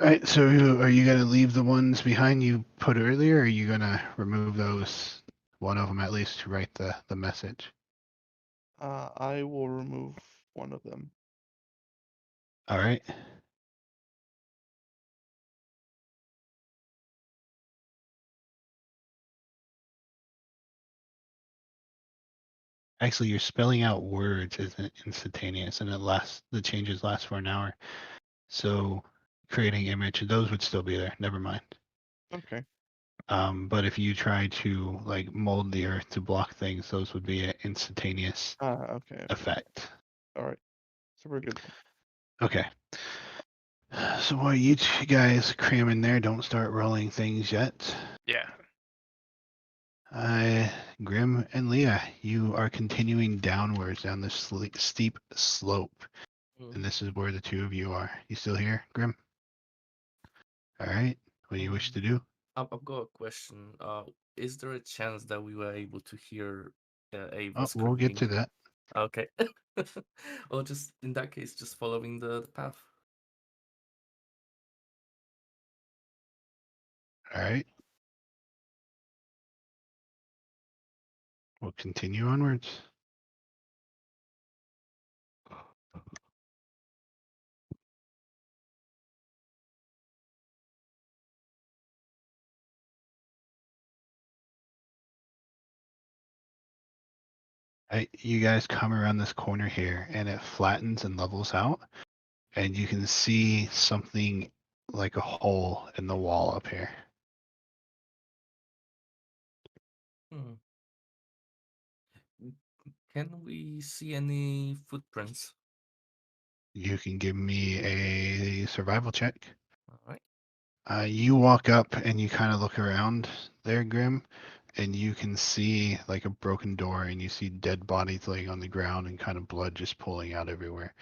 All right, so are you going to leave the ones behind you put earlier, or are you going to remove those, one of them at least, to write the message? I will remove one of them. All right. Actually, you're spelling out words isn't instantaneous, and the changes last for an hour. So creating image, those would still be there. Never mind. Okay. But if you try to like mold the earth to block things, those would be an instantaneous Okay. effect. All right. So we're good. Okay. So while you guys cram in there, don't start rolling things yet. Yeah. Grim and Leah, you are continuing downwards down this steep slope. And this is where the two of you are. You still here, Grim? All right. What do you wish to do? I've got a question. Is there a chance that we were able to hear Ava Oh, screaming? we'll get to that. Okay. Or just in that case, just following the path. All right. We'll continue onwards. You guys come around this corner here and it flattens and levels out, and you can see something like a hole in the wall up here. Hmm. Can we see any footprints? You can give me a survival check. All right. You walk up and you kind of look around there, Grim, and you can see like a broken door and you see dead bodies laying on the ground and kind of blood just pooling out everywhere.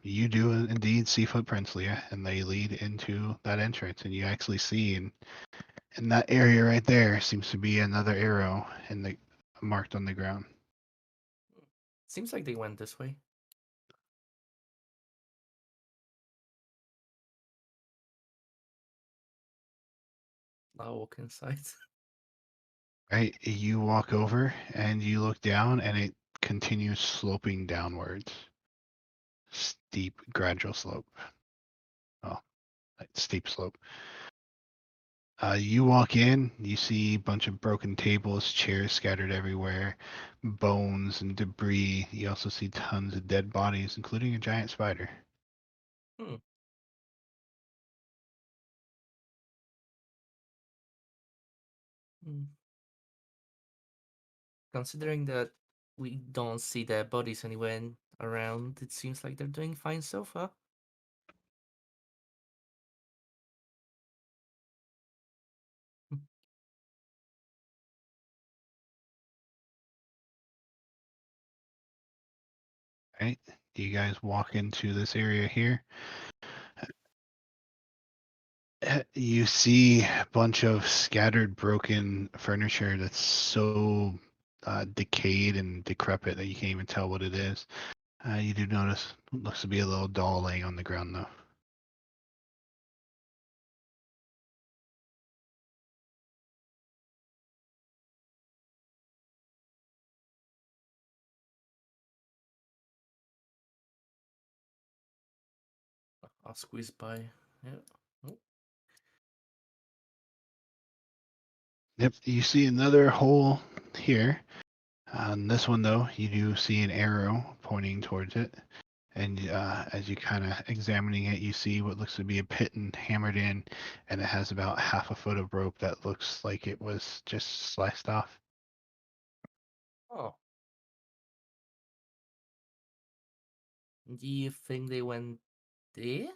You do indeed see footprints, Leah, and they lead into that entrance, and you actually see in that area right there seems to be another arrow in the marked on the ground. Seems like they went this way. I'll walk inside. Right, you walk over and you look down, and it continues sloping downwards. Steep, gradual slope. Oh, like steep slope. You walk in, you see a bunch of broken tables, chairs scattered everywhere, bones and debris. You also see tons of dead bodies, including a giant spider. Hmm. Hmm. Considering that we don't see their bodies anywhere around, it seems like they're doing fine so far. Right? You guys walk into this area here. You see a bunch of scattered, broken furniture that's so decayed and decrepit that you can't even tell what it is. You do notice it looks to be a little doll laying on the ground, though. I'll squeeze by. Yeah. Oh. Yep, you see another hole here. On this one, though, you do see an arrow pointing towards it. And as you kind of examining it, you see what looks to be a piton hammered in, and it has about half a foot of rope that looks like it was just sliced off. Oh. Do you think they went there?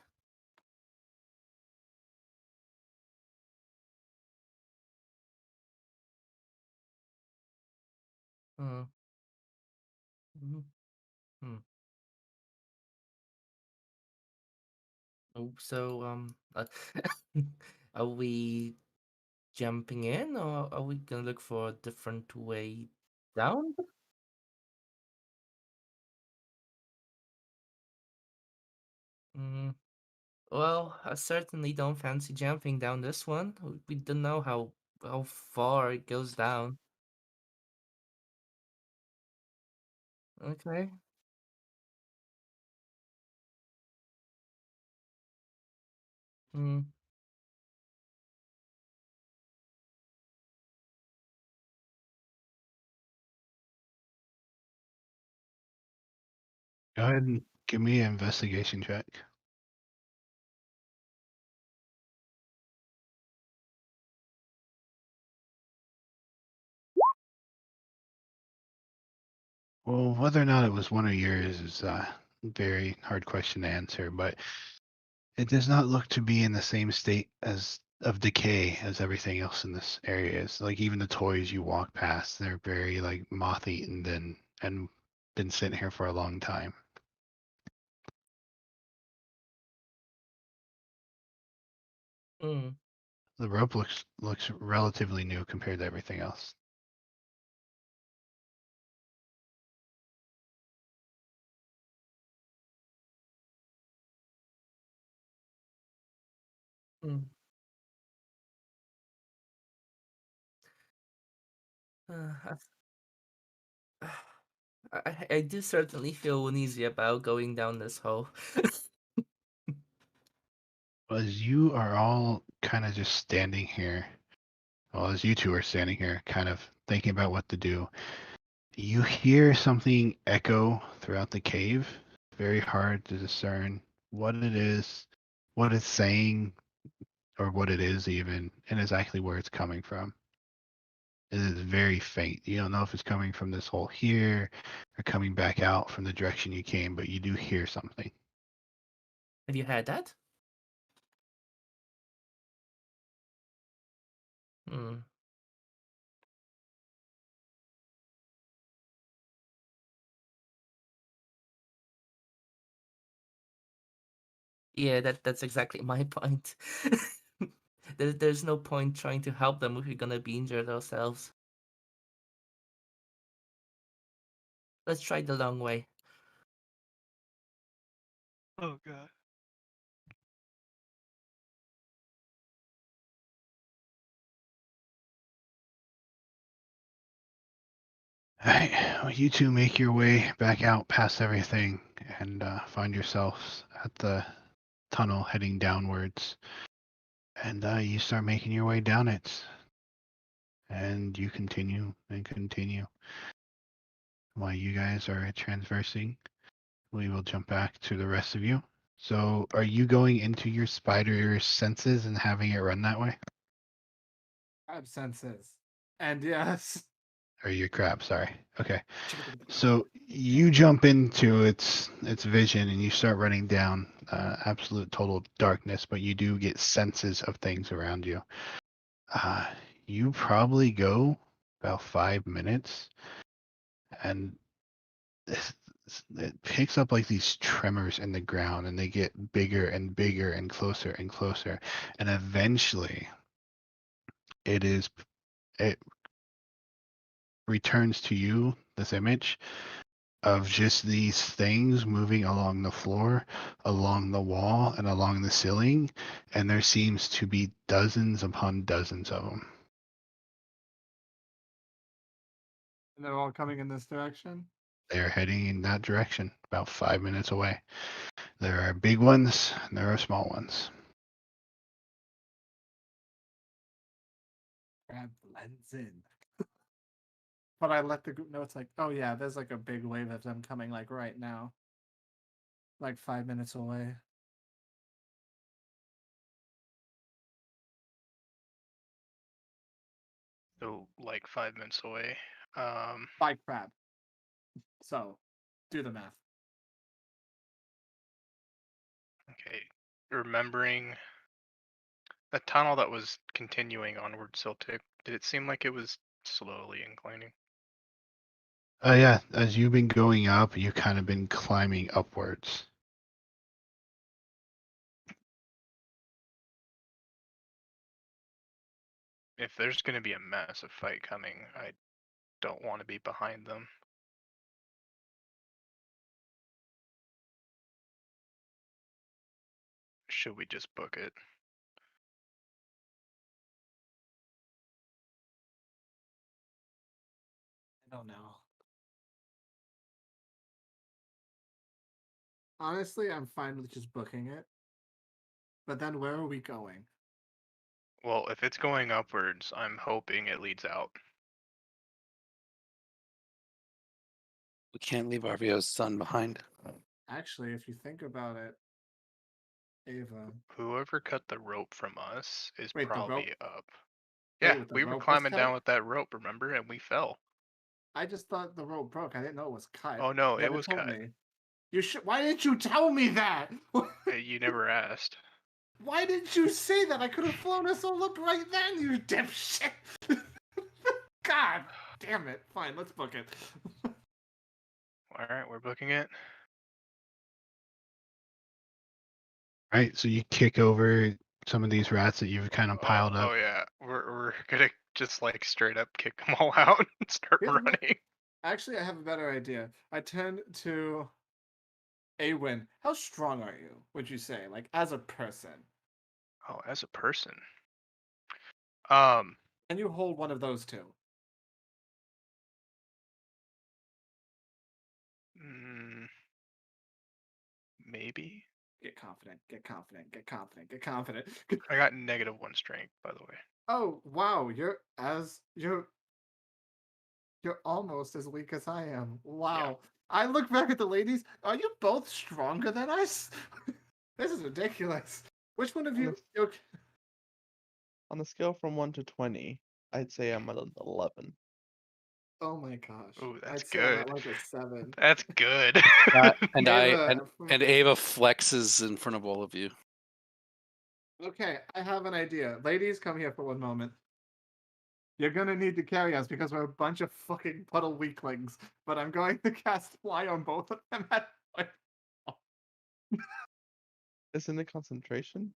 Hmm. Hmm. Oh, so are we jumping in, or are we gonna look for a different way down? Mm, well, I certainly don't fancy jumping down this one. We don't know how far it goes down. Okay. Hmm. Go ahead and give me an investigation check. Well, whether or not it was one of yours is a very hard question to answer, but it does not look to be in the same state as of decay as everything else in this area is. Like even the toys you walk past, they're very like moth-eaten and been sitting here for a long time. Hmm. The rope looks relatively new compared to everything else. Hmm. I do certainly feel uneasy about going down this hole. As you are all kind of just standing here, well, as you two are standing here, kind of thinking about what to do, you hear something echo throughout the cave. Very hard to discern what it is, what it's saying, or what it is even, and exactly where it's coming from. It is very faint. You don't know if it's coming from this hole here or coming back out from the direction you came, but you do hear something. Have you had that? Hmm. Yeah, that's exactly my point. There's no point trying to help them if we're gonna be injured ourselves. Let's try the long way. Oh god. All right, well, you two make your way back out past everything and find yourselves at the tunnel heading downwards. And you start making your way down it. And you continue and continue. While you guys are transversing, we will jump back to the rest of you. So, are you going into your spider senses and having it run that way? I have senses. And yes. Or your crab, sorry. Okay. So you jump into its vision and you start running down absolute total darkness, but you do get senses of things around you. Uh, you probably go about 5 minutes, and it picks up like these tremors in the ground, and they get bigger and bigger and closer and closer, and eventually it returns to you this image of just these things moving along the floor, along the wall, and along the ceiling, and there seems to be dozens upon dozens of them. And they're all coming in this direction? They're heading in that direction, about 5 minutes away. There are big ones, and there are small ones. Crab blends in. But I let the group know it's like, oh yeah, there's like a big wave of them coming like right now. Like 5 minutes away. So like 5 minutes away. By crab. So do the math. Okay. Remembering the tunnel that was continuing onward, Celtic, did it seem like it was slowly inclining? Yeah, as you've been going up, you've kind of been climbing upwards. If there's going to be a massive fight coming, I don't want to be behind them. Should we just book it? I don't know. Honestly, I'm fine with just booking it. But then where are we going? Well, if it's going upwards, I'm hoping it leads out. We can't leave Arvio's son behind. Actually, if you think about it, Ava. Whoever cut the rope from us is Wait, the probably rope. up. Wait, Yeah, the we were rope was climbing cut? down with that rope, remember? And we fell. I just thought the rope broke. I didn't know it was cut. Oh no, You it never was told cut. me. You should. Why didn't you tell me that? You never asked. Why didn't you say that? I could have flown us all up right then, you dipshit. God damn it. Fine, let's book it. Alright, we're booking it. All right, so you kick over some of these rats that you've kind of piled up. Oh yeah, we're gonna just like straight up kick them all out and start running. Actually, I have a better idea. I turn to Awin. How strong are you, would you say? Like, as a person? Oh, as a person. Can you hold one of those two? Maybe. Get confident, get confident, get confident, get confident. I got -1 strength, by the way. Oh, wow, you're almost as weak as I am. Wow. Yeah. I look back at the ladies. Are you both stronger than us? This is ridiculous. Which one of you? On the scale from 1 to 20, I'd say I'm at an 11. Oh my gosh. Ooh, that's I'd say I'm good. at like a 7. That's good. And Ava, Ava flexes in front of all of you. Okay, I have an idea. Ladies, come here for one moment. You're gonna need to carry us because we're a bunch of fucking puddle weaklings. But I'm going to cast fly on both of them at Isn't it concentration?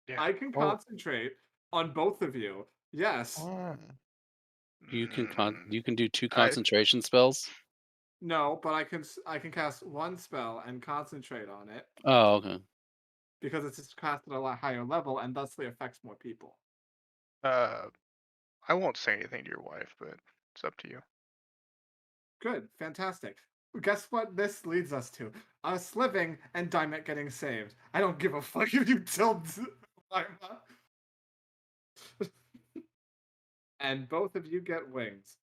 Yeah. I can concentrate on both of you. Yes. Ah. You can do 2 concentration spells. No, but I can cast one spell and concentrate on it. Oh, okay. Because it's cast at a lot higher level and thusly affects more people. I won't say anything to your wife, but it's up to you. Good, fantastic. Guess what this leads us to? Us living and Dimet getting saved. I don't give a fuck if you tilt and both of you get wings.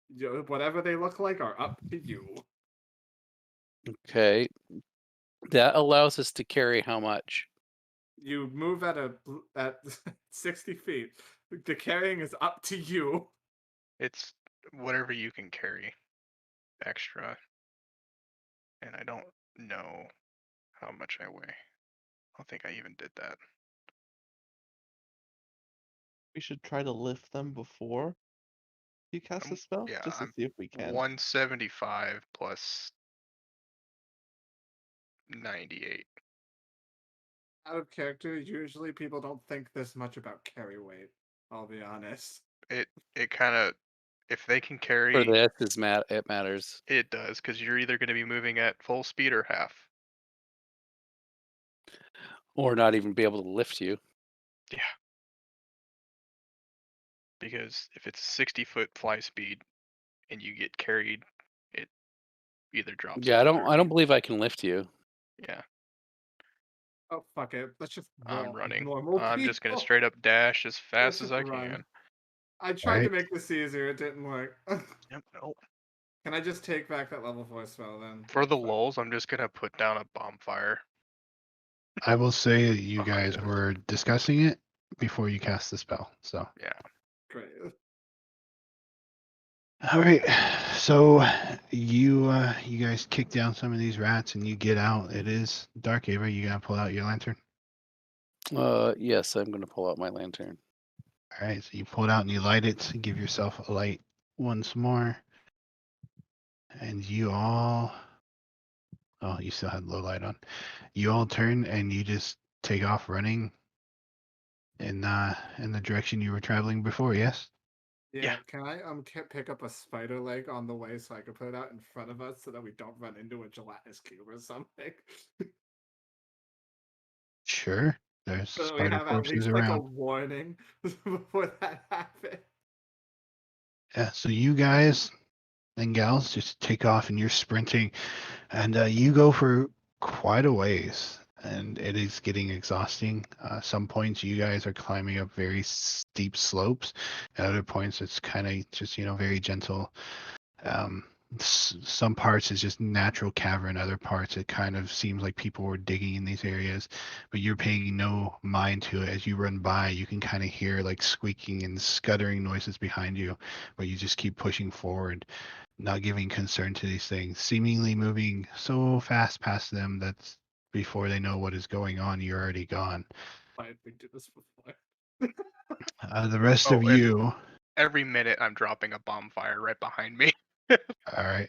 Whatever they look like are up to you. Okay. That allows us to carry how much? You move at 60 feet. The carrying is up to you. It's whatever you can carry extra. And I don't know how much I weigh. I don't think I even did that. We should try to lift them before you cast the spell, Yeah, just to see if we can. 175 plus 98. Out of character, usually people don't think this much about carry weight. I'll be honest. It kind of, if they can carry. For this, it matters. It does, because you're either going to be moving at full speed or half. Or not even be able to lift you. Yeah. Because if it's 60-foot fly speed and you get carried, it either drops. Yeah, I don't believe I can lift you. Yeah. Oh fuck it. Let's just I'm running. Normal I'm just gonna people. straight up dash as fast Let's as I just run. can. I tried to make this easier, it didn't work. Yep, nope. Can I just take back that level 4 spell then? For the lulls, I'm just gonna put down a bonfire. I will say that you guys were discussing it before you cast the spell. So yeah. Great. All right, so you guys kick down some of these rats and you get out. It is dark, Ava. You gotta pull out your lantern. Yes, I'm gonna pull out my lantern. All right, so you pull it out and you light it. Give yourself a light once more, and you all. Oh, you still had low light on. You all turn and you just take off running in the direction you were traveling before. Yes. Yeah, can I pick up a spider leg on the way so I can put it out in front of us so that we don't run into a gelatinous cube or something? Sure. There's So we spider have at corpses least around. like a warning before that happens. Yeah, so you guys and gals just take off and you're sprinting and you go for quite a ways and it is getting exhausting. Some points you guys are climbing up very steep slopes. At other points it's kind of just, very gentle some parts is just natural cavern, other parts it kind of seems like people were digging in these areas, but you're paying no mind to it. As you run by, you can kind of hear like squeaking and scuttering noises behind you, but you just keep pushing forward, not giving concern to these things, seemingly moving so fast past them that before they know what is going on, you're already gone. I didn't do this before. The rest of Oh, and you, every minute I'm dropping a bomb fire right behind me. all right.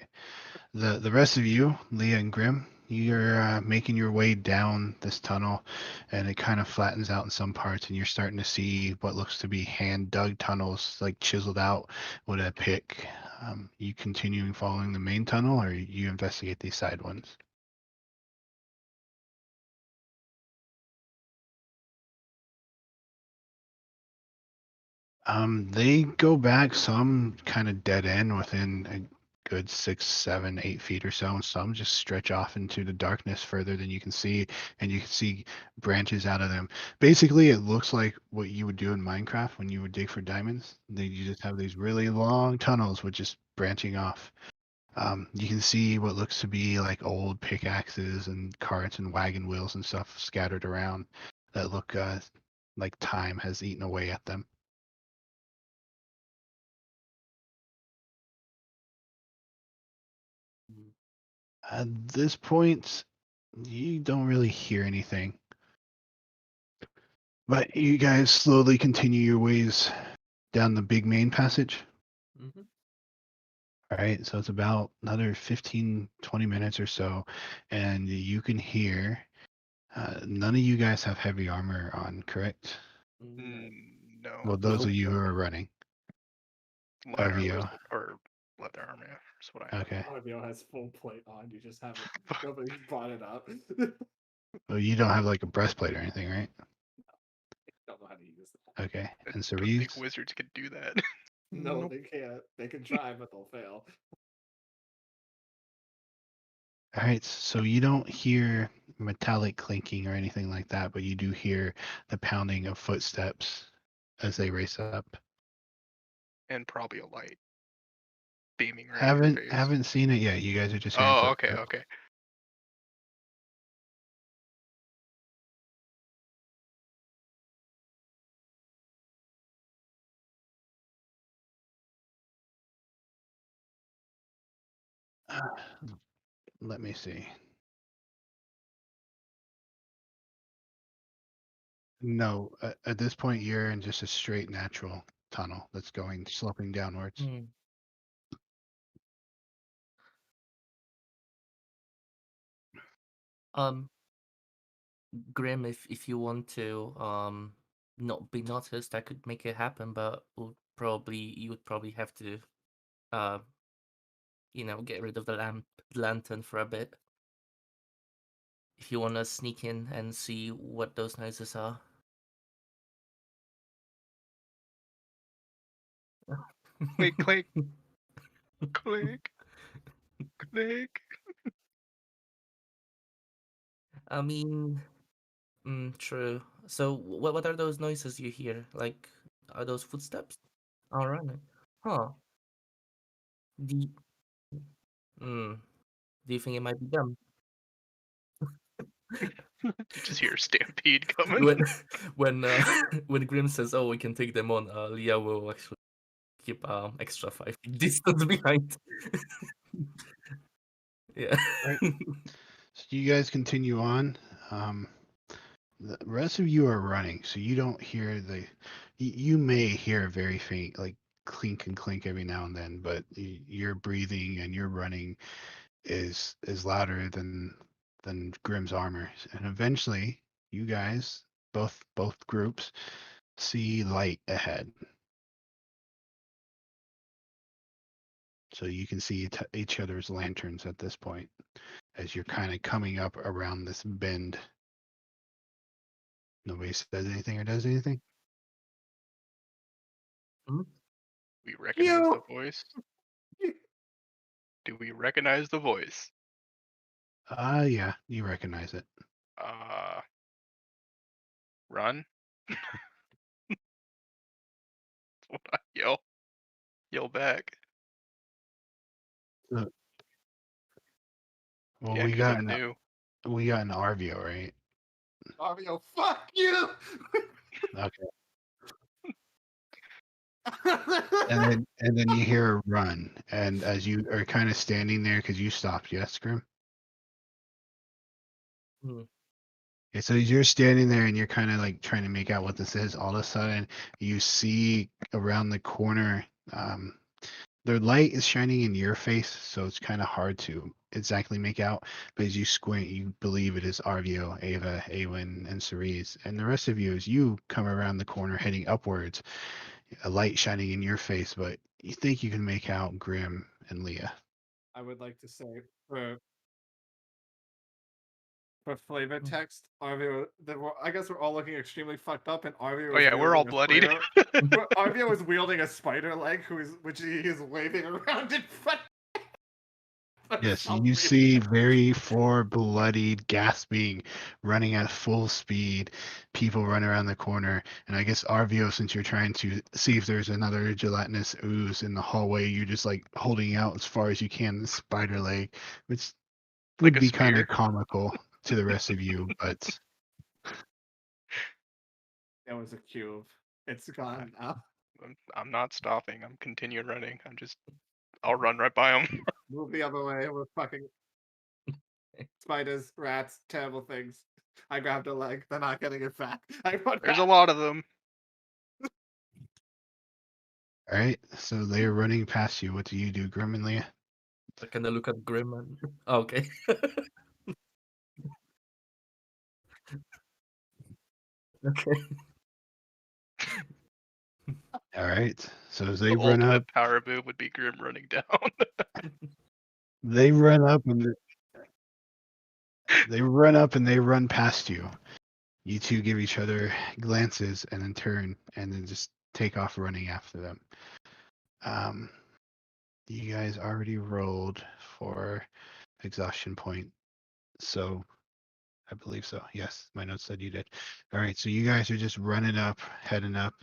The rest of you, Leah and Grim, you're making your way down this tunnel, and it kind of flattens out in some parts, and you're starting to see what looks to be hand dug tunnels, like chiseled out with a pick. You continuing following the main tunnel, or you investigate these side ones? They go back some kind of dead end within a good 6, 7, 8 feet or so, and some just stretch off into the darkness further than you can see, and you can see branches out of them. Basically, it looks like what you would do in Minecraft when you would dig for diamonds. You just have these really long tunnels with just branching off. You can see what looks to be like old pickaxes and carts and wagon wheels and stuff scattered around that look like time has eaten away at them. At this point, you don't really hear anything. But you guys slowly continue your ways down the big main passage. Mm-hmm. All right, so it's about another 15, 20 minutes or so, and you can hear none of you guys have heavy armor on, correct? No. Well, those of Nope. you who are running. Leather RVO. or leather armor, yeah, that's what I have. Okay. RVO has full plate on. You just haven't. Nobody's brought it up. Well, you don't have like a breastplate or anything, right? Don't know how to use that. Okay. I And don't Cerise? think wizards can do that. No, Nope. they can't. They can try, but they'll fail. All right, so you don't hear metallic clinking or anything like that, but you do hear the pounding of footsteps as they race up. And probably a light beaming right in your Haven't face. haven't seen it yet. You guys are just hearing Oh, okay, footsteps. okay. Let me see. No, at this point you're in just a straight natural tunnel that's going sloping downwards. Mm. Um, Grim, if you want to not be noticed, I could make it happen, but you would probably have to uh get rid of the lantern for a bit. If you want to sneak in and see what those noises are. Click, click, click, click. I mean, true. So, what are those noises you hear? Like, are those footsteps? All right. Huh. Do mm, do you think it might be them? You just hear a stampede coming. When when when Grim says, "Oh, we can take them on," Leah will actually keep extra 5 feet distance behind. Yeah. Right. So you guys continue on. The rest of you are running, so you don't hear you may hear a very faint like clink and clink every now and then, but your breathing and your running is louder than Grim's armor. And eventually you guys, both groups, see light ahead. So you can see each other's lanterns at this point as you're kind of coming up around this bend. Nobody says anything or does anything? We recognize the voice. Do we recognize the voice? Yeah, you recognize it. Run. That's what I yell back. Well, Yeah, we 'cause got I'm new. an Arvio, right? Arvio, fuck you! Okay. And then you hear a run, and as you are kind of standing there because you stopped, yes, Grim? Hmm. Okay, so as you're standing there and you're kind of like trying to make out what this is, all of a sudden you see around the corner, the light is shining in your face, so it's kind of hard to exactly make out. But as you squint, you believe it is Arvio, Ava, Awen, and Cerise. And the rest of you, as you come around the corner heading upwards, a light shining in your face, but you think you can make out Grim and Leah. I would like to say for flavor text, Arvio. I guess we're all looking extremely fucked up, and Arvio. Oh yeah, we're all bloodied. Arvio is wielding a spider leg, which he is waving around in front. Yes, you see very four bloodied, gasping, running at full speed, people run around the corner. And I guess Arvio, since you're trying to see if there's another gelatinous ooze in the hallway, you're just like holding out as far as you can the spider leg, which Like would a be kind spear. of comical to the rest of you, but That was a cube. It's gone now. I'm not stopping. I'm continuing running. I'll run right by them. Move the other way. We're fucking spiders, rats, terrible things. I grabbed a leg. They're not getting it back. There's a lot of them. all right. So they're running past you. What do you do, Grim and Leah? I kind of look at Grim and okay. Okay. All right. So as they The run ultimate up, power move would be Grim running down. they run up and they run past you. You two give each other glances and then turn and then just take off running after them. You guys already rolled for exhaustion point, so I believe so. Yes, my notes said you did. All right, so you guys are just running up, heading up.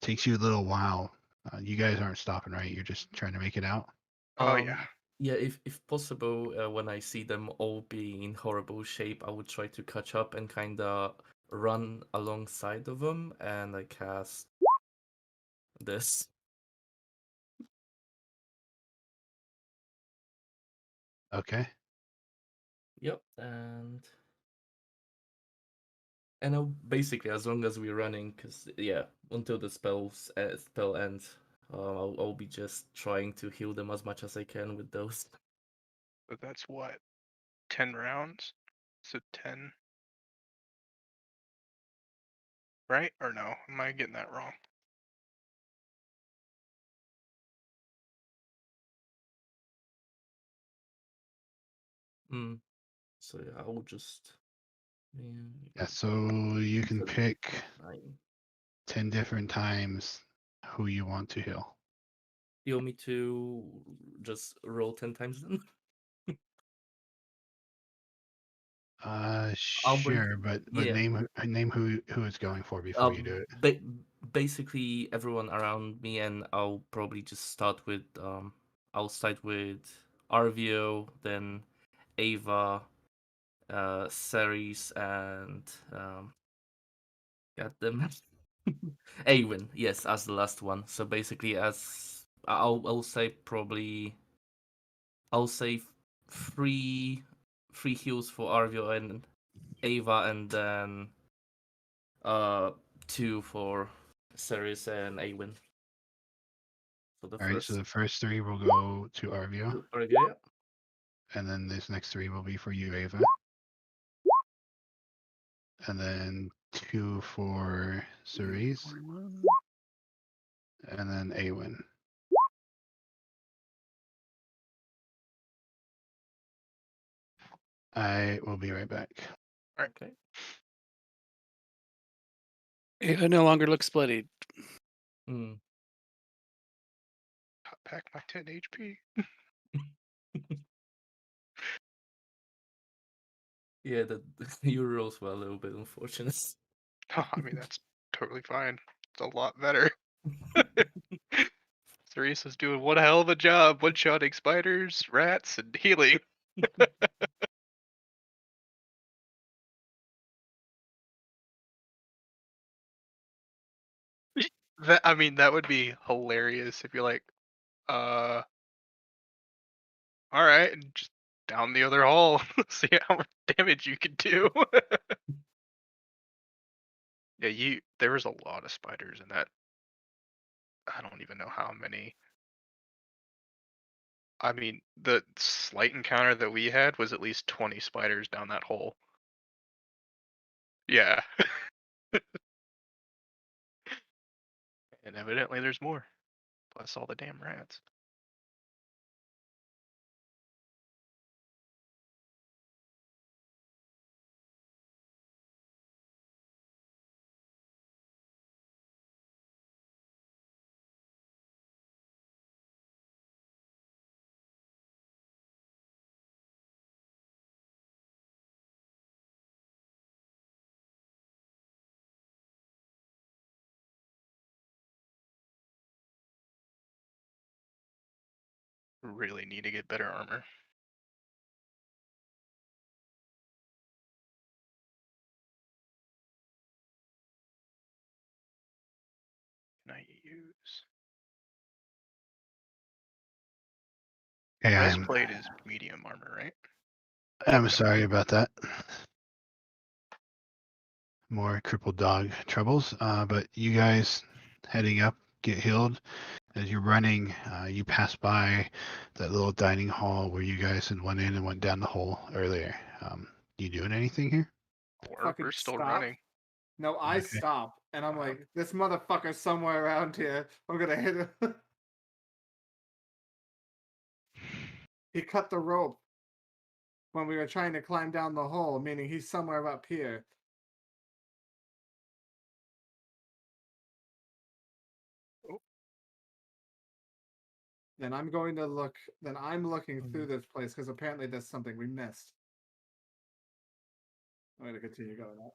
Takes you a little while. You guys aren't stopping, right? You're just trying to make it out. Oh yeah. Yeah, if possible, when I see them all being in horrible shape, I would try to catch up and kind of run alongside of them, and I cast this. Okay. Yep, and I'll, basically, as long as we're running, because yeah, until the spell ends, I'll be just trying to heal them as much as I can with those. But that's what? 10 rounds? So 10. Right? Or no? Am I getting that wrong? So yeah, I will just. Yeah, so you can pick 9. 10 different times who you want to heal. You want me to just roll 10 times then? Sure, but yeah. name who it's going for before you do it. Basically, everyone around me, and I'll probably just start with I'll start with Arvio, then Ava, Ceres, and got them. Awen, yes, as the last one. So basically, as I'll say probably I'll say three heals for Arvio and Ava, and then 2 for Ceres and Awen. So All right, so the first 3 will go to Arvio. Arvio, yeah. And then this next 3 will be for you, Ava. And then 2 for Cerise. And then Awen. I will be right back. All right. Okay. Ava no longer looks bloodied. Pack my 10 HP. Yeah, your rolls were a little bit unfortunate. Oh, I mean, that's totally fine. It's a lot better. Theresa's doing one hell of a job one-shotting spiders, rats, and healing. That would be hilarious if you're like, all right, and just down the other hall, see how much damage you can do. Yeah, there was a lot of spiders in that. I don't even know how many. I mean, the slight encounter that we had was at least 20 spiders down that hole. Yeah. And evidently there's more. Plus all the damn rats. Really need to get better armor. Can I use? Hey, Breastplate is medium armor, right? I'm sorry about that. More crippled dog troubles. But you guys heading up, get healed. As you're running, you pass by that little dining hall where you guys had went in and went down the hole earlier. You doing anything here? We're still stop. running. No, I stop, and I'm like, this motherfucker's somewhere around here. I'm gonna hit him. He cut the rope when we were trying to climb down the hole, meaning he's somewhere up here. Then I'm going to look. Then I'm looking through this place because apparently there's something we missed. I'm going to continue going up.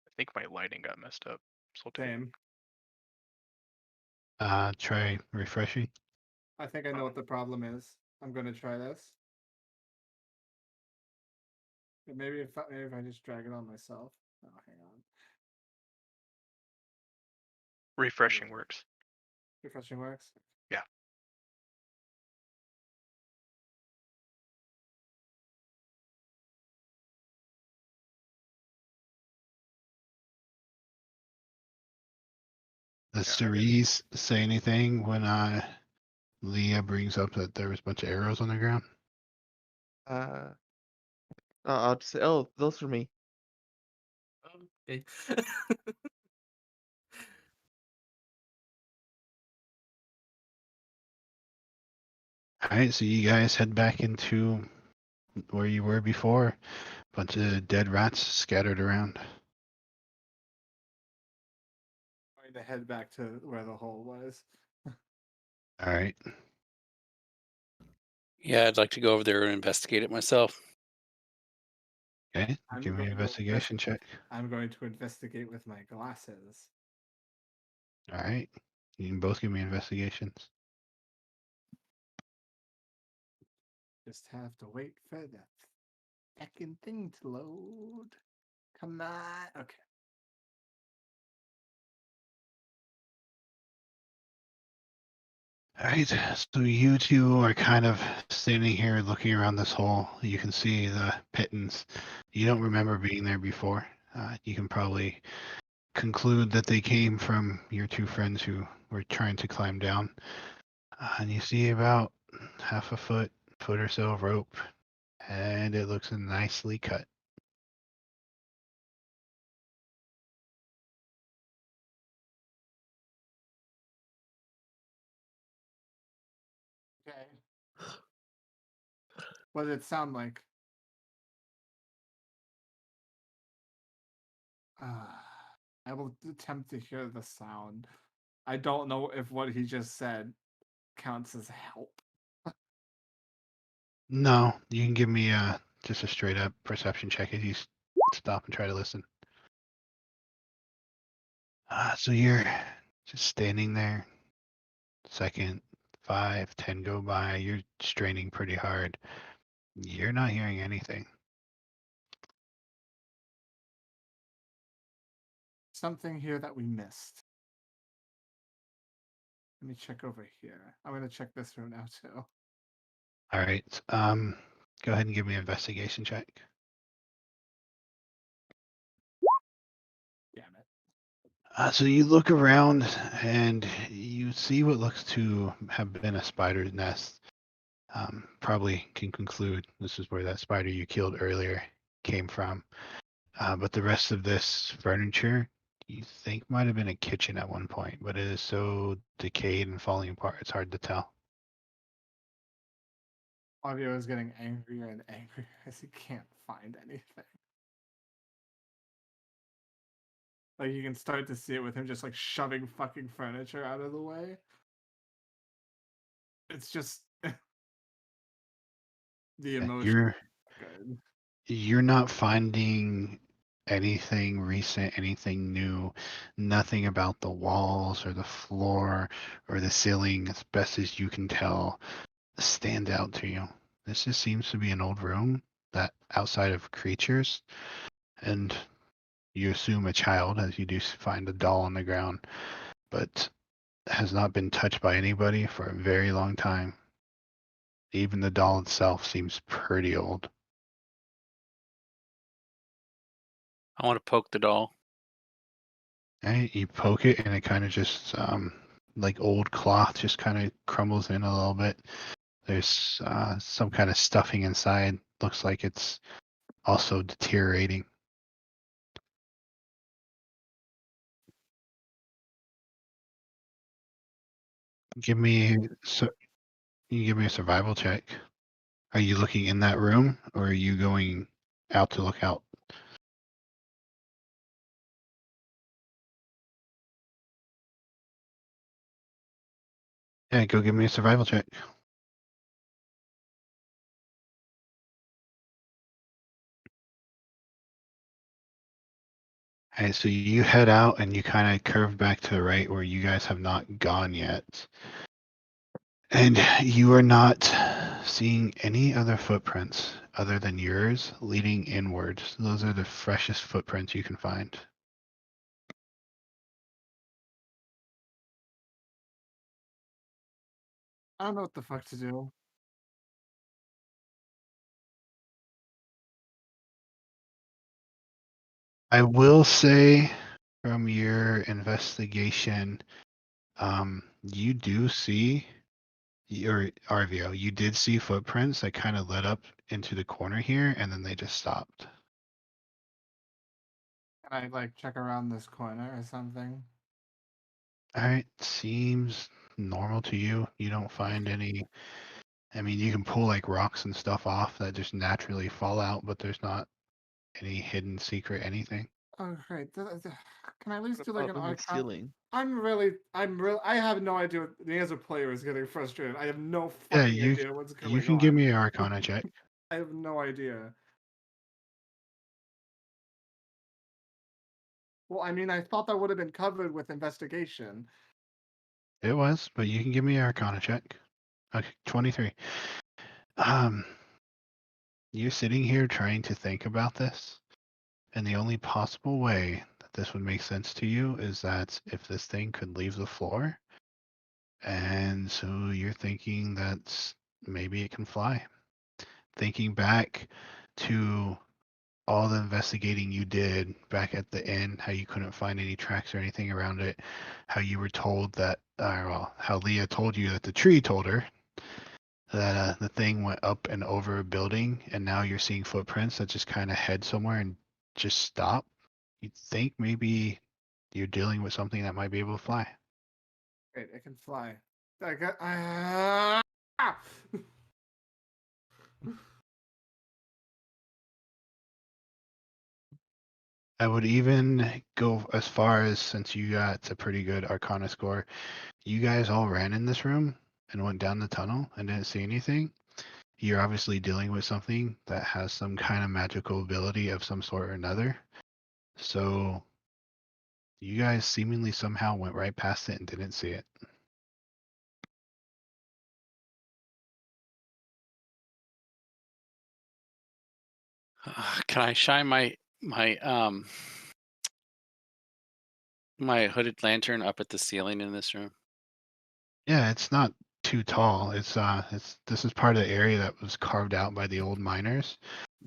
I think my lighting got messed up. So Same. Try refreshing. I think I know what the problem is. I'm going to try this. But maybe if I just drag it on myself. Oh, hang on. Refreshing works. Refreshing works? Yeah. Does Cerise say anything when Leah brings up that there was a bunch of arrows on the ground? I'll just say, oh, those are me. Okay. All right, so you guys head back into where you were before. Bunch of dead rats scattered around. I'm going to head back to where the hole was. All right. Yeah, I'd like to go over there and investigate it myself. Okay, give me an investigation check. I'm going to investigate with my glasses. All right. You can both give me investigations. Just have to wait for that second thing to load. Come on. Okay. All right, so you two are kind of standing here looking around this hole. You can see the pittons. You don't remember being there before. You can probably conclude that they came from your two friends who were trying to climb down. And you see about half a foot or so of rope, and it looks nicely cut. Okay. What did it sound like? I will attempt to hear the sound. I don't know if what he just said counts as help. No, you can give me just a straight up perception check. He's stop and try to listen. So you're just standing there. Second, 5, 10 go by. You're straining pretty hard. You're not hearing anything. Something here that we missed. Let me check over here. I'm gonna check this room now too. All right. Go ahead and give me an investigation check. Damn it. So you look around and you see what looks to have been a spider's nest. Probably can conclude this is where that spider you killed earlier came from. But the rest of this furniture you think might have been a kitchen at one point, but it is so decayed and falling apart, it's hard to tell. Fabio is getting angrier and angrier as he can't find anything. Like you can start to see it with him just like shoving fucking furniture out of the way. It's just the emotion. You're not finding anything recent, anything new, nothing about the walls or the floor or the ceiling, as best as you can tell, stand out to you. This just seems to be an old room that outside of creatures, and you assume a child as you do find a doll on the ground, but has not been touched by anybody for a very long time. Even the doll itself seems pretty old. I want to poke the doll. Right, you poke it and it kind of just like old cloth just kind of crumbles in a little bit. There's some kind of stuffing inside. Looks like it's also deteriorating. Give me you give me a survival check. Are you looking in that room or are you going out to look out? Yeah, go give me a survival check. Alright, so you head out and you kind of curve back to the right where you guys have not gone yet. And you are not seeing any other footprints other than yours leading inwards. Those are the freshest footprints you can find. I don't know what the fuck to do. I will say from your investigation, you do see your RVO, you did see footprints that kind of led up into the corner here and then they just stopped. Can I like check around this corner or something? Alright, seems normal to you. You don't find any. I mean, you can pull like rocks and stuff off that just naturally fall out, but there's not any hidden secret anything. Oh, great. Can I at least What do like an about on the arcana? ceiling? I have no idea what me as a player is getting frustrated. I have no Yeah, fucking idea what's going on. you can give me an Arcana check. I have no idea. Well, I mean, I thought that would have been covered with investigation. It was, but you can give me an Arcana check. Okay, 23. You're sitting here trying to think about this, and the only possible way that this would make sense to you is that if this thing could leave the floor, and so you're thinking that maybe it can fly. Thinking back to all the investigating you did back at the inn, how you couldn't find any tracks or anything around it, how you were told that, well, how Leah told you that the tree told her that the thing went up and over a building, and now you're seeing footprints that just kind of head somewhere and just stop. You'd think maybe you're dealing with something that might be able to fly. Wait, it can fly. I got. I would even go as far as, since you got a pretty good Arcana score, you guys all ran in this room and went down the tunnel and didn't see anything. you're obviously dealing with something that has some kind of magical ability of some sort or another. So you guys seemingly somehow went right past it and didn't see it. Can I shine my my hooded lantern up at the ceiling in this room? Yeah, it's not too tall. It's this is part of the area that was carved out by the old miners.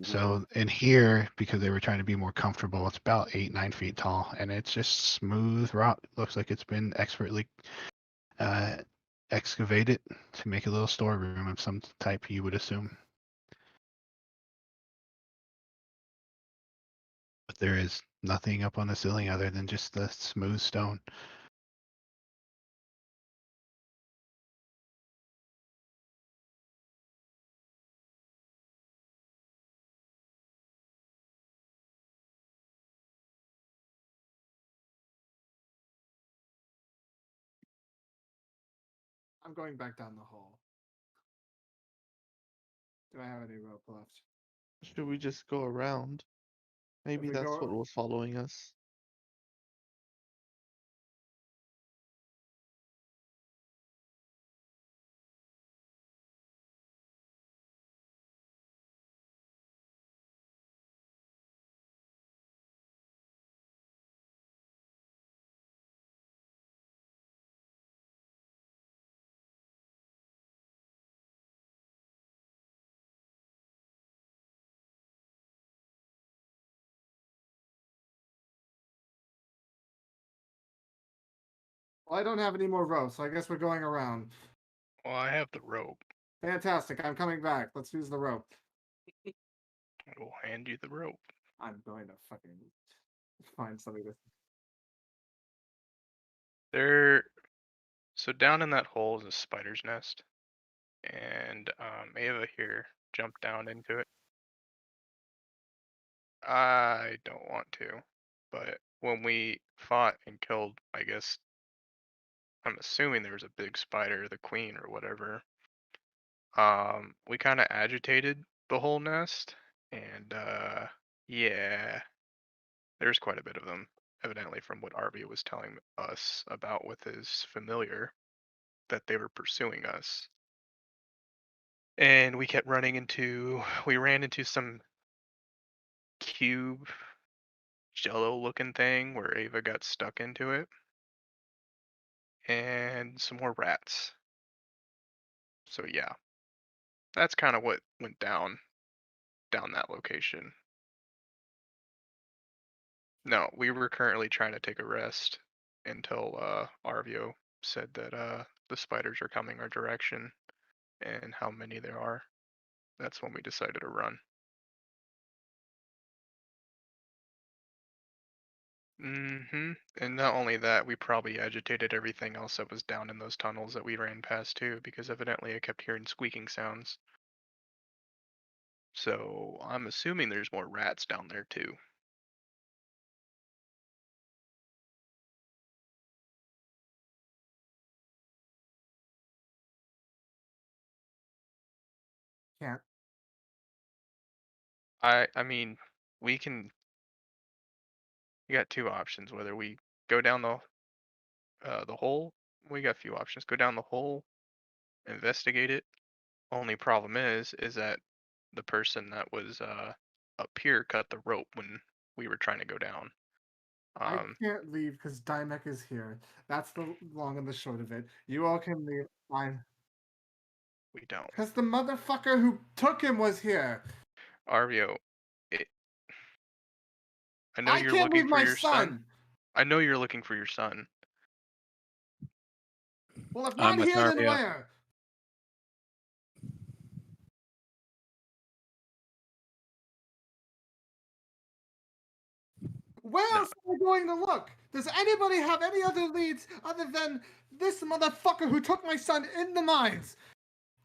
So in here, because they were trying to be more comfortable, it's about 8-9 feet tall, and it's just smooth rock. Looks like it's been expertly uh, excavated to make a little storeroom of some type, you would assume. But there is nothing up on the ceiling other than just the smooth stone. I'm going back down the hall. Do I have any rope left? Should we just go around? Maybe we that's go- what was following us. Well, I don't have any more rope, so I guess we're going around. Well, I have the rope. Fantastic. I'm coming back. Let's use the rope. I will hand you the rope. I'm going to fucking find something to. So down in that hole is a spider's nest, and Ava here jumped down into it. I don't want to, but when we fought and killed, I guess I'm assuming there was a big spider, the queen or whatever. We kind of agitated the whole nest, and yeah, there's quite a bit of them, evidently from what Arvia was telling us about with his familiar, that they were pursuing us. And we ran into some cube jello looking thing where Ava got stuck into it, and some more rats. So yeah, that's kind of what went down that location. No, we were currently trying to take a rest until Arvio said that the spiders are coming our direction and how many there are. That's when we decided to run. And not only that, we probably agitated everything else that was down in those tunnels that we ran past too, because evidently I kept hearing squeaking sounds. So I'm assuming there's more rats down there too. Can't. I mean, we got two options. Whether we go down the hole, we got a few options. Go down the hole, investigate it. Only problem is that the person that was up here cut the rope when we were trying to go down. I can't leave because Dymek is here. That's the long and the short of it. You all can leave. Fine. We don't. Because the motherfucker who took him was here. Arvio, I know I you're can't looking leave for my your son. I know you're looking for your son. Well, if I'm not with here, then Arvio. where? Where No. else am I going to look? Does anybody have any other leads other than this motherfucker who took my son in the mines?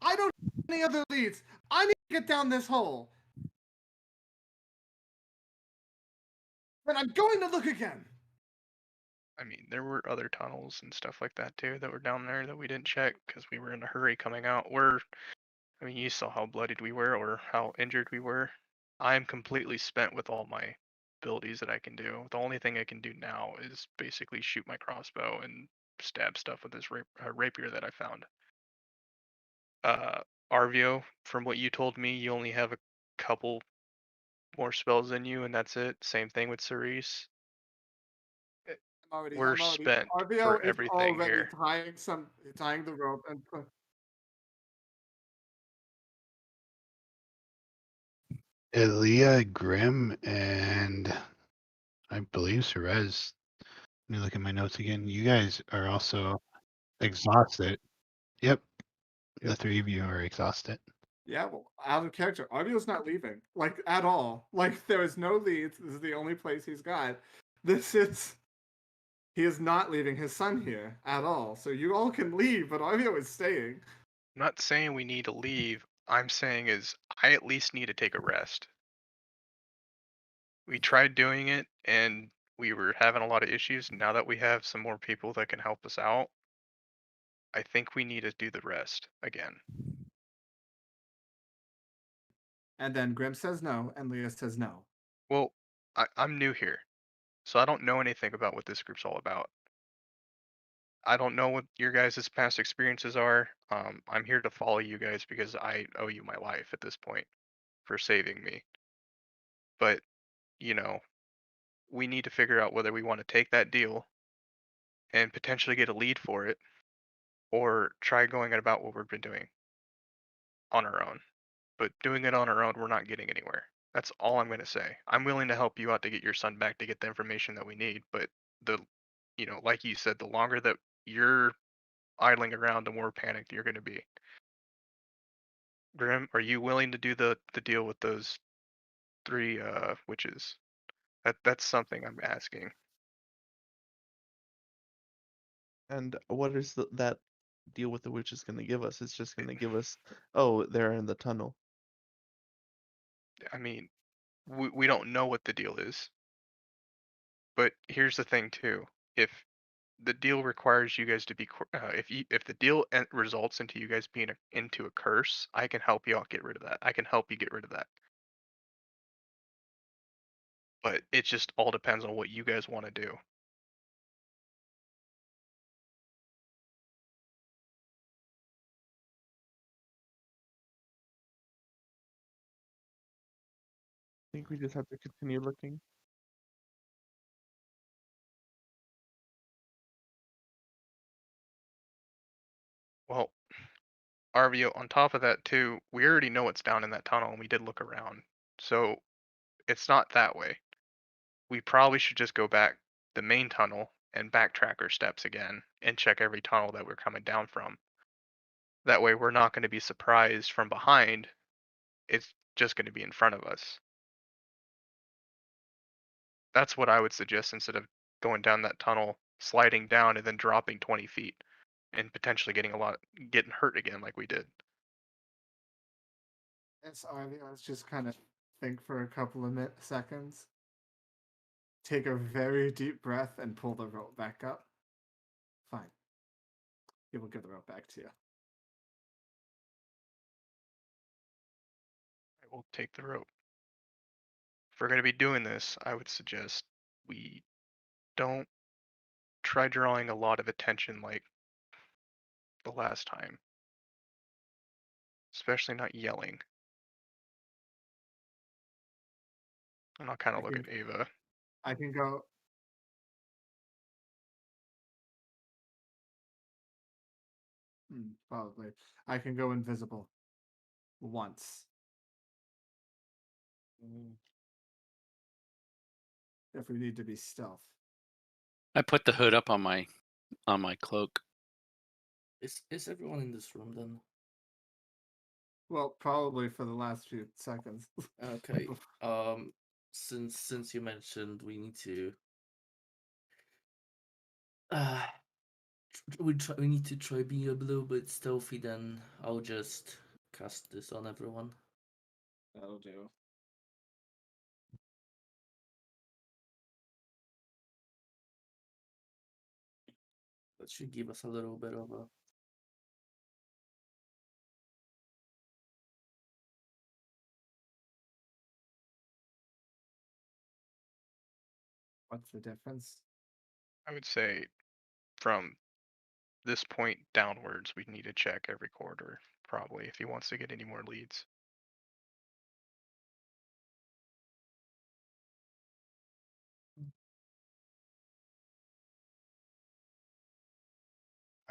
I don't have any other leads. I need to get down this hole. But I'm going to look again. I mean, there were other tunnels and stuff like that too that were down there that we didn't check because we were in a hurry coming out. I mean, you saw how bloodied we were or how injured we were. I'm completely spent with all my abilities that I can do. The only thing I can do now is basically shoot my crossbow and stab stuff with this rapier that I found. Arvio, from what you told me, you only have a couple more spells in you, and that's it. Same thing with Cerise. We're I'm already. spent RBO for is everything already here. tying the rope and. Elia, Grim, and I believe Cerez. Let me look at my notes again. You guys are also exhausted. Yep, the three of you are exhausted. Yeah, well, out of character. Arvio's not leaving, like, at all. Like, there is no leads. This is the only place he's got. He is not leaving his son here at all. So you all can leave, but Arvio is staying. I'm not saying we need to leave. I'm saying is I at least need to take a rest. We tried doing it and we were having a lot of issues. Now that we have some more people that can help us out, I think we need to do the rest again. And then Grim says no, and Leah says no. Well, I'm new here, so I don't know anything about what this group's all about. I don't know what your guys' past experiences are. I'm here to follow you guys because I owe you my life at this point for saving me. But, you know, we need to figure out whether we want to take that deal and potentially get a lead for it or try going about what we've been doing on our own. But doing it on our own, we're not getting anywhere. That's all I'm going to say. I'm willing to help you out to get your son back to get the information that we need, but like you said, the longer that you're idling around, the more panicked you're going to be. Grim, are you willing to do the deal with those three witches? That's something I'm asking. And what is that deal with the witch is going to give us? It's just going to give us, oh, they're in the tunnel. I mean, we don't know what the deal is. But here's the thing too. If the deal requires you guys to be if the deal results into you guys being into a curse, I can help you out get rid of that. I can help you get rid of that. But it just all depends on what you guys want to do. I think we just have to continue looking. Well, Arvio, on top of that too, we already know what's down in that tunnel and we did look around. So it's not that way. We probably should just go back the main tunnel and backtrack our steps again and check every tunnel that we're coming down from. That way we're not going to be surprised from behind. It's just going to be in front of us. That's what I would suggest instead of going down that tunnel, sliding down and then dropping 20 feet and potentially getting hurt again like we did. Yes, Arvio, let's just kind of think for a couple of seconds. Take a very deep breath and pull the rope back up. Fine. He will give the rope back to you. I will take the rope. If we're going to be doing this, I would suggest we don't try drawing a lot of attention like the last time. Especially not yelling. And I'll kind of look at Ava. I can go. Probably. I can go invisible. Once. If we need to be stealth. I put the hood up on my cloak. Is everyone in this room then? Well, probably for the last few seconds. Okay. Since you mentioned we need to we need to try being a little bit stealthy, then I'll just cast this on everyone. That'll do. That should give us a little bit of a What's the difference? I would say from this point downwards, we need to check every quarter, probably, if he wants to get any more leads.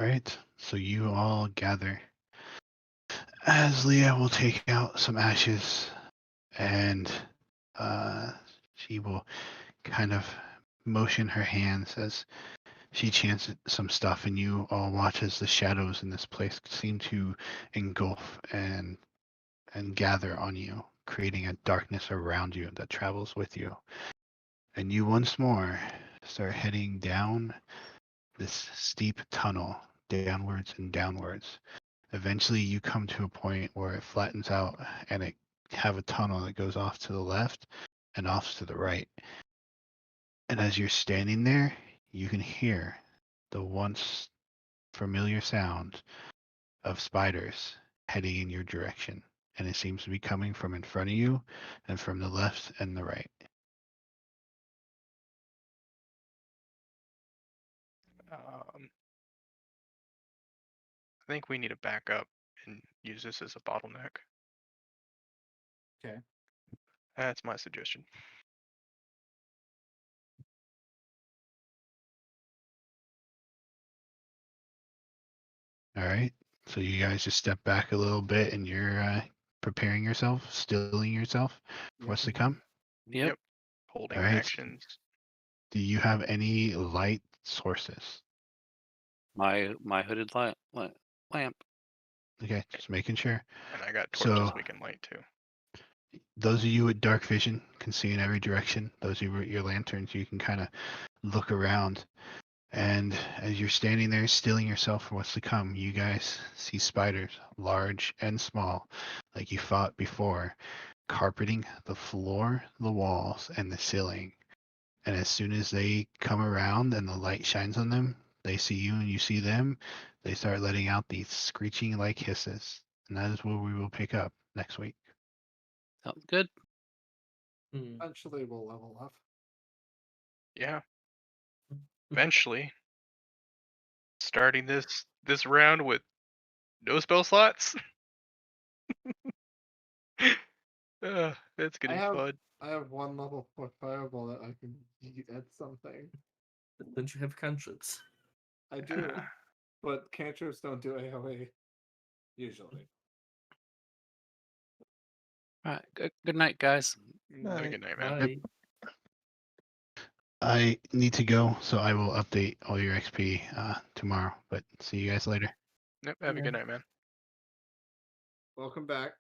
All right, so you all gather. As Leah will take out some ashes, and she will kind of motion her hands as she chants some stuff, and you all watch as the shadows in this place seem to engulf and gather on you, creating a darkness around you that travels with you. And you once more start heading down this steep tunnel, downwards and downwards. Eventually, you come to a point where it flattens out, and it have a tunnel that goes off to the left and off to the right. And as you're standing there, you can hear the once familiar sound of spiders heading in your direction. And it seems to be coming from in front of you and from the left and the right. I think we need to back up and use this as a bottleneck. Okay. That's my suggestion. All right. So you guys just step back a little bit and you're preparing yourself, stilling yourself for what's to come. Yep. Holding All right. actions. Do you have any light sources? My hooded lamp. Okay, just making sure. And I got torches So we can light too. those of you with dark vision can see in every direction. Those of you with your lanterns, you can kind of look around. And as you're standing there, stilling yourself for what's to come, you guys see spiders, large and small, like you fought before, carpeting the floor, the walls, and the ceiling. And as soon as they come around and the light shines on them, they see you and you see them, they start letting out these screeching like hisses. And that is where we will pick up next week. Sounds good. Eventually, we'll level up. Yeah. Eventually. Starting this round with no spell slots. That's gonna be fun. I have one level 4 fireball that I can use at something. Don't you have cantrips? I do, but cantrips don't do AoE usually. All right. Good night, guys. Have a good night, man. Bye. I need to go, so I will update all your XP tomorrow. But see you guys later. Yep, have a good night, man. Welcome back.